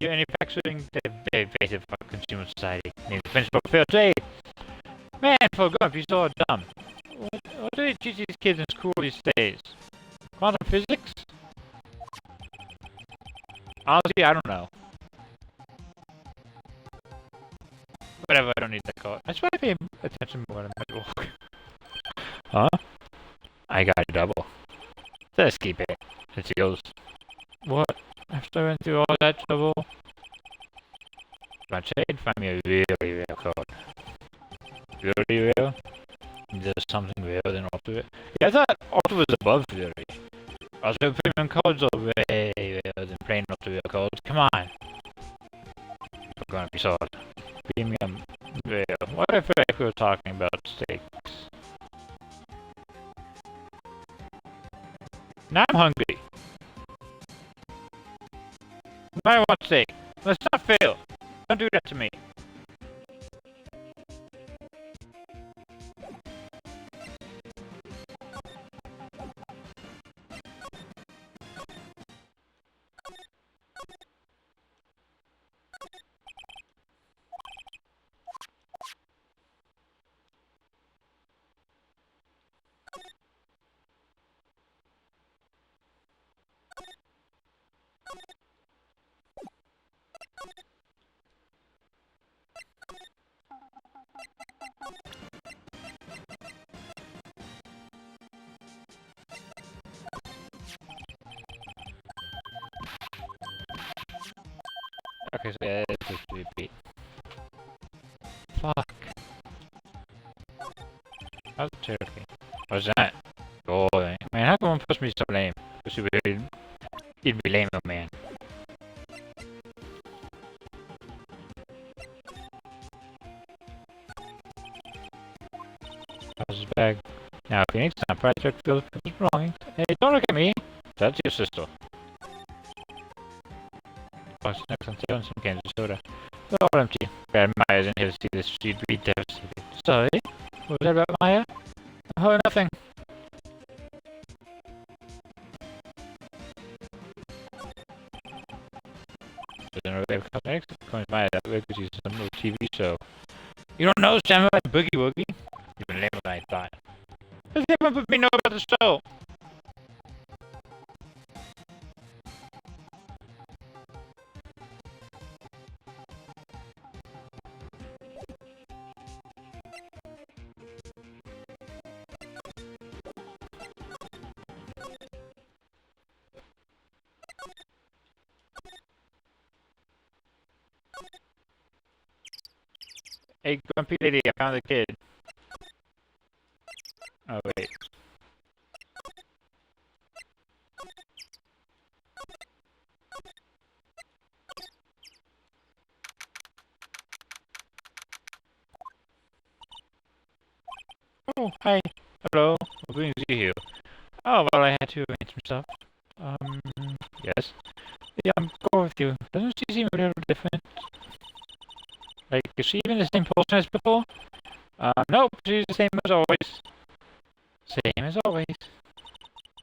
you're in effect suing the very basic of our consumer society, named the principle of fair trade. Man, for a grown-up, you're so dumb. What do they teach these kids in school these days? Quantum physics? Honestly, I don't know. Whatever, I don't need that code. I just want to pay attention more to my work. Huh? I got a double. Let's keep it. It's yours. What? After I went through all that trouble? My trade find me a really rare code. Really rare? There's something rarer than Ultra. Yeah, I thought Ultra was above very. Also, premium codes are way rarer than plain Ultra rare codes. Come on. We're gonna be sold. Premium rare. What if we were talking about steaks? Now I'm hungry. I want steak. Let's not fail. Don't do that to me. Okay, so yeah, it's just repeat. Fuck. How's the turkey? What's that? Oh, man, how come one puts me so lame? Because you'd be lame, oh man. How's his bag? Now, Phoenix, I'm proud to feel people's belongings. Hey, don't look at me! That's your sister. Oh, snacks on sale and some cans of soda. They're all empty. Glad Maya isn't here to see this. She'd be devastated. Sorry? What was that about Maya? Oh, nothing. There's no way of cosmetics. Comes Maya that way because she's some little TV show. You don't know Samurai Boogie Woogie? You've been lame than I thought. Does everyone put me know about the show? Hey, grumpy lady, I found the kid. Oh, wait. Oh, hi. Hello. What brings you here? Oh, well, I had to arrange some stuff. Yes. Yeah, I'm going with you. Doesn't she seem a little different? Like, is she even the same person as before? Nope, she's the same as always. Same as always.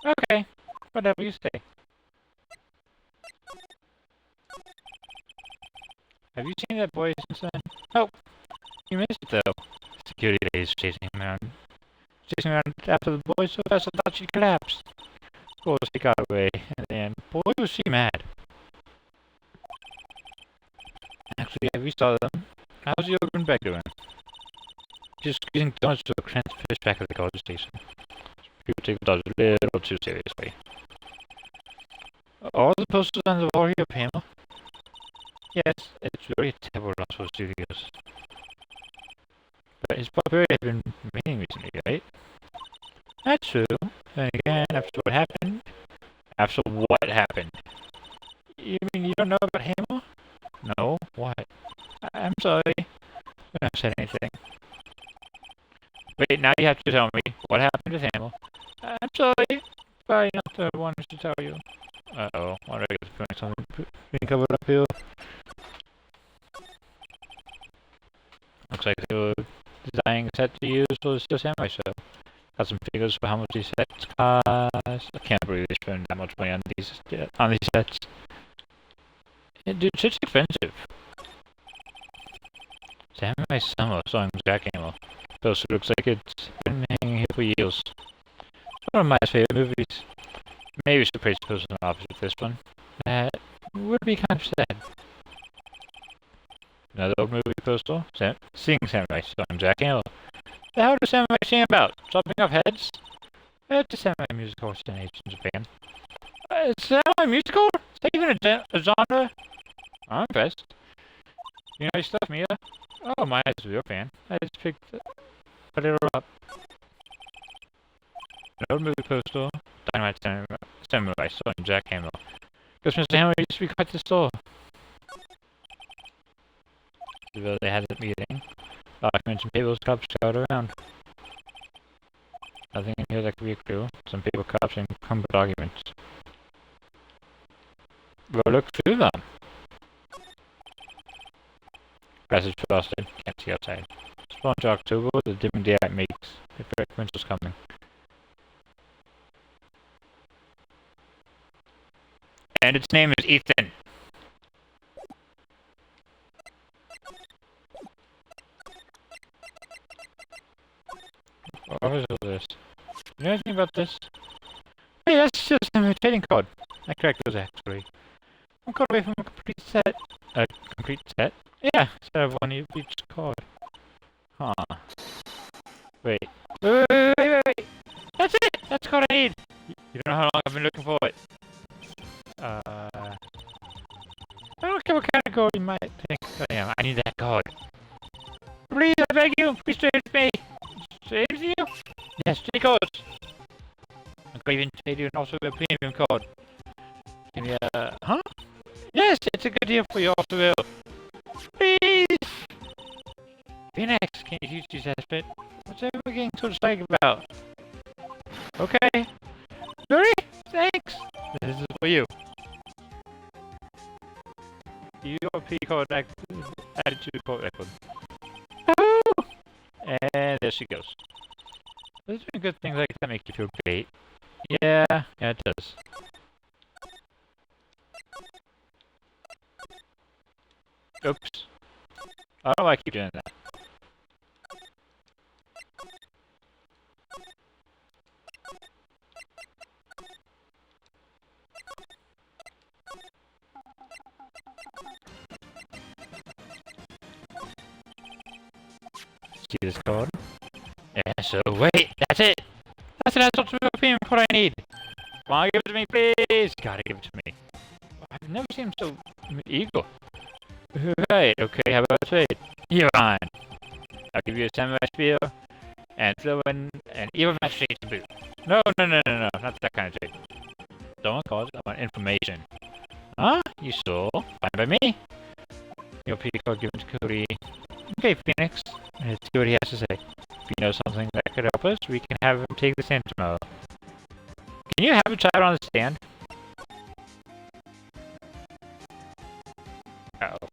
Okay, whatever you say. Have you seen that boy since then? Nope. You missed it though. Security ladies chasing him around. Chasing around after the boy so fast I thought she'd collapse. Of course, he got away, and then, boy, was she mad. Actually, have you saw them? How's the open bag doing? Just squeezing donuts to a cramped fish back at the college station. People take the dogs a little too seriously. All the posters on the wall here, Pamela. Yes, it's very terrible loss for studios. But his popularity has been waning recently, right? That's true. And again, after what happened... After what happened? You mean you don't know about Hamill? No? What? I'm sorry. I haven't said anything. Wait, now you have to tell me what happened with Hamill. I'm sorry. Probably not the one to tell you. Uh-oh. Why did I get the feeling something being covered up here? Looks like they were designing a set to use for the Steel Samurai show. Got some figures for how much these sets cost. I can't believe they spend that much money on these sets. Yeah, dude, shit's expensive. Samurai Summer starring Jack Hamill. Poster looks like it's been hanging here for years. It's one of my favorite movies. Maybe we should praise the poster opposite of this one. That would be kind of sad. Another old movie poster. Seeing Samurai starring Jack Hamill. The hell does Samurai sing about? Chopping off heads? It's a samurai musical originates in Japan. It's a samurai musical? Is that even a genre? I'm impressed. You know your stuff, Mia? Oh, my eyes a real fan. I just put it up. An old movie poster. Dynamite Samurai starring Jack Hamill. Because Mr. Hamill used to be quite the store. They had a meeting. Documents and papers, cups scattered around. Nothing in here that could be a clue. Some paper cups and crumpled documents. We'll look through them. Grass is frosted. Can't see outside. Spawn to October, the dimming daylight makes. The correct winter's coming. And its name is Ethan. What was all this? You know anything about this? Hey, that's just a trading card. I correct those actually. I'm caught away from a complete set. A complete set? Yeah, instead of one of each card. Huh. Wait. Wait. That's it! That's the card I need! You don't know how long I've been looking for it. I don't care what kind of card you might think I am. I need that card. Please, I beg you, please trade with me. Trade with you? Yes, trade cards. I'm going to even trade you and also a premium card. Give me a... Huh? Yes, it's a good deal for you also, Will. Please! Phoenix, can you use this aspect? What's everyone getting so excited about? Okay. Sorry? Thanks! This is for you. You got a P card added to the card record. And there she goes. Those are good things like that make you feel great. Yeah, it does. Oops. I don't know why I keep doing that. See this card? Yeah, so wait, that's it! That's the ultimate premium card I need! Come on, give it to me, please! Gotta give it to me. I've never seen him so eager. Right, okay, how about a trade? You're on! I'll give you a samurai spear, and throw in an evil match trade to boot. No, not that kind of trade. Don't want cards, I want information. Huh? You saw? Fine by me. Your P card given to Cody. Okay, Phoenix. Let's see what he has to say. If you know something that could help us, we can have him take the stand tomorrow. Can you have a child on the stand? Uh-oh.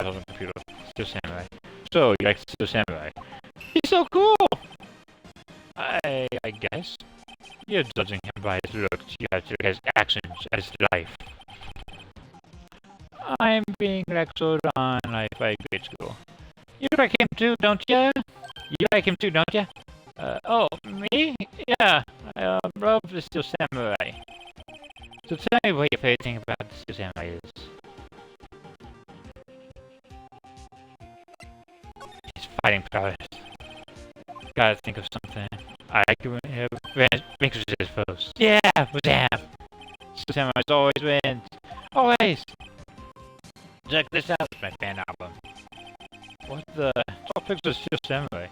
I was on the computer. Steel Samurai. So, you like Steel Samurai? He's so cool! I guess. You're judging him by his looks. You have to look at his actions as life. I'm being lectured on life by grade school. You like him too, don't ya? You like him too, don't ya? Oh, me? Yeah, I love the Steel Samurai. So tell me what your favorite thing about the Steel Samurai is. fighting prowess. Gotta think of something. I can have vanquishes foes. Yeah, damn. Samurai always wins. Always. Check this out, my fan album. What the? Top picks of Steel Samurai.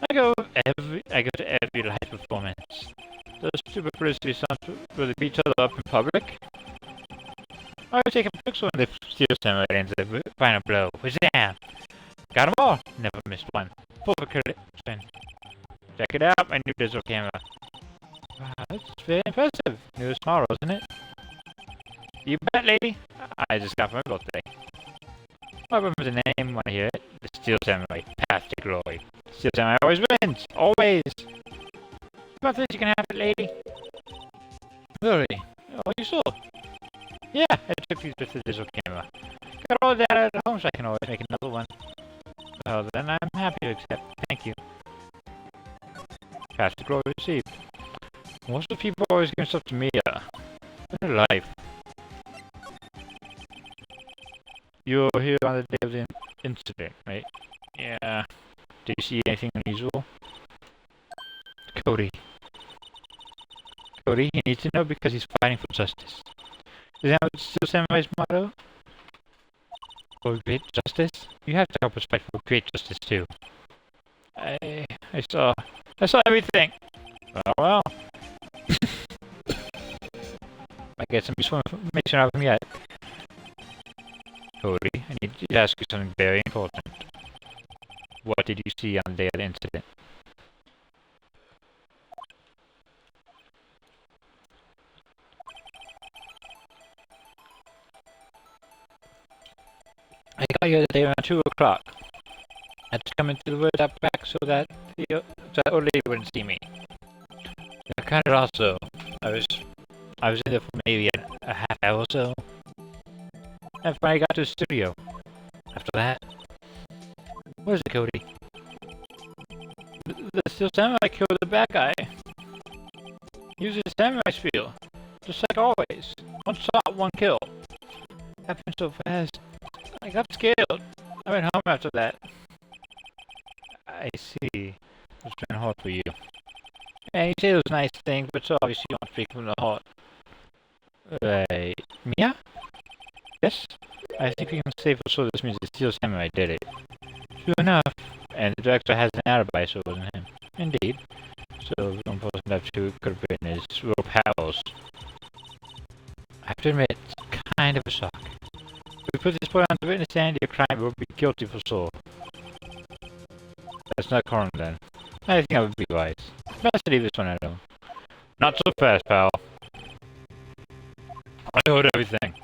I go to every live performance. Those stupid publicity stunts really beat each other up in public. I was taking pics when the Steel Samurai into the final blow. Damn. Got them all. Never missed one. Full of credit. Check it out, my new digital camera. Wow, that's very impressive. Newest model, isn't it? You bet, lady. I just got for my birthday. I remember the name when I hear it. The Steel Samurai. Path to glory. Steel Samurai always wins. Always. About this, you can have it, lady. Really? Oh, you saw? Yeah, I took these with the digital camera. Got all the data at home, so I can always make another one. Well, then I'm happy to accept. Thank you. Path to glory received. Most of the people always giving stuff to me, in their life. You're here on the day of the incident, right? Yeah. Did you see anything unusual? Cody. Cody, he needs to know because he's fighting for justice. Is that what Steel Samurai's motto? For great justice? You have to help us fight for great justice too. I saw everything. Oh well. I get some useful information out of him yet. Cody, I need to ask you something very important. What did you see on the day of the incident? I got here today around 2 o'clock. I had to come into the woods out back so that the old lady wouldn't see me. I kind of also. I was in there for maybe a half hour or so. And finally got to the studio. After that, what is it, Cody? The Steel Samurai killed the bad guy. Uses samurai spiel, just like always. One shot, one kill. Happened so fast. I got scared. I went home after that. I see. It's been hard for you. And you say those nice things, but so obviously you don't speak from the heart. Right. Mia? Yes? I think we can say for sure this means the Steel Samurai did it. True enough. And the director has an alibi, so it wasn't him. Indeed. So the one person left who could have been his real pals. I have to admit, it's kind of a shock. If we put this boy on the witness stand, your crime will be guilty for sure. That's not correct then. I think I would be wise. Best to leave this one alone. Not so fast, pal. I heard everything.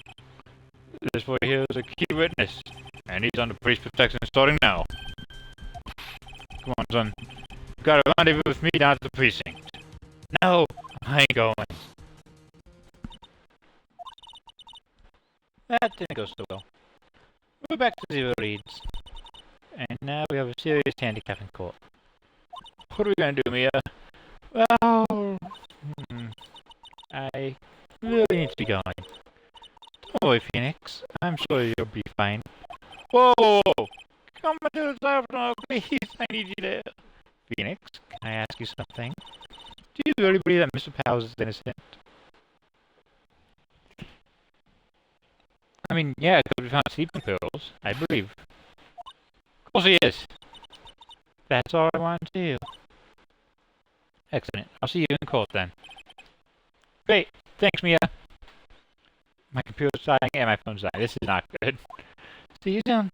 This boy here is a key witness, and he's under police protection starting now. Come on, son. You got a rendezvous with me down at the precinct. No, I ain't going. That didn't go so well. We're back to 0 leads. And now we have a serious handicap in court. What are we gonna do, Mia? Well, I really need to be going. Don't worry, Phoenix. I'm sure you'll be fine. Whoa! Come to the side now, please. I need you there. Phoenix, can I ask you something? Do you really believe that Mr. Powers is innocent? I mean, yeah, because we found sleeping pills. I believe. Of course he is. That's all I wanted to do. Excellent. I'll see you in court then. Great. Thanks, Mia. My computer's dying and my phone's dying. This is not good. See you soon.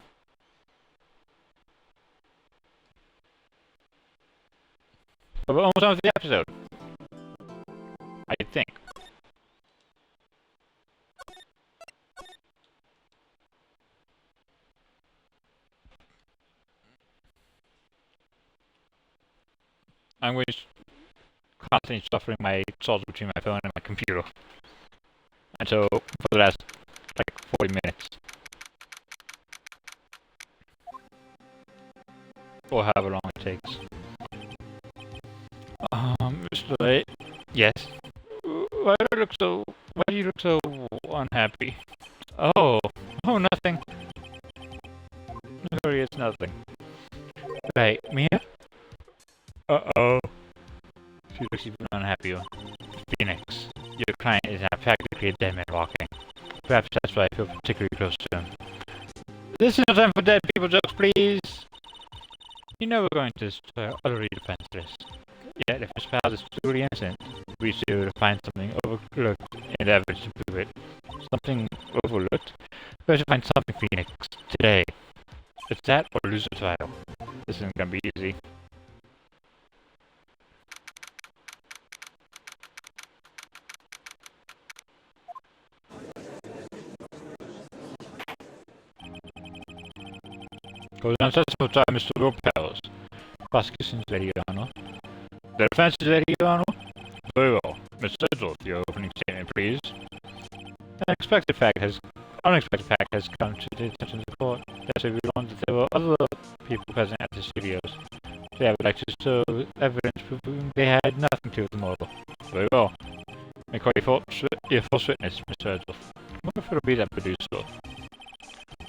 But we're almost done with the episode. I think. I'm going to constantly suffering my souls between my phone and my computer. And so, for the last, like, 40 minutes. Or however long it takes. Mr. Wright? Yes? Why do you look so unhappy? Oh, nothing. Sorry, it's nothing. Right, Mia? Uh-oh. She looks even unhappier. Phoenix, your client is now practically a dead man walking. Perhaps that's why I feel particularly close to him. This is no time for dead people jokes, please! You know we're going to destroy utterly defenseless. Yet if his child is truly innocent, we should be able to find something overlooked in the evidence to prove it. Something overlooked? We have to find something, Phoenix, today. It's that or lose the trial. This isn't gonna be easy. Goes unsuccessful time, Mr. Lopez. Prosecution's Lady Honor. The defense is Lady Honor. Very well. Mr. Edwards, your opening statement, please. Unexpected fact has come to the attention of the court. Yesterday we learned that there were other people present at the studios. Today I would like to show evidence proving they had nothing to do with the murder. Very well. I call your false witness, Mr. Edwards. I wonder if it'll be that producer.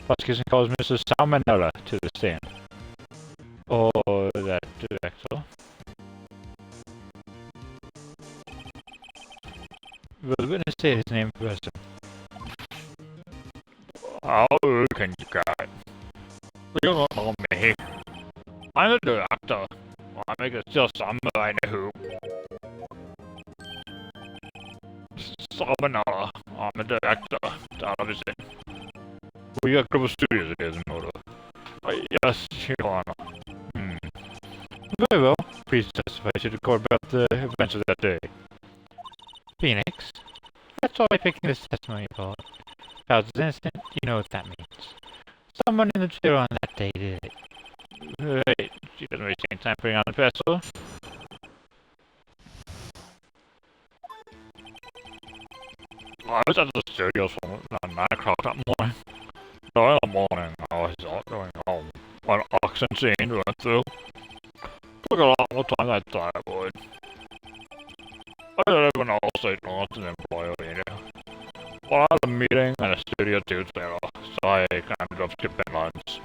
Prosecution calls Mr. Salmonella to the stand. Or that director. Will the witness say his name first? How can you guys? You don't know me. I'm the director. I make it still samurai in the hoop. Salmonella. I'm the director. Television. We got Global Studios it is in order. Yes, Your Honor. Very well. Please testify to the court about the events of that day. Phoenix, that's all I picking this testimony for. If I was innocent, you know what that means. Someone in the chair on that day did it. Right, she doesn't waste any time putting on the vessel. I was at the studios from 9 o'clock that morning. So in the morning, I was out going home. When an auction scene went through. Took a lot more time than I thought it would. I didn't even know state law as an employee meeting. Well, I had a meeting and a studio Tuesday off, so I kind of skipping lunch.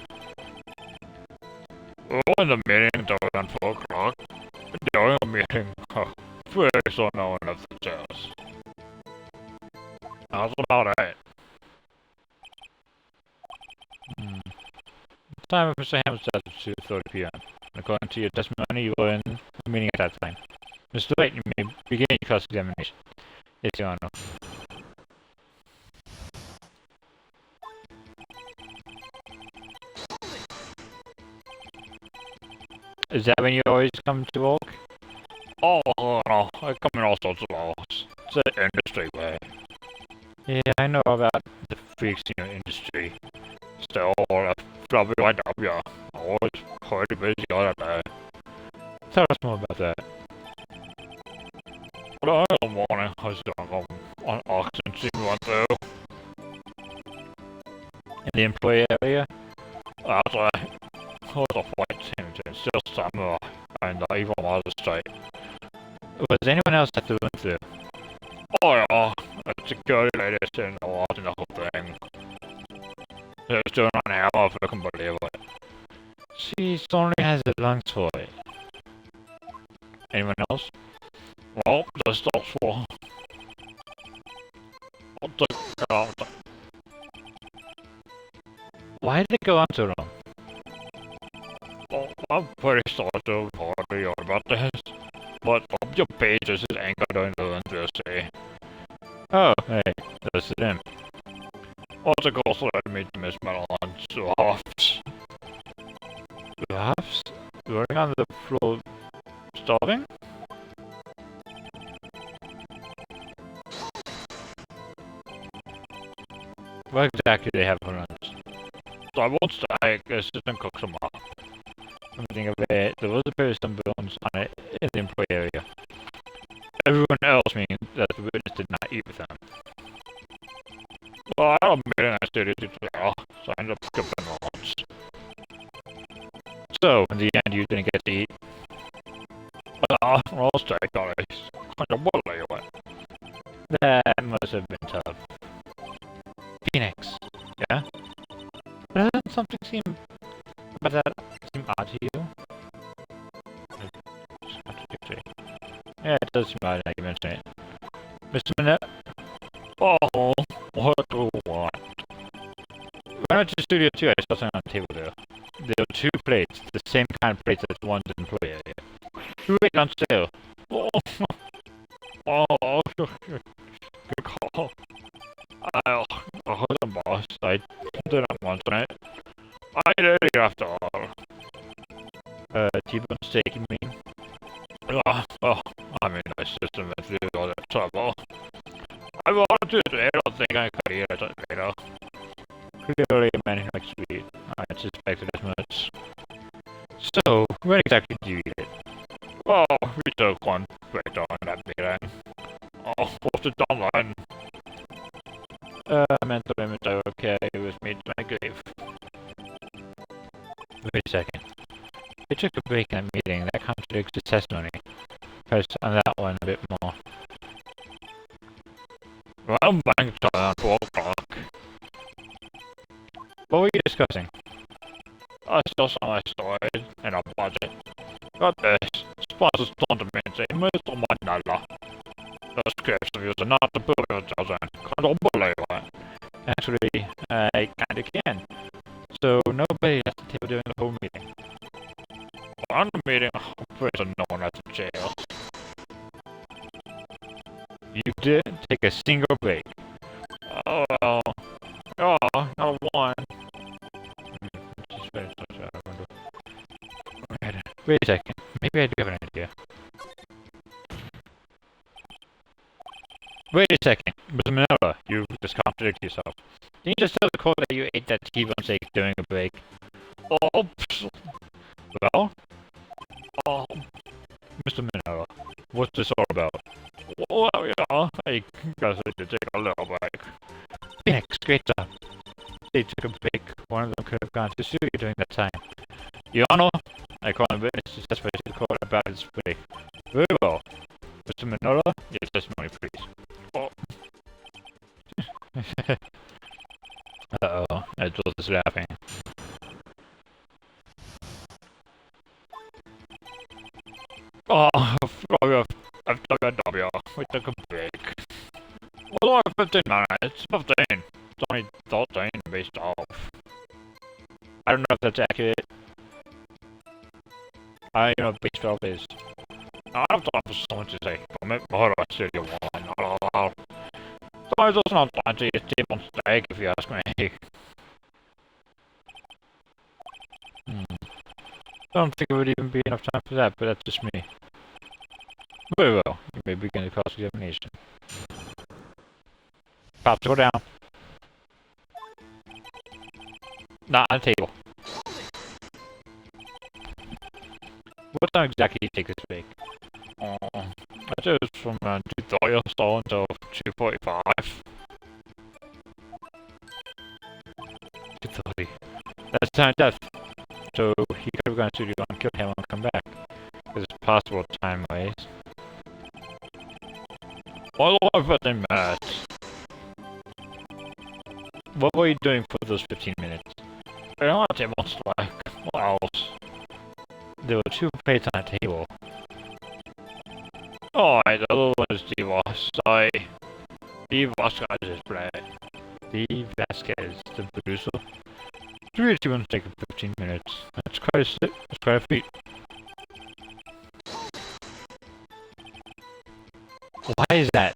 We were in the meeting until around 4 o'clock. During the meeting, pretty so no one left the chairs. That's about it. The time of Mr. Ham's death was 2:30 p.m. According to your testimony, you were in the meeting at that time. Mr. Wright, you may begin your cross-examination. Yes, Your Honor. Is that when you always come to work? Oh, no, I come in all sorts of hours. It's an industry way. Yeah, I know about the freaks in your industry. Still, WIW, always pretty busy all the day. Tell us more about that. Well, in the morning, I was doing an auction scene went through. In the employee area? That's right. It was a fight scene between still samurai and the evil magistrate. Was anyone else that went through? Oh yeah, a security lady sitting there watching the whole thing. She was doing on hammer if you can believe it. She only has a lung toy. Anyone else? Well, just those four. Why did it go on so long? Well, I'm pretty sorry to report to you about this, but up your pages is ain't going to interesting. Oh, hey, this is him. What's it called so I meet Miss Madeline Swaffs? Swaffs? Running on the floor, starving? What exactly do they have for lunch? So I won't say, assistant cook some up. Something of it, there was a pair of sunburns on it in the employee area. Everyone else means that the witness did not eat with them. Well, I don't mean I studied it well, so I ended up skipping lunch. So, in the end, you didn't get to eat? I'll stay, guys. I don't believe it. That must have been tough. Phoenix, yeah? But doesn't something seem about that seem odd to you? It's contradictory. Yeah, it does seem odd now you mention it. Mr. Minette? Oh, what do you want? When I went to Studio 2, I saw something on the table there. There were 2 plates, the same kind of plates as the ones in the employee area. 2 wait on sale. Oh, good call. I'll hold the boss. I didn't want it. I did it after all. T-bone steak, you mean? I mean, I just went through all that trouble. I wanted to, I don't think I could eat it later. Clearly, a man who likes sweet. I suspected as much. So, when exactly do you eat it? Oh, we took one break on that meeting. Oh, what's it done then? Mental image are okay with me to my grave. Wait a second. They took a break in that meeting. That contradicts the testimony. Press on that one a bit more. Well, bank time at 4 o'clock. What were you discussing? I still saw my story and our budget. Got this. Sponsors don't mention Mr. Manila. The scripts of using not to put yourselves in. I don't believe it. Actually, I kinda can. So nobody at the table during the whole meeting. On the meeting, prison known as the jail. You didn't take a single break. Oh well. Oh, not one. Wait a second. Maybe I do have an idea. Wait a second. Mr. Manila, you just contradict yourself. Didn't you just tell the court that you ate that T-bone steak during a break? Oh, well? Oh, Mr. Manila, what's this all about? Well, yeah, I guess I did take a little break. Phoenix, great job. They took a break. One of them could have gone to the studio during that time. Your Honor, I call on witness to testify to the court about his break. Very well. Mr. Manila, your testimony, please. Oh. Uh-oh, I Jules is laughing. Oh, I've dug a W. We took a break. Well, only 15 minutes. 15. It's only 13 based off. I don't know if that's accurate. I don't know what base 12 is. I don't know if someone to say. Hold on, Studio 1. So it's just not time to eat T-bone steak, if you ask me. I don't think it would even be enough time for that, but that's just me. Very well. You may begin the cross-examination. Pops, go down. Not on the table. What time exactly do you take this break? I do it from 2:30 or so until 2:45. 2:30. That's time of death. So he could have gone to studio and killed him and come back. Because it's possible time ways. All over the mess. What were you doing for those 15 minutes? I don't want to most like. What else? There were 2 plates on the table. Oh, the other one is D-Boss. D-Boss got his play. D. Vasquez, the producer. 3 2 1 take 15 minutes. That's quite a feat. Why is that?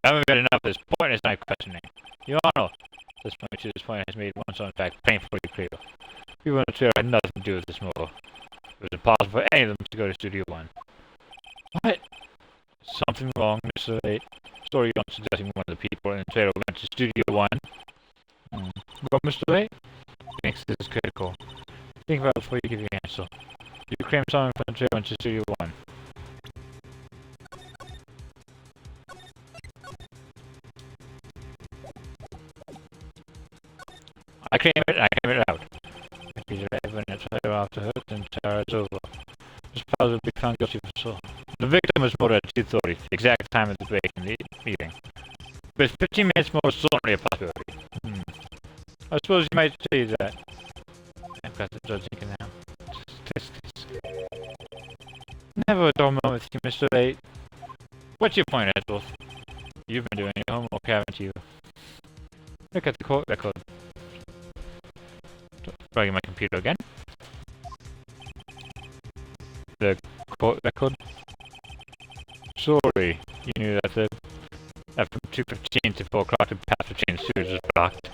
I haven't got enough of this point, it's not questioning. Your Honor, this point to this point has made one song fact painfully clear. People in the chair had nothing to do with this murder. It was impossible for any of them to go to Studio 1. What? Something wrong, Mr. 8. Story on suggesting one of the people in the trailer went to Studio 1. Well, Mr. 8? Thinks this is critical. Think about it before you give your answer. You claim someone from the trailer went to Studio 1. I claim it out. If he's evidence after her, then Tara is over. This child will be found guilty for assault. The victim was murdered at 2:30, the exact time of the break in the meeting. But 15 minutes more is certainly a possibility. I suppose you might say that. I've got the judge thinking now. This. Never a dull moment with you, Mr. Wright. What's your point, Edward? You've been doing your homework, haven't you? Look at the court record. Running my computer again. The court record. Sorry, you knew that the from 2:15 to 4 o'clock the path between the sewers was blocked.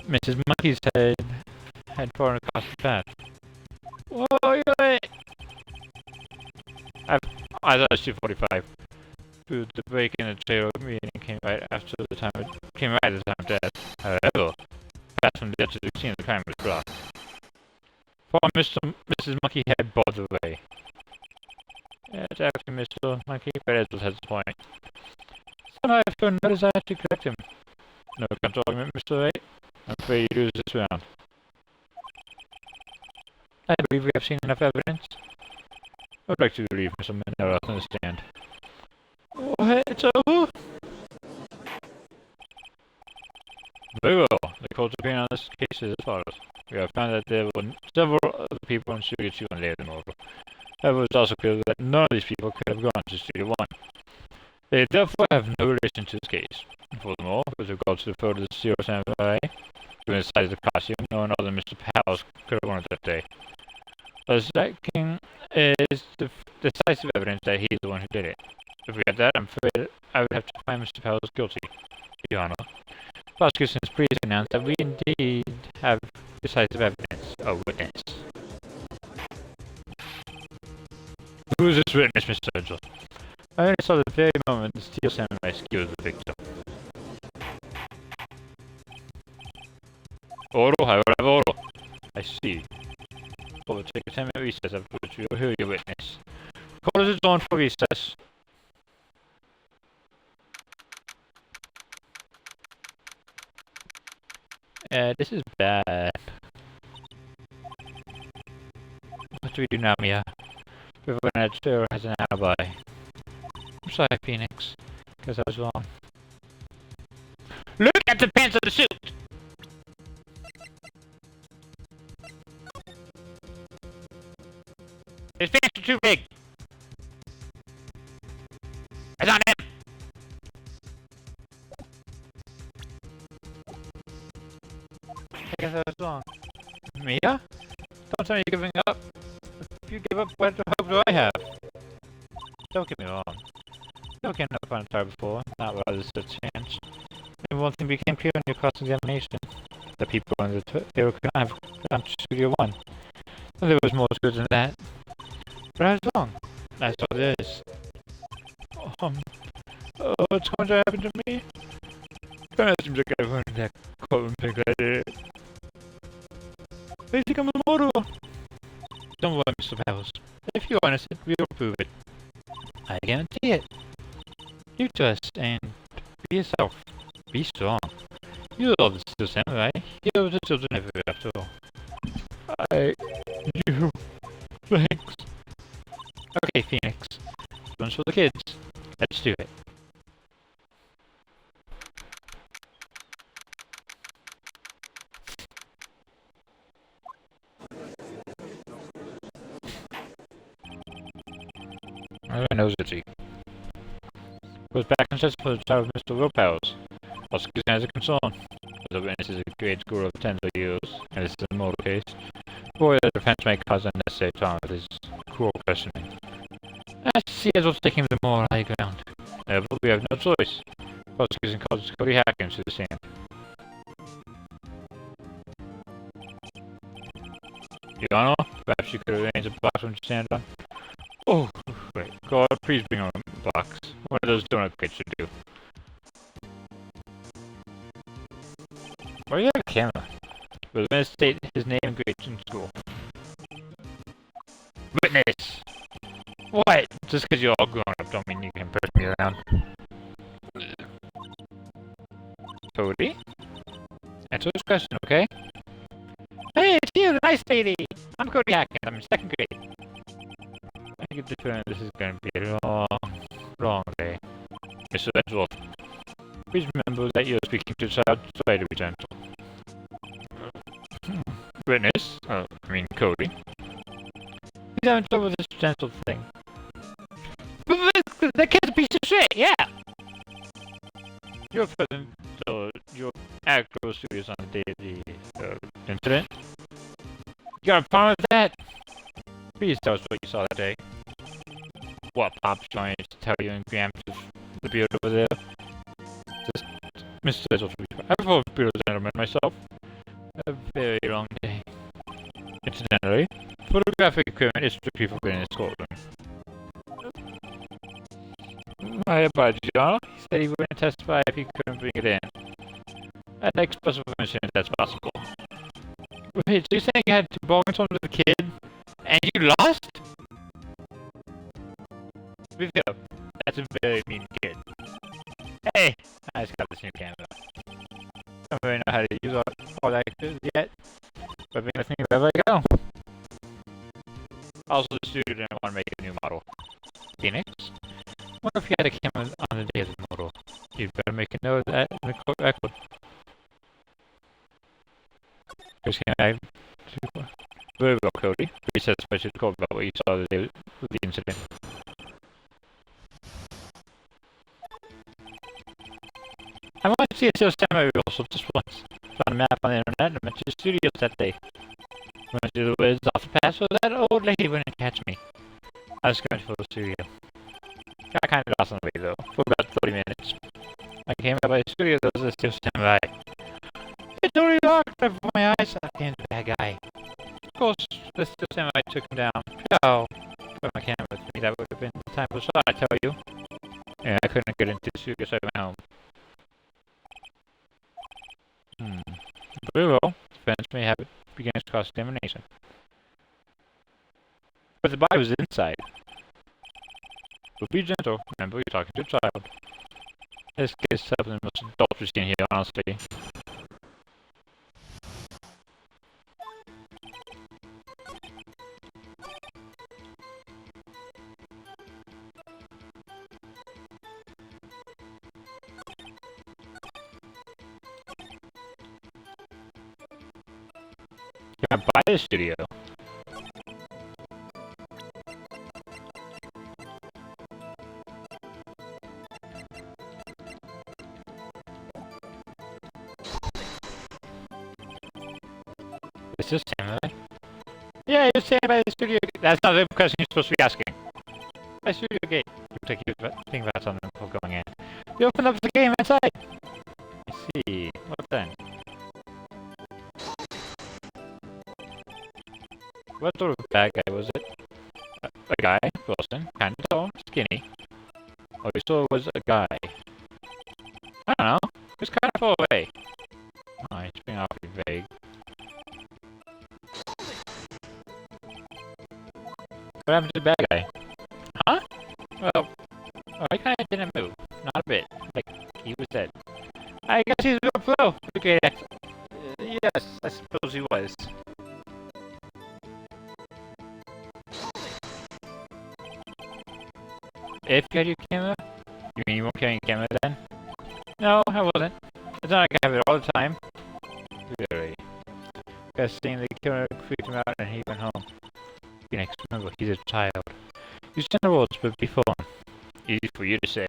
Mrs. Monkey's head had fallen across the path. Whoa, you're late! I thought it was 2:45. The break in the trail meeting came right after the time of death. However, fast from death to the scene of the crime was blocked. Poor Mrs. Monkey had bored away. Yeah, it's actually Mr. Monkey, but Edward has a point. Somehow I feel no desire to correct him. No argument, Mr. Wright. I'm afraid you lose this round. I believe we have seen enough evidence. I would like to believe Mr. Manella on the stand. What? It's over? Very well. The court's opinion on this case is as follows. We have found that there were several other people in Studio 2 on the day of the murder. However, it's also clear that none of these people could have gone to Studio 1. They therefore have no relation to this case. Furthermore, with regard to the photo of the Zero Samurai, given the size of the costume, no one other than Mr. Powers could have worn it that day. Thus, that king is the decisive evidence that he's the one who did it. If we had that, I'm afraid I would have to find Mr. Powers guilty, Your Honor. The prosecution has previously announced that we indeed have decisive evidence, a witness. Who is this witness, Mr. Edgel? I only saw the very moment the Steel Samurai skewed the victim. Oro, I will have Oro. I see. We'll take a 10-minute recess after which we will hear your witness. Court is adjourned for recess. This is bad. What do we do now, Mia? Everyone at Sparrow has an alibi. I'm sorry, Phoenix, because I was wrong. Look at the pants of the suit! His pants are too big! It's on him! I guess I was wrong. Mia? Don't tell me you're giving up. If you give up, what hope do I have? Don't get me wrong. Never came up on a tire before, not while there's a chance. And one thing became clear in your cross-examination. The people on the they could not have gone to Studio 1. And there was more to it than that. But I was wrong. That's all there is. What's going to happen to me? It seems like everyone in that courtroom thinks I did it. They think I'm immortal. Don't worry, Mr. Powers. If you're innocent, we'll prove it. I guarantee it. You trust and be yourself. Be strong. You love the Steel Samurai. You're the children everywhere after all. You. Thanks. Okay, Phoenix. One's for the kids. Let's do it. I know Zitzy. Goes back and sets for the child of Mr. Willpowers. Prosecution has a concern. The witness is a grade score of 10 for years, and this is a murder case. Boy, the defense may cause unnecessary time with his cruel questioning. I see as what's taking the moral high ground. However, we have no choice. Prosecution calls Cody Hackins to the stand. Your Honor, perhaps you could arrange a box on your stand on. Oh, wait. God, please bring on a box. One of those donut kits should do. Why do you have a camera? Will the witness state his name and grades in school? Witness! What? Just because you're all grown up don't mean you can push me around. Cody? Answer this question, okay? Hey, it's you, the nice lady! I'm Cody Hackins, I'm in 2nd grade. I get the feeling this is going to be a long day. Mr. Edgeworth, please remember that you're speaking to a child, try to be gentle. witness, Cody. He's having trouble with this potential thing. But that kid's a piece of shit, yeah! You're present, so you're at Grow Studios on the day of the incident. You got a problem with that? Please tell us what you saw that day. What Pop's trying to tell you in Gramps of the beard over there? Just Mr. I've a bearded gentleman myself. A very long day. Incidentally, photographic equipment is strictly forbidden in Scotland. My apologies, Your He said he wouldn't testify if he couldn't bring it in. I'd like special permission if that's possible. Wait, so you're saying you had to bargain something with a kid, and you lost? Be fair, that's a very mean kid. Hey, I just got this new camera. I don't really know how to use all that yet, but being with me wherever I go. Also, the studio didn't want to make a new model. Phoenix? What if you had a camera on the day of the model? You'd better make a note of that in the court record. Because I... Very well, Cody. Please said special code about what you saw the day of the incident. I want to see a sales samurai rehearsal just once. Found a map on the internet and went to the studios that day. Went to the woods off the path so that old lady wouldn't catch me. I was going to the studio. Got kind of lost on the way though, for about 30 minutes. I came out by the studio, there was a sales samurai. It totally locked right before my eyes. I became the bad guy. Of course, the sales samurai took him down. Oh, put my camera with me, that would have been the time for a shot, I tell you. And I couldn't get into the studio, so I went home. Very well. Defense may have it against cross-examination. But the body was inside. But be gentle. Remember, you're talking to a child. This kid is something the most adult we've seen here, honestly. Can I buy this studio? Is this samurai? Yeah, you're saying by the studio gate. That's not the question you're supposed to be asking. By studio gate. You take you think about something before going in. You open up the game inside. I see. What then? What sort of bad guy was it? A guy, Wilson, kind of tall, skinny. Oh, you saw it was a guy. I don't know. He was kind of far away. Oh, he's being awfully vague. What happened to the bad guy? Huh? Well, he kind of didn't move. Not a bit. Like, he was dead. I guess he's a real pro. Okay, yes, I suppose he was. If you had your camera? You mean you won't carry your camera then? No, I wasn't. It's not like I have it all the time. Really. Guess seeing the camera freaked him out and he went home. Phoenix, remember, he's a child. Use general words, but be firm. Easy for you to say.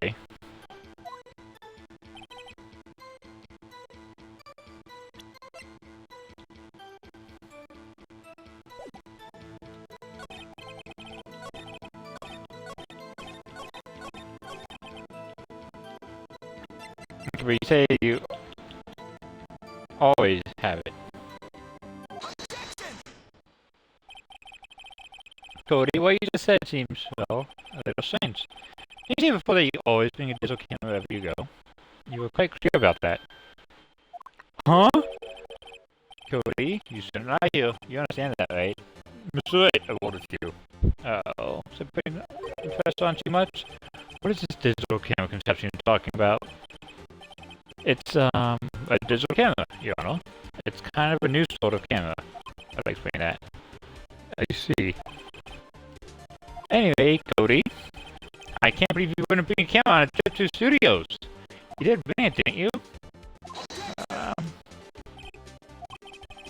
But you say you always have it. Cody, what you just said seems, well, a little strange. You see before that you always bring a digital camera wherever you go. You were quite clear about that. Huh? Cody, you shouldn't lie here. You understand that, right? Mr. Wright, I ordered you. Uh-oh. Is it putting the pressure on too much? What is this digital camera conception you're talking about? It's, a digital camera, Your Honor. It's kind of a new sort of camera. How do I explain that? I see. Anyway, Cody, I can't believe you wouldn't bring a camera on a trip to studios. You did bring it, didn't you?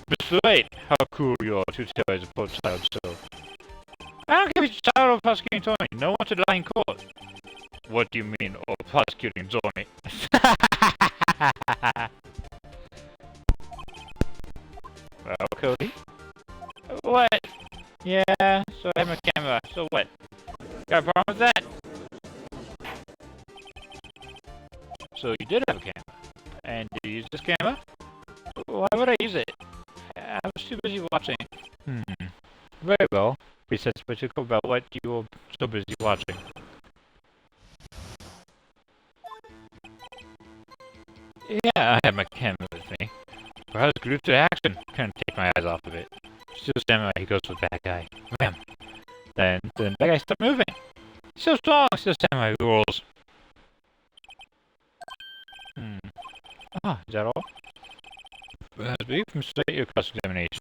Mr. Wright, how cool you are to tell his poor child so. I don't give a child of prosecuting Tony. No one should lie in court. What do you mean, of prosecuting Tony? Well, Cody? What? Yeah, so I have my camera. So what? Got a problem with that? So you did have a camera. And did you use this camera? Why would I use it? I was too busy watching. Very well. We said specific about what you were so busy watching. Yeah, I had my camera with me. But I was glued to action. Couldn't take my eyes off of it. Still standing right, he goes with the bad guy. Bam! Then the bad guy stopped moving. Still strong, still standing right, rules. Ah, is that all? That's big from state your cross-examination.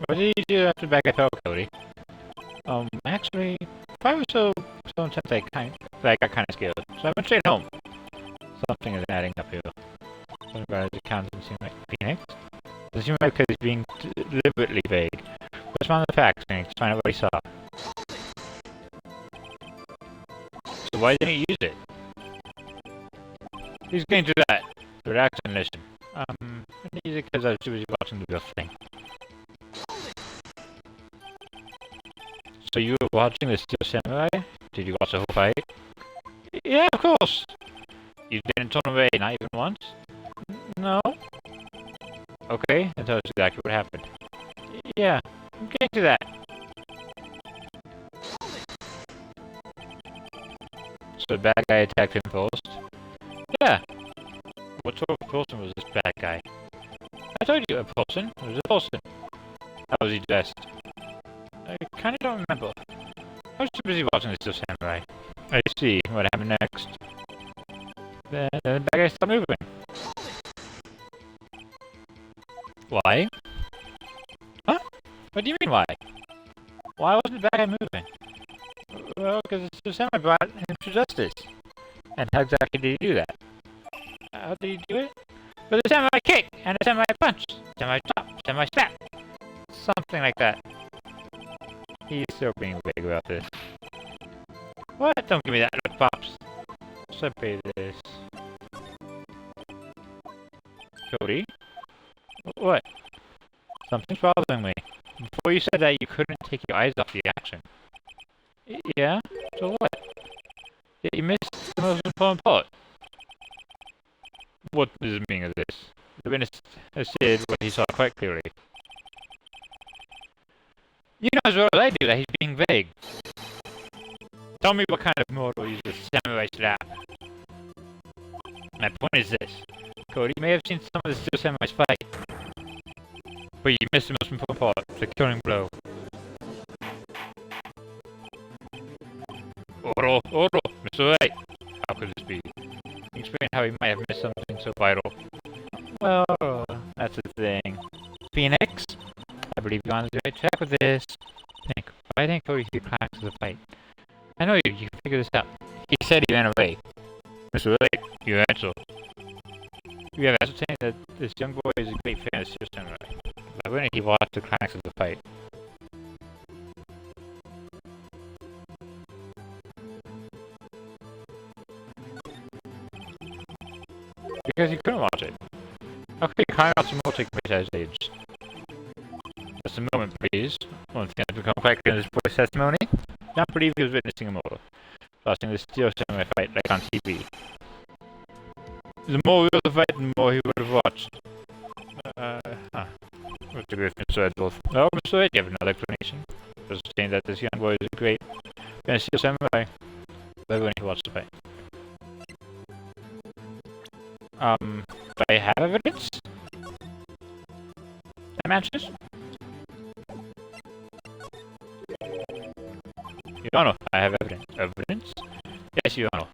What did you do after the bad guy fell, Cody? Actually, if I was so intense that I got kind of scared. So I went straight home. Something is adding up here. Something about his account doesn't seem like Phoenix. Doesn't seem like because he's being deliberately vague. Let's find the facts, Phoenix. Find out what he saw. So why didn't he use it? He's getting to that. Relax and listen. I use it because I was too busy watching the real thing. So you were watching the Steel Samurai? Did you watch the whole fight? Yeah, of course! You didn't turn away, not even once? No. Okay, then tell us exactly what happened. Yeah, I'm getting to that. So the bad guy attacked him first? Yeah. What sort of person was this bad guy? I told you, a person. It was a person. How was he dressed? I kinda don't remember. I was too busy watching the Steel Samurai. I see. What happened next? Then the bad guy stopped moving. Why? Huh? What do you mean why? Why wasn't the bad guy moving? Well, because the Steel Samurai brought him to justice. And how exactly did he do that? How did he do it? With a samurai kick, and a samurai punch, samurai chop, samurai slap. Something like that. He's still being vague about this. What? Don't give me that look, Pops. Separate this. Cody? What? Something's bothering me. Before you said that you couldn't take your eyes off the action. Yeah? So what? Yeah, you missed the most important part. What is the meaning of this? The witness has said what he saw quite clearly. You know as well as I do that he's being vague. Tell me what kind of mortal uses samurai slap. My point is this. Cody may have seen some of the Steel Samurais fight. But you missed the most important part, the killing blow. Oro, Mr. Wright. How could this be? Explain how he might have missed something so vital. Well, that's the thing. Phoenix? I believe you're on the right track with this. Think, why didn't Cody see the climax of the fight? I know you can figure this out. He said he ran away. Mr. Wright, you answer. You have ascertained that this young boy is a great fan of Steel Samurai. Why wouldn't he watch the climax of the fight? Because he couldn't watch it. How could he climax and more take place at his age? Just a moment, please. One thing has become quite clear in this boy's testimony. I don't believe he was witnessing a murder. Watching the Steel Samurai fight like on TV. The more real the fight, the more he would have watched. What's the with Mr. Edworth? Oh, Mr. Ed, you have another explanation. Just saying that this young boy is a great fan of Steel Samurai. But when he watched the fight. Do I have evidence? That matches? Your Honor, I have evidence. Evidence? Yes, Your Honor.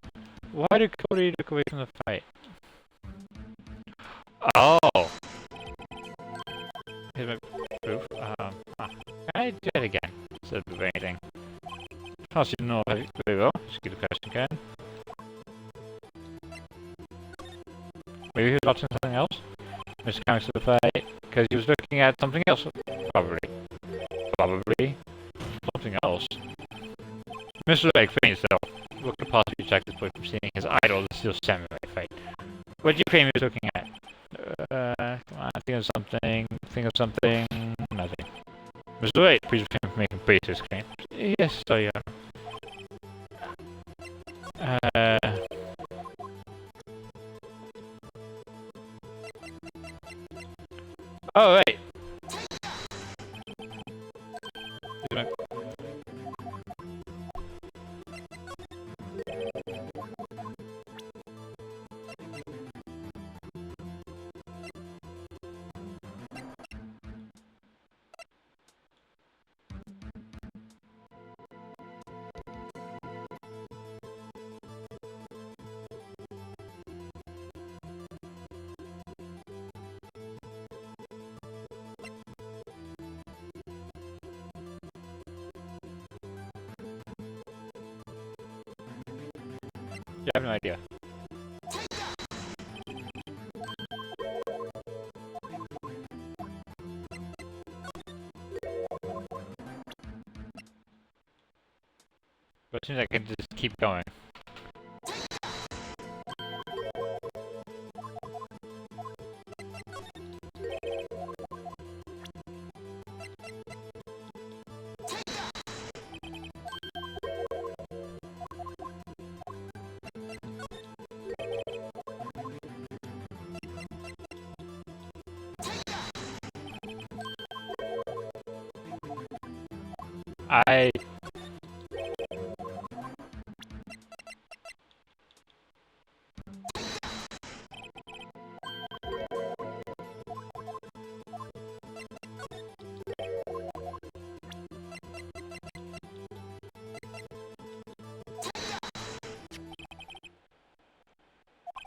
Why did Cody look away from the fight? Oh! Here's my proof. Can I do it again? Instead of anything. How should you know? There we go. Just give the question again. Maybe he was watching something else? Mr. Comics to the fight, because he was looking at something else. Probably. Probably. Something else. Mr. Lake, finish though. What could possibly distract this boy from seeing his idol, the Steel Samurai fight? What do you claim he was looking at? Come on, think of something. Think of something. Nothing. Mr. Wright, please refrain from making baseless claims. Yes, so yeah. Oh, right. You have no idea. But it seems like I can just keep going. I...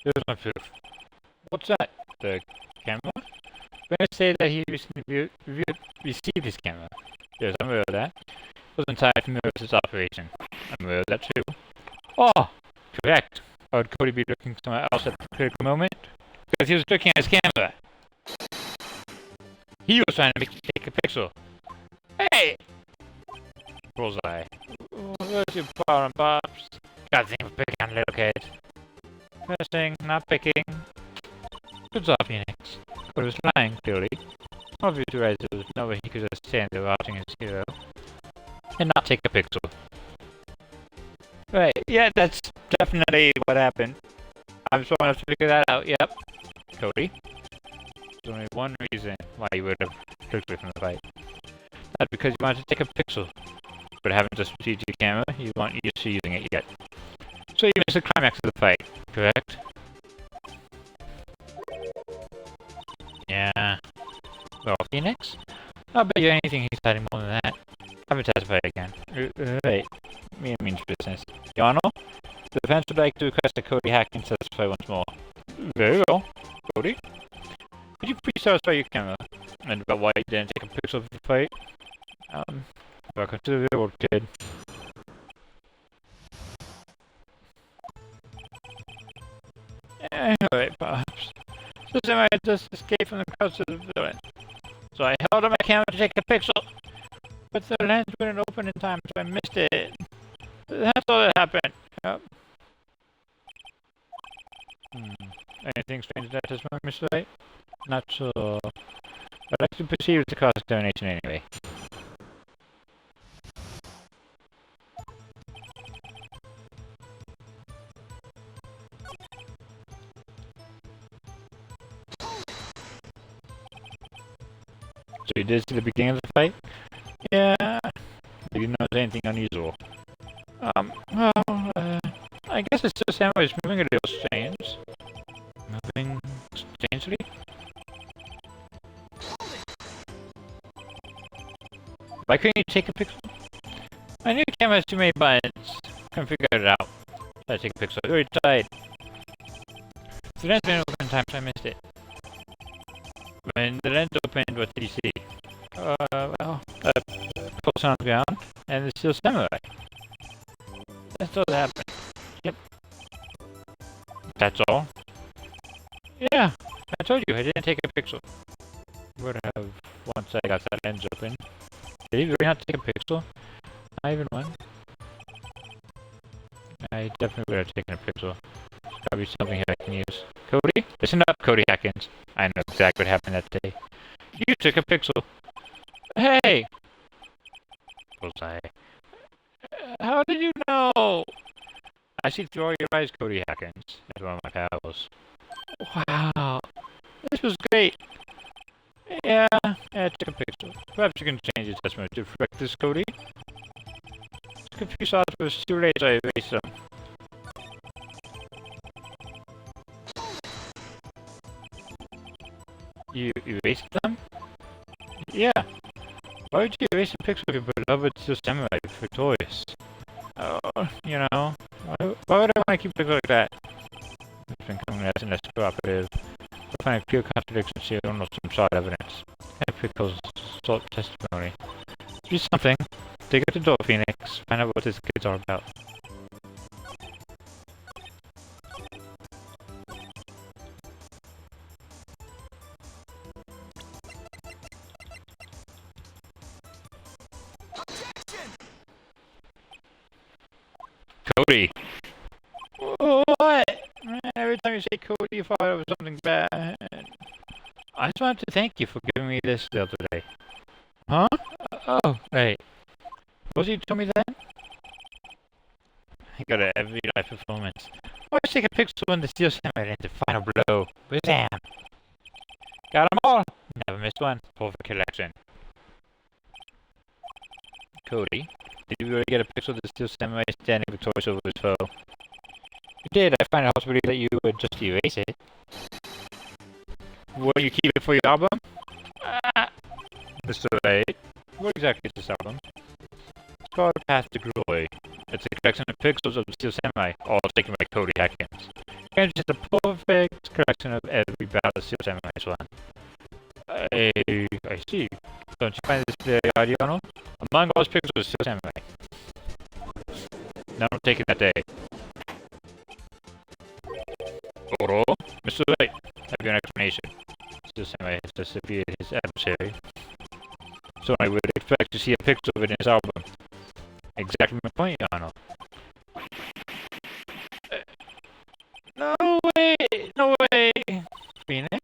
Here's my proof. What's that? The camera? When I say that he recently received his camera. Yes, I'm aware of that. Wasn't tired from its operation. I'm aware of that too. Oh! Correct. Or would Cody be looking somewhere else at the critical moment? Because he was looking at his camera. He was trying to take a pixel. Hey! Bullseye. Where's your problem, Pops? God damn, picking on little kids. First thing, not picking. Good job, Phoenix. Cody was lying, clearly. All of you two realized there was no way he could just stand there watching his hero and not take a pixel. Right, yeah, that's definitely what happened. I'm smart enough to figure that out, yep. Cody, there's only one reason why you would have clicked away from the fight. That's because you wanted to take a pixel, but haven't just received your camera, you weren't used to using it yet. So you missed the climax of the fight, correct? Yeah. Well, Phoenix? I'll bet you anything he's hiding more than that. I haven't testified again. Wait. Me means business. Your Honor? The defense would like to request that Cody Hack can testify once more. Very well. Cody? Could you please satisfy your camera? And about why you didn't take a picture of the fight? Welcome to the real world, kid. Anyway, perhaps. So I just escaped from the crowds to the villain. So I held on my camera to take a pixel. But the lens wouldn't open in time, so I missed it. That's all that happened. Yep. Anything strange in that testimony, Mr. Wright? Not sure. I'd like to proceed with the cross-examination anyway. So you did see the beginning of the fight? Yeah. You didn't notice anything unusual. I guess it's just Samurai is moving a little strange. Moving strangely? Why couldn't you take a picture? My new camera has too many buttons. Couldn't figure it out. Tried to take a picture. It already died. The lens been open times, I missed it. When the lens opened, what did you see? Well, a person on the ground, and it's still samurai. That's all that happened. Yep. That's all? Yeah, I told you, I didn't take a pixel. Would have once I got that lens open. Did he really not take a pixel? Not even one? I definitely would have taken a pixel. It's probably something I can use. Cody? Listen up, Cody Hackins. I know exactly what happened that day. You took a pixel. Hey! Bullseye. How did you know? I see through all your eyes, Cody Hackins. As one of my pals. Wow. This was great. Yeah, I took a pixel. Perhaps you can change your testament to reflect this, Cody. If you saw it was too late, I erased them. You erased them? Yeah. Why would you erase a pixel of your beloved Steel Samurai victorious? Oh, you know. Why would I want to keep pixels like that? It's been coming less and less cooperative. I find a clear contradiction here, almost some solid evidence. That pixel's sort of testimony. Do something. Dig at the door, Phoenix. Find out what this kid's all about. Cody! What? Every time you say Cody, you thought it was something bad. I just wanted to thank you for giving me this the other day. Huh? Oh, right. What was you told me then? I got an every life performance. Always take a pixel when the Steel Samurai and the final blow. Bam! Got 'em all! Never missed one. Perfect collection. Cody, did you really get a pixel of the Steel Samurai standing victorious over his foe? You did. I find it hard to believe that you would just erase it. Will you keep it for your album? Mr. Wright, what exactly is this album? It's called Path to Glory. It's a collection of pixels of the Steel Samurai, all taken by Cody Hackins. And it's just a perfect collection of every battle the Steel Samurai's won. I see. Don't you find this very odd, Yano? Among all those pixels of the Steel Samurai. Now I'm taking that day. Oro, Mr. Wright, have you an explanation? Steel Samurai has just defeated his adversary. So I would expect to see a picture of it in his album. Exactly my point, Yano. No way! No way! Phoenix,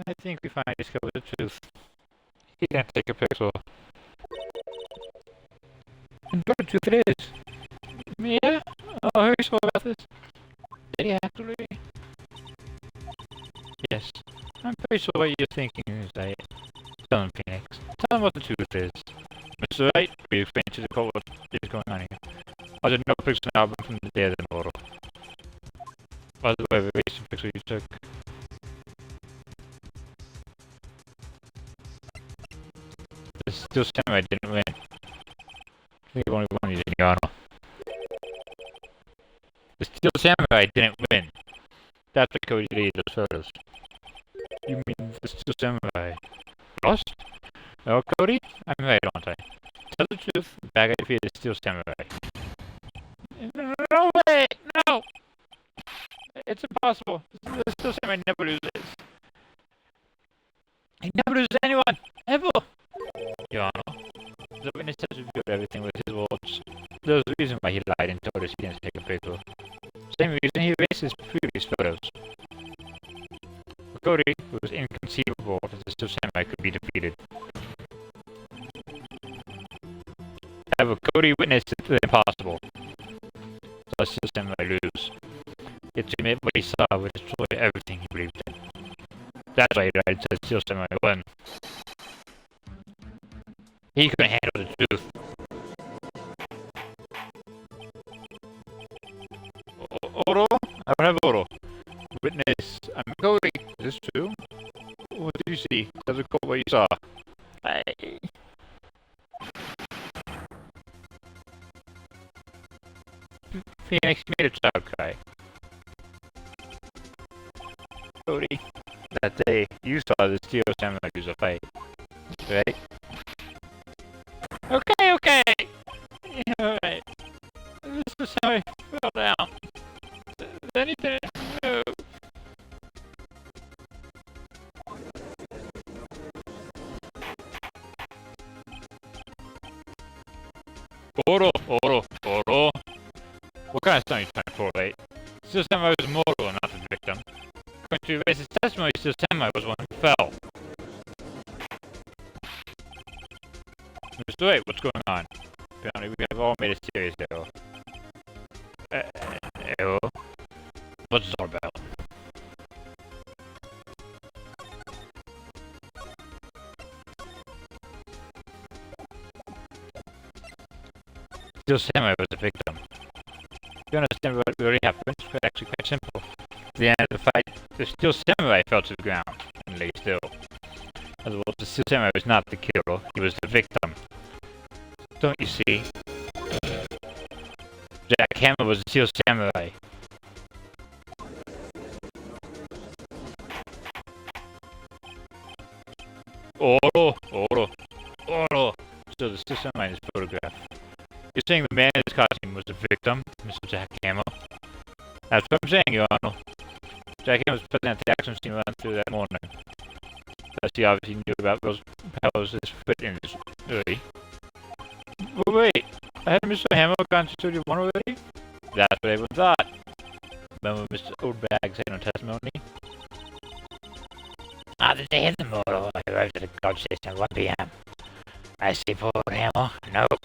I think we finally discovered the truth. He can't take a pixel. And what the truth it is? Yeah? Oh, are you sure about this? Did he actually? Yes. I'm pretty sure what you're thinking is right. Tell him, Phoenix. Tell him what the truth is. Mr. Wright, will you explain to the court what is going on here? I did no pixel album from the day of the mortal. By the way, the recent pixel you took. The Steel Samurai didn't win. I think only one is in Yano. The Steel Samurai didn't win. That's what Cody did those photos. You mean the Steel Samurai lost? Oh, Cody? I'm right, aren't I? Tell the truth, the bad guy defeated the Steel Samurai. No way! No! It's impossible. The Steel Samurai never loses. He never loses anyone! Ever! Your Honor, the witness has reviewed everything with his words. There's a reason why he lied and told us he didn't take a picture. Same reason he erased his previous photos. For Cody, it was inconceivable that the Steel Samurai could be defeated. However, Cody witnessed the impossible. So the Steel Samurai lose. Yet to admit what he saw would destroy everything he believed in. That's why he lied to the Steel Samurai won. He couldn't handle the truth. Oro? I don't have Oro. Witness, I'm Cody. Is this true? What did you see? Tell the court what you saw. Phoenix made a child cry. Cody, that day you saw the Steel Samurai use a fight, right? Okay. Alright. This is how I fell down. Then he didn't move. Oro. What kind of stunt are you trying to pull, right? Steel Samurai was mortal, not the victim. According to Racist testimony, Steel Samurai was one who fell. Mr. Wright, what's going on? Apparently, we have all made a serious error. Error? What's it all about? Steel Samurai was the victim. You understand what really happened? It's actually quite simple. At the end of the fight, the Steel Samurai fell to the ground and lay still. As well, the Steel Samurai was not the killer, he was the victim. Don't you see? Jack Hammer was the Steel Samurai. Oro. So the Steel Samurai in this photograph. You're saying the man in his costume was the victim, Mr. Jack Hammer? That's what I'm saying, Your Honor. Jack Hammer was present at the action scene run through that morning. Thus he obviously knew about Will's powers his foot in his early. But wait, had Mr. Hammer gone to Studio 1 already? That's what everyone thought. Remember Mr. Oldbag said on testimony? On the day of the murder, I arrived at the guard station at 1 p.m. I see poor Hammer. Nope.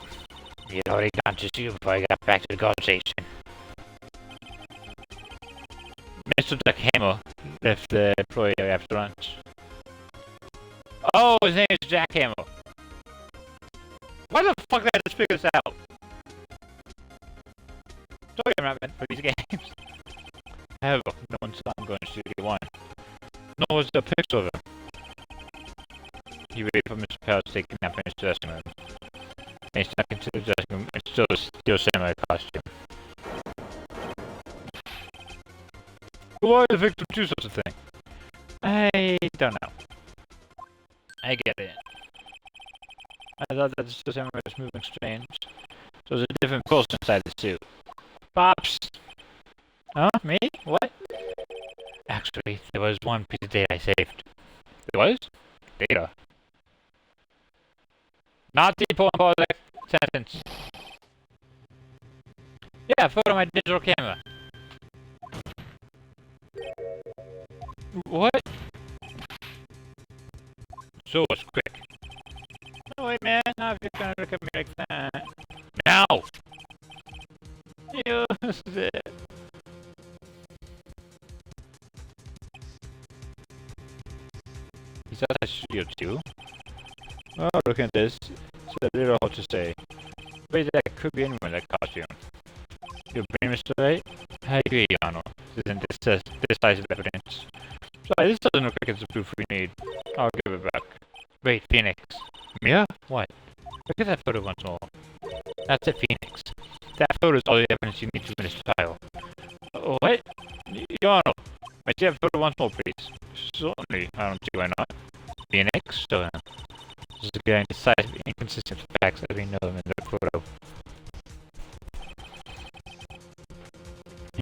He had already gone to studio before I got back to the guard station. Mr. Jack Hammer left the employee after lunch. Oh, his name is Jack Hammer. Why the fuck did I just figure this out? Sorry, I'm not meant for these games. However, no one saw him going to Studio 1. Nor was there a picture of him. He waited for Mr. Powell to take a nap in his dressing room. And he snuck into the dressing room and still a Steel Samurai costume. Why would the victim do such a thing? I don't know. I get it. I thought that the Steel Samurai was moving strange. So there's a different person inside the suit. Pops! Huh? Me? What? Actually, there was one piece of data I saved. There was? Data. Not the important part of that sentence. Yeah, a photo of my digital camera. What? So it's quick. No, wait, man. Not if you're gonna look at me like that. Now! Use it. Is that a studio too? Oh, look at this. It's a little hard to say. Wait, that could be anyone in that costume. Your brain, Mr. Wright? I agree, Yano. This isn't decisive evidence. Sorry, this doesn't look like it's the proof we need. I'll give it back. Wait, Phoenix. Mia? What? Look at that photo once more. That's it, Phoenix. That photo is all the evidence you need to finish the trial. What? Yano, may I see that photo once more, please? Certainly. I don't see why not. Phoenix? So, this is again decisive inconsistent facts as we know them in the photo.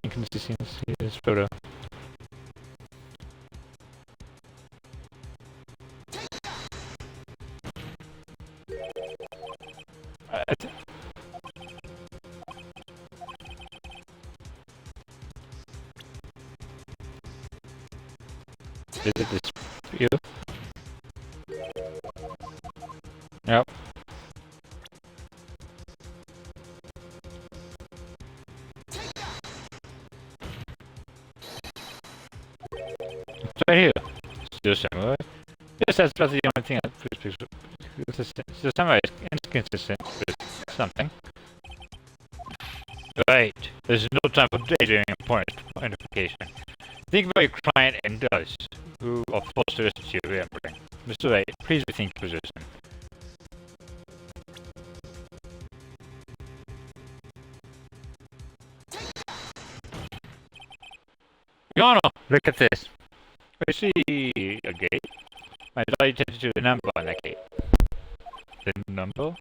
Inconsistency in this photo. Is it this you? Yep. It's right here. Still Samurai. Yes, that's about the only thing Still Samurai is inconsistent with something. Right. There's no time for daydreaming and point identification. Think about your client and us, who are forced to listen to your rambling. Mr. Wright, please rethink your position. Your Honor, look at this. I see a gate. I draw attention to the number on that gate. The number?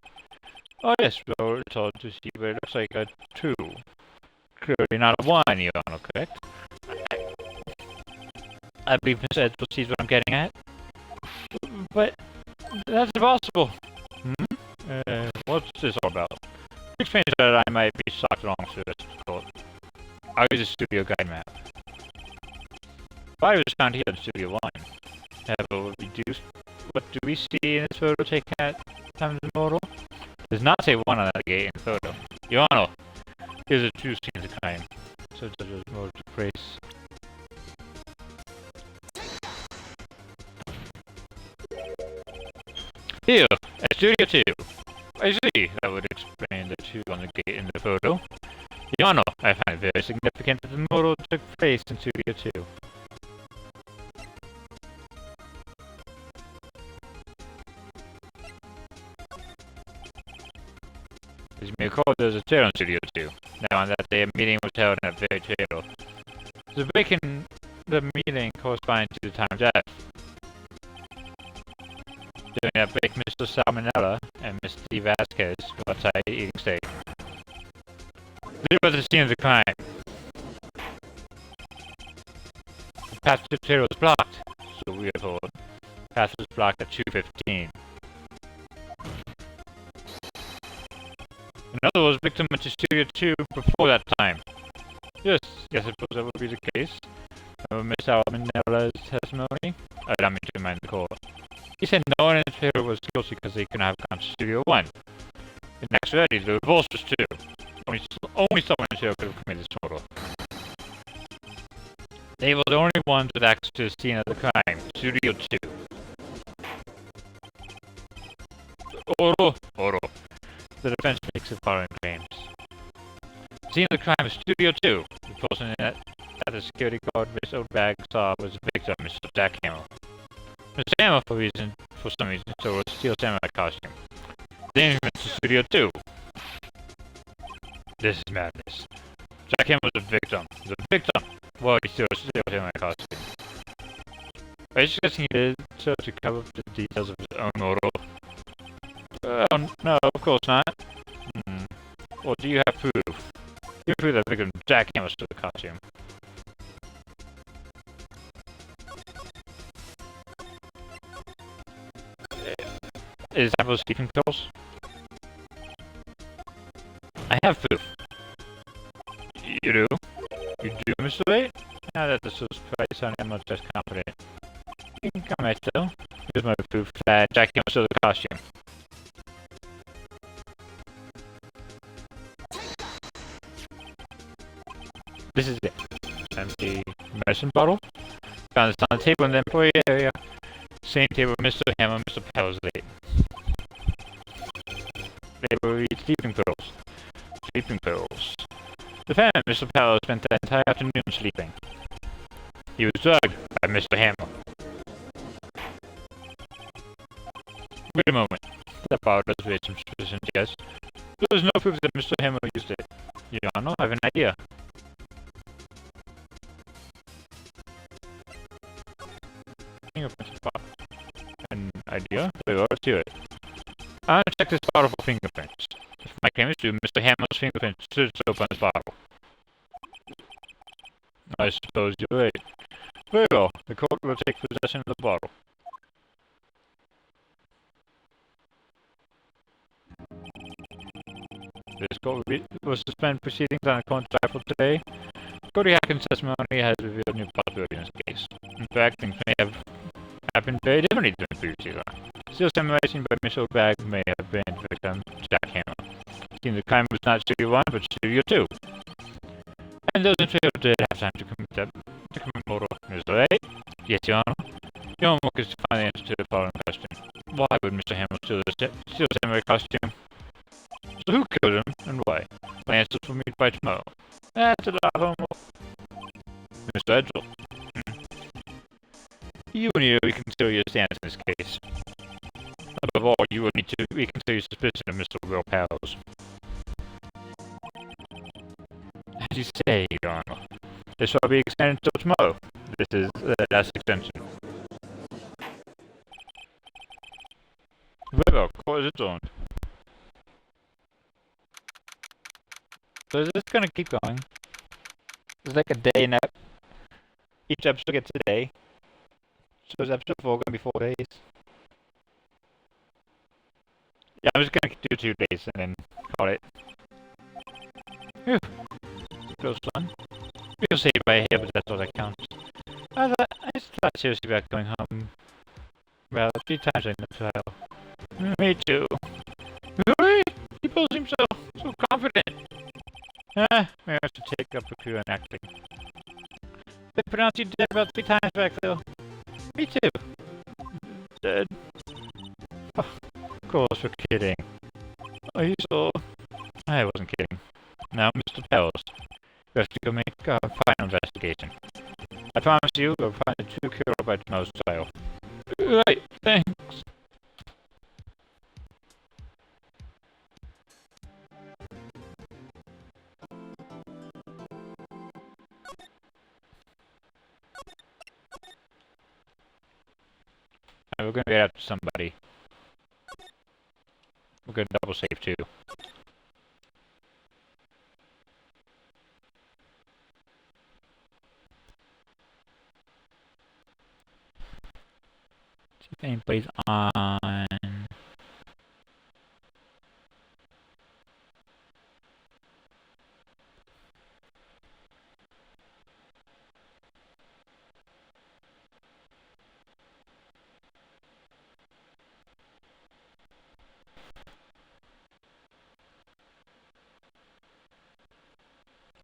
Oh yes, well, it's hard to see, but it looks like a 2. Clearly not a 1, Your Honor, correct? I believe Mr. Edwards sees what I'm getting at. But that's impossible. What's this all about? Explain that I might be shocked along to this court. I'll use a studio guide map. Body was found here in Studio 1. Have a reduced. What do we see in this photo taken at Times Immortal? Does not say 1 on that gate in the photo. Your Honor, here's a true scene of crime. So does a more to praise. Here, at Studio 2. I see, that would explain the 2 on the gate in the photo. Your Honor, I find it very significant that the model took place in Studio 2. As you may recall, there was a chair in Studio 2. Now on that day, a meeting was held in that very chair. The break in the meeting corresponding to the time of death. During that break, Mr. Salmonella and Miss D. Vasquez were outside eating steak. This was the scene of the crime. The path to the chair was blocked, so we are told. The path was blocked at 2:15. Another was victim went to Studio 2 before that time. Yes, I suppose that would be the case. Miss Salmonella's testimony? Allow me to remind the court. He said no one in his favor was guilty because they could not have gone to Studio 1. In actuality, the reverse was true. Only someone in jail could have committed this murder. They were the only ones with access to the scene of the crime, Studio 2. Oro. The defense makes the following claims. The scene of the crime is Studio 2. The person that the security guard Miss Oldbag saw was the victim, Mr. Jack Hammer. Mr. Hammer, for some reason, so a steel samurai costume. Then he went to Studio 2. This is madness. Jack Hammer was a victim. The victim! Well, he still in my costume. Are you suggesting he did so to cover up the details of his own murder? No, of course not. Well, do you have proof? You prove that victim Jack Hammer stole the costume. Is that for sleeping pills? I have proof. You do? You do, Mr. Wright? Now that this was quite sounding, I'm not just confident. You can come right still. Here's my proof that Jack Hammer stole the costume. This is it. Empty medicine bottle. Found this on the table in the employee area. Same table with Mr. Hammer and Mr. Pelsley. They will eat sleeping pills. Sleeping pills. The defendant, Mr. Powell, spent the entire afternoon sleeping. He was drugged by Mr. Hammer. Wait a moment. That bottle does raise some suspicion, yes. There is no proof that Mr. Hammer used it. Your Honor, I have an idea. Fingerprints bottle. An idea? Very well, let's do it. I'll check this bottle for fingerprints. If my claim is true, Mr. Hammer's fingerprints should show up on this bottle. I suppose you're right. Very well, the court will take possession of the bottle. This court will suspend proceedings on a court trial for today. Cody Atkins' testimony has revealed new possibilities in this case. In fact, things may have happened very differently than previously. Still, simulation by Miss Oldbag may have been the victim, Jack Hammer. It seems the crime was not Studio 1, but Studio 2. And those in jail did have time to commit murder. Mr. Wright? Yes, Your Honor. Your homework is to find the answer to the following question. Why would Mr. Hammer steal the samurai costume? So who killed him, and why? My answers will meet by tomorrow. That's a lot of homework. Mr. Edgell. You will need to reconsider your stance in this case. Above all, you will need to reconsider your suspicion of Mr. Will Powers. As you say, Your Honor, This will be extended until tomorrow. This is the last extension. River, court is adjourned. So is this gonna keep going? It's like a day and each episode gets a day. So is episode 4 gonna be 4 days? Yeah, I'm just gonna do 2 days and then call it. Phew. Close one. We'll see by here, but that's all that counts. I thought seriously about going home. Well, 3 times in the trial. Me too. Really? People seem so confident. Maybe I should take up a crew and acting. They pronounced you dead about 3 times back though. Me too. Dead. Oh, of course, we're kidding. Are you sure? I wasn't kidding. Now, Mr. Tells, you have to go make a final investigation. I promise you, we'll find the true killer by tomorrow's trial. Right, thanks. We're gonna get after somebody. We're gonna double save too. See if anybody's on.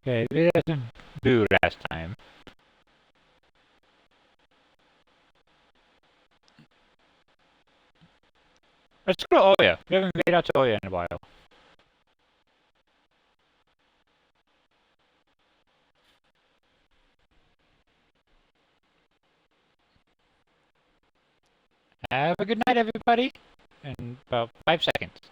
Okay, it doesn't do last time. Let's go to Oya. We haven't made out to Oya in a while. Have a good night, everybody. In about 5 seconds.